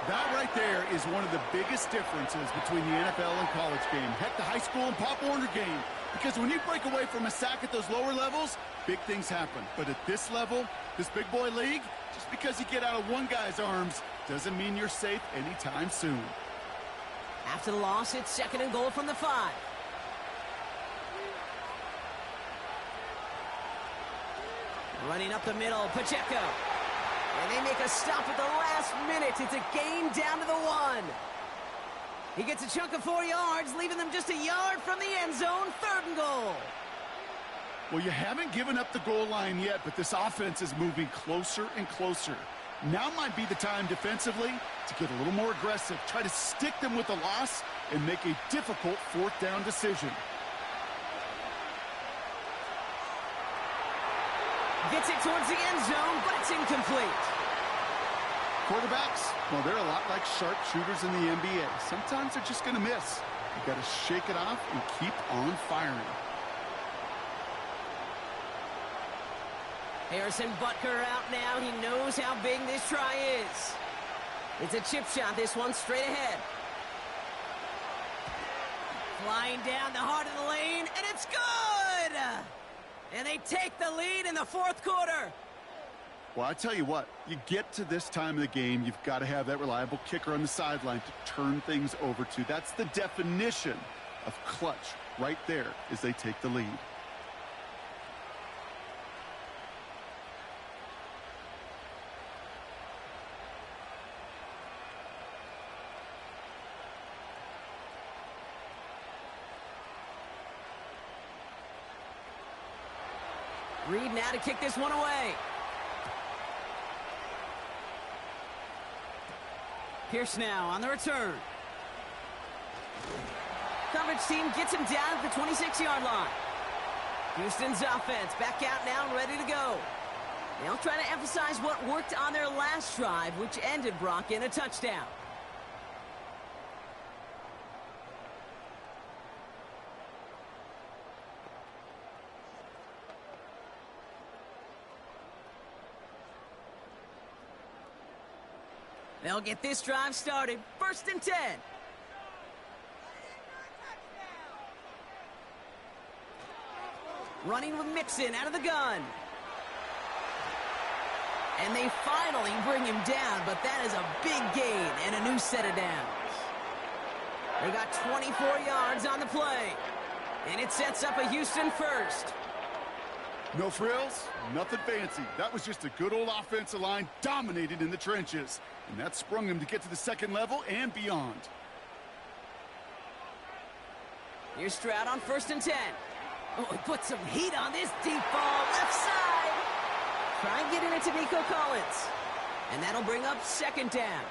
That right there is one of the biggest differences between the NFL and college game. Heck, the high school and Pop Warner game. Because when you break away from a sack at those lower levels, big things happen. But at this level, this big boy league, just because you get out of one guy's arms doesn't mean you're safe anytime soon. After the loss, it's 2nd and goal from the 5. Running up the middle, Pacheco. And they make a stop at the last minute. It's a gain down to the 1. He gets a chunk of 4 yards, leaving them just a yard from the end zone. 3rd and goal. Well, you haven't given up the goal line yet, but this offense is moving closer and closer. Now might be the time defensively to get a little more aggressive, try to stick them with the loss, and make a difficult 4th down decision. Gets it towards the end zone, but it's incomplete. Quarterbacks, well, they're a lot like sharpshooters in the NBA. Sometimes they're just going to miss. You've got to shake it off and keep on firing. Harrison Butker out now. He knows how big this try is. It's a chip shot, this one straight ahead. Flying down the heart of the lane, and it's good! And they take the lead in the 4th quarter. Well, I tell you what, you get to this time of the game, you've got to have that reliable kicker on the sideline to turn things over to. That's the definition of clutch right there as they take the lead. Reed now to kick this one away. Pierce now on the return. Coverage team gets him down at the 26-yard line. Houston's offense back out now and ready to go. They'll try to emphasize what worked on their last drive, which ended, Brock, in a touchdown. They'll get this drive started. 1st and 10. Running with Mixon out of the gun. And they finally bring him down, but that is a big gain and a new set of downs. They got 24 yards on the play. And it sets up a Houston first. No frills, nothing fancy. That was just a good old offensive line dominated in the trenches. And that sprung him to get to the second level and beyond. Here's Stroud on 1st and 10. Oh, he put some heat on this deep ball. Left side. Try and get it to Nico Collins. And that'll bring up 2nd down.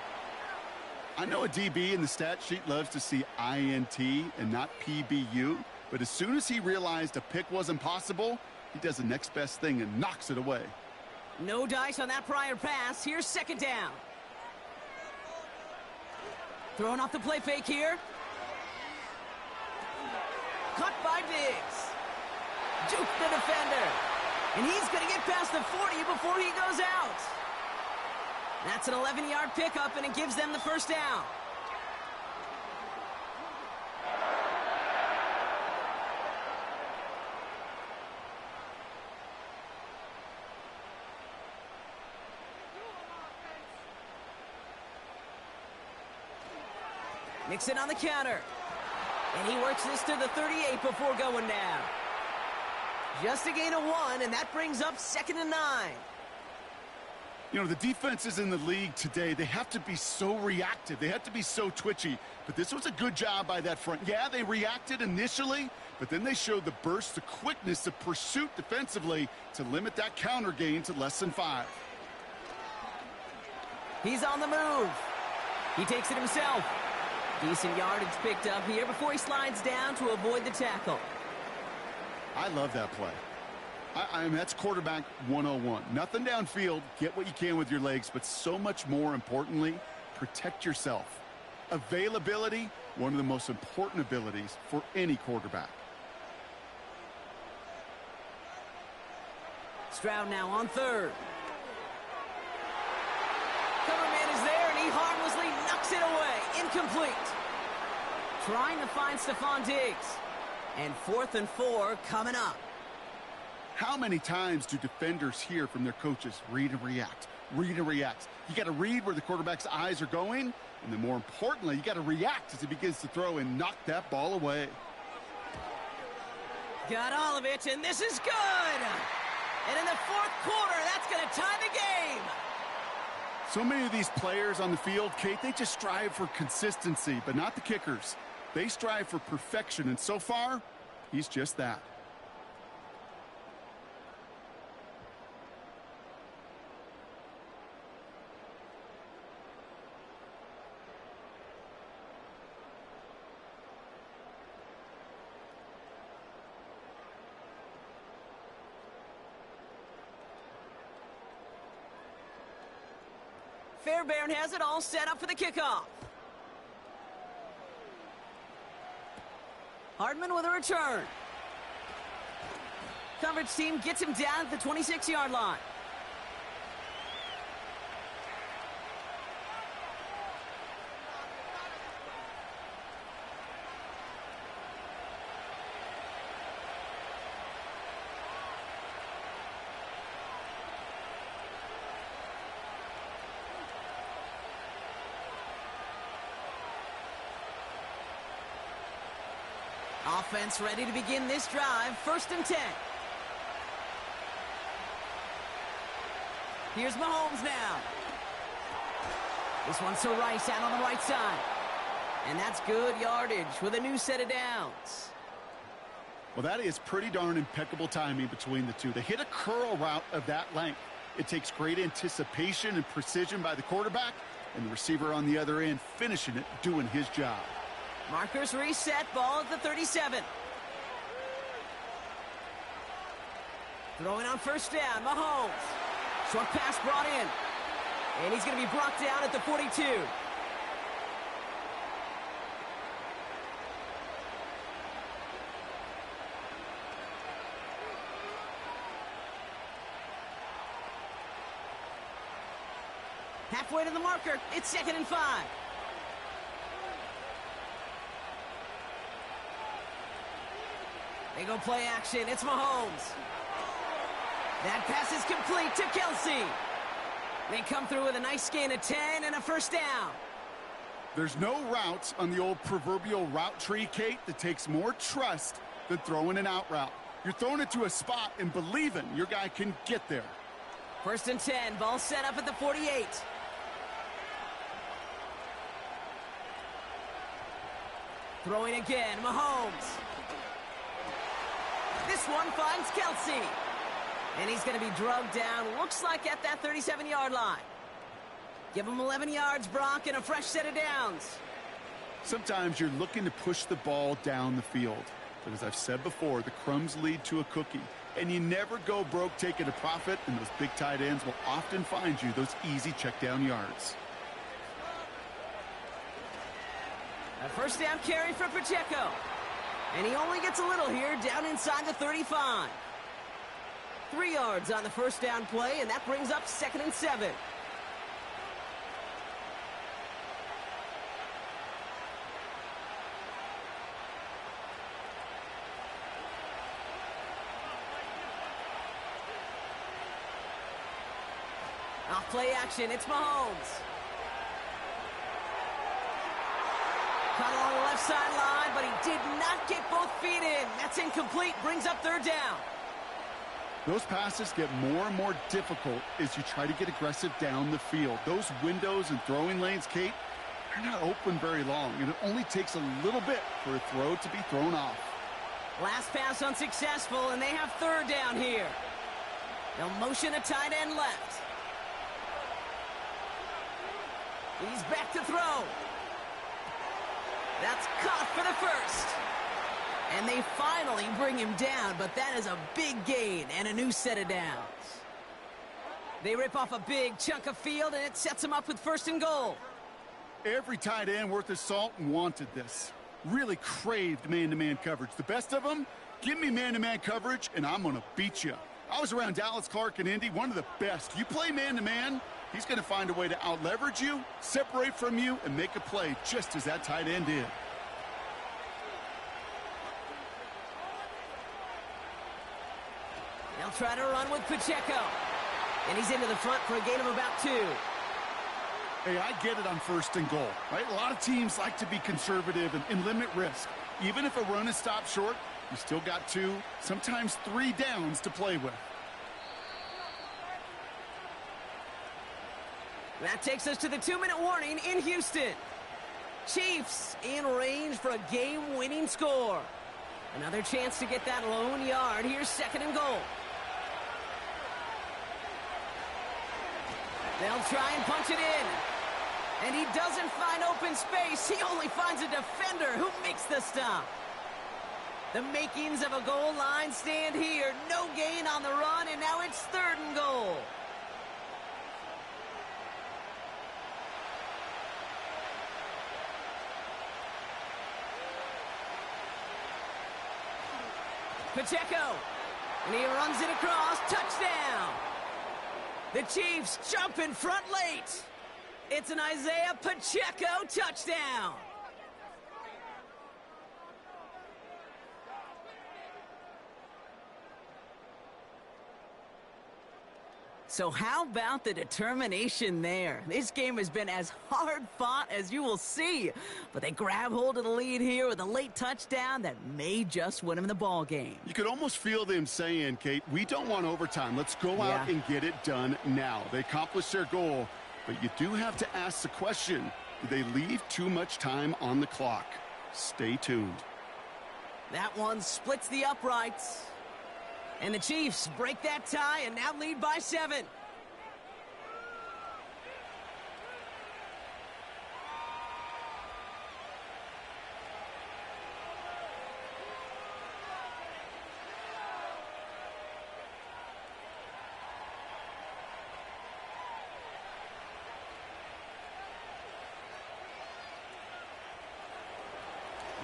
I know a DB in the stat sheet loves to see INT and not PBU. But as soon as he realized a pick wasn't possible, he does the next best thing and knocks it away. No dice on that prior pass. Here's 2nd down. Throwing off the play fake here. Caught by Diggs. Juke the defender. And he's going to get past the 40 before he goes out. That's an 11-yard pickup, and it gives them the 1st down. Mixon on the counter. And he works this to the 38 before going down. Just a gain of 1, and that brings up 2nd and 9. You know, the defenses in the league today, they have to be so reactive. They have to be so twitchy. But this was a good job by that front. Yeah, they reacted initially, but then they showed the burst, the quickness, the pursuit defensively to limit that counter gain to less than 5. He's on the move. He takes it himself. Decent yardage picked up here before he slides down to avoid the tackle. I love that play. I mean, that's quarterback 101. Nothing downfield. Get what you can with your legs, but so much more importantly, protect yourself. Availability, one of the most important abilities for any quarterback. Stroud now on 3rd. Coverman is there, and he harmlessly knocks it away. Incomplete. Trying to find Stephon Diggs. And 4th and 4 coming up. How many times do defenders hear from their coaches, read and react, read and react? You got to read where the quarterback's eyes are going, and then more importantly, you got to react as he begins to throw and knock that ball away. Got all of it, and this is good. And in the 4th quarter, that's going to tie the game. So many of these players on the field, Kate, they just strive for consistency, but not the kickers. They strive for perfection, and so far, he's just that. Fairbairn has it all set up for the kickoff. Hardman with a return. Coverage team gets him down at the 26-yard line. Offense ready to begin this drive. 1st and 10. Here's Mahomes now. This one's to Rice out on the right side. And that's good yardage with a new set of downs. Well, that is pretty darn impeccable timing between the two. They hit a curl route of that length. It takes great anticipation and precision by the quarterback, and the receiver on the other end finishing it, doing his job. Markers reset, ball at the 37. Throwing on first down, Mahomes. Short pass brought in. And he's going to be brought down at the 42. Halfway to the marker. It's 2nd and 5. They go play action. It's Mahomes. That pass is complete to Kelsey. They come through with a nice gain of 10 and a first down. There's no route on the old proverbial route tree, Kate, that takes more trust than throwing an out route. You're throwing it to a spot and believing your guy can get there. 1st and 10. Ball set up at the 48. Throwing again, Mahomes. This one finds Kelsey. And he's going to be drugged down, looks like at that 37-yard line. Give him 11 yards, Brock, and a fresh set of downs. Sometimes you're looking to push the ball down the field. But as I've said before, the crumbs lead to a cookie. And you never go broke taking a profit, and those big tight ends will often find you those easy check down yards. A first down carry for Pacheco. And he only gets a little here, down inside the 35. 3 yards on the first down play, and that brings up 2nd and 7. Off play action, it's Mahomes. Caught along the left sideline, but he did not get both feet in. That's incomplete, brings up 3rd down. Those passes get more and more difficult as you try to get aggressive down the field. Those windows and throwing lanes, Kate, they're not open very long, and it only takes a little bit for a throw to be thrown off. Last pass unsuccessful, and they have 3rd down here. They'll motion a tight end left. He's back to throw. That's caught for the first. And they finally bring him down, but that is a big gain and a new set of downs. They rip off a big chunk of field, and it sets them up with 1st and goal. Every tight end worth his salt wanted this. Really craved man-to-man coverage. The best of them, give me man-to-man coverage, and I'm going to beat you. I was around Dallas Clark and Indy, one of the best. You play man-to-man, he's going to find a way to out-leverage you, separate from you, and make a play just as that tight end did. They'll try to run with Pacheco. And he's into the front for a gain of about 2. Hey, I get it on 1st and goal, right? A lot of teams like to be conservative and limit risk. Even if a run is stopped short, you still got 2, sometimes 3 downs to play with. That takes us to the 2-minute warning in Houston. Chiefs in range for a game-winning score. Another chance to get that lone yard. Here's 2nd and goal. They'll try and punch it in. And he doesn't find open space. He only finds a defender who makes the stop. The makings of a goal line stand here. No gain on the run, and now it's 3rd and goal. Pacheco. And he runs it across. Touchdown. The Chiefs jump in front late. It's an Isaiah Pacheco touchdown. So how about the determination there? This game has been as hard fought as you will see. But they grab hold of the lead here with a late touchdown that may just win them the ball game. You could almost feel them saying, Kate, we don't want overtime. Let's go out and get it done now. They accomplished their goal, but you do have to ask the question, do they leave too much time on the clock? Stay tuned. That one splits the uprights. And the Chiefs break that tie and now lead by 7.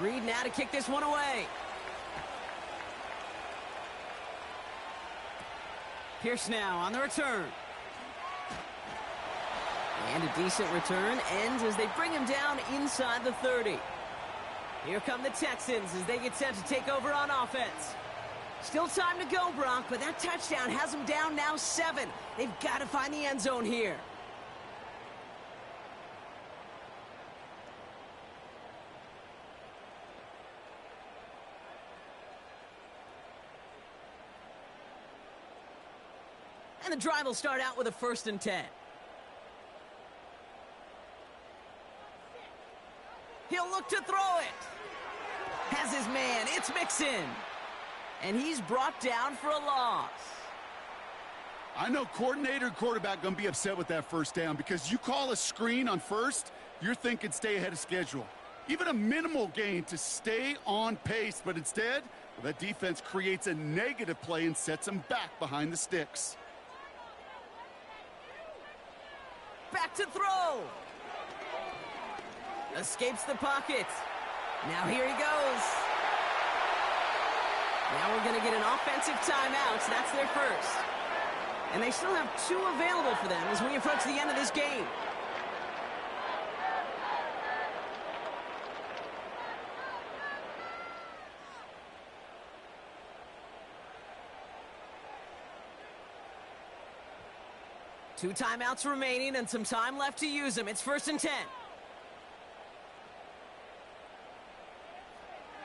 Reed now to kick this one away. Pierce now on the return. And a decent return ends as they bring him down inside the 30. Here come the Texans as they get set to take over on offense. Still time to go, Brock, but that touchdown has them down now 7. They've got to find the end zone here. And the drive will start out with a 1st and 10. He'll look to throw it. Has his man. It's Mixon. And he's brought down for a loss. I know coordinator and quarterback going to be upset with that 1st down because you call a screen on 1st, you're thinking stay ahead of schedule. Even a minimal gain to stay on pace, but instead, well, that defense creates a negative play and sets them back behind the sticks. Back to throw. Escapes the pocket. Now here he goes. Now we're going to get an offensive timeout. So that's their 1st. And they still have 2 available for them as we approach the end of this game. Two timeouts remaining and some time left to use them. It's 1st and 10.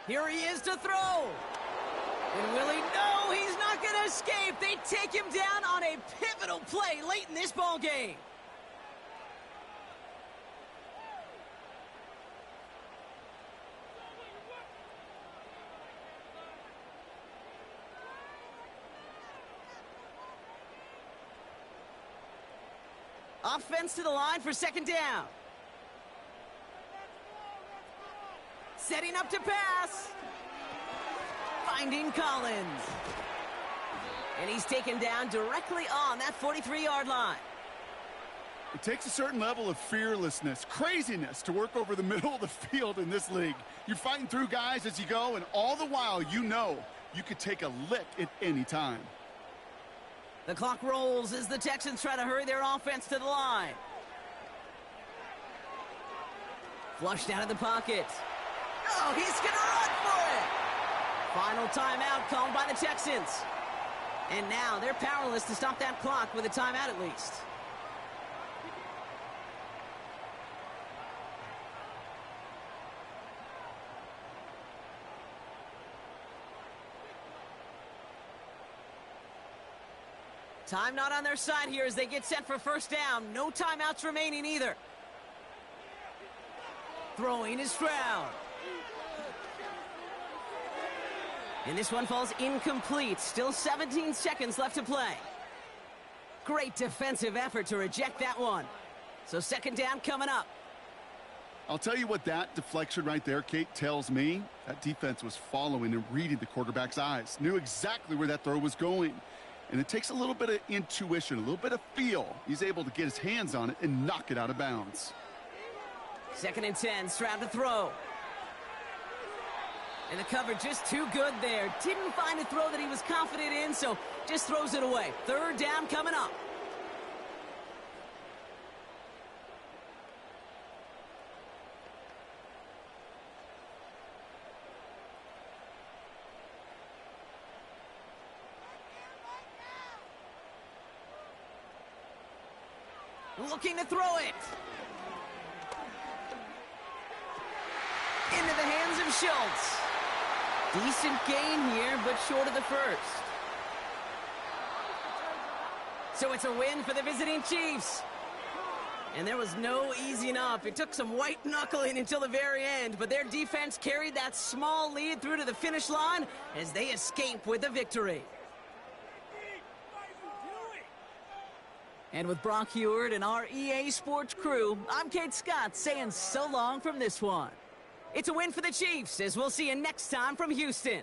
Here he is to throw. And will he? No, he's not going to escape. They take him down on a pivotal play late in this ball game. Offense to the line for 2nd down. Setting up to pass. Finding Collins. And he's taken down directly on that 43-yard line. It takes a certain level of fearlessness, craziness to work over the middle of the field in this league. You're fighting through guys as you go, and all the while you know you could take a lick at any time. The clock rolls as the Texans try to hurry their offense to the line. Flushed out of the pocket. Oh, he's going to run for it. Final timeout called by the Texans. And now they're powerless to stop that clock with a timeout at least. Time not on their side here as they get set for 1st down. No timeouts remaining either. Throwing is Stroud. And this one falls incomplete. Still 17 seconds left to play. Great defensive effort to reject that one. So 2nd down coming up. I'll tell you what that deflection right there, Kate, tells me. That defense was following and reading the quarterback's eyes. Knew exactly where that throw was going. And it takes a little bit of intuition, a little bit of feel. He's able to get his hands on it and knock it out of bounds. 2nd and 10, Stroud to throw. And the cover just too good there. Didn't find a throw that he was confident in, so just throws it away. 3rd down coming up. Looking to throw it. Into the hands of Schultz. Decent gain here, but short of the 1st. So it's a win for the visiting Chiefs. And there was no easing up. It took some white knuckling until the very end, but their defense carried that small lead through to the finish line as they escape with the victory. And with Brock Heward and our EA Sports crew, I'm Kate Scott saying so long from this one. It's a win for the Chiefs, as we'll see you next time from Houston.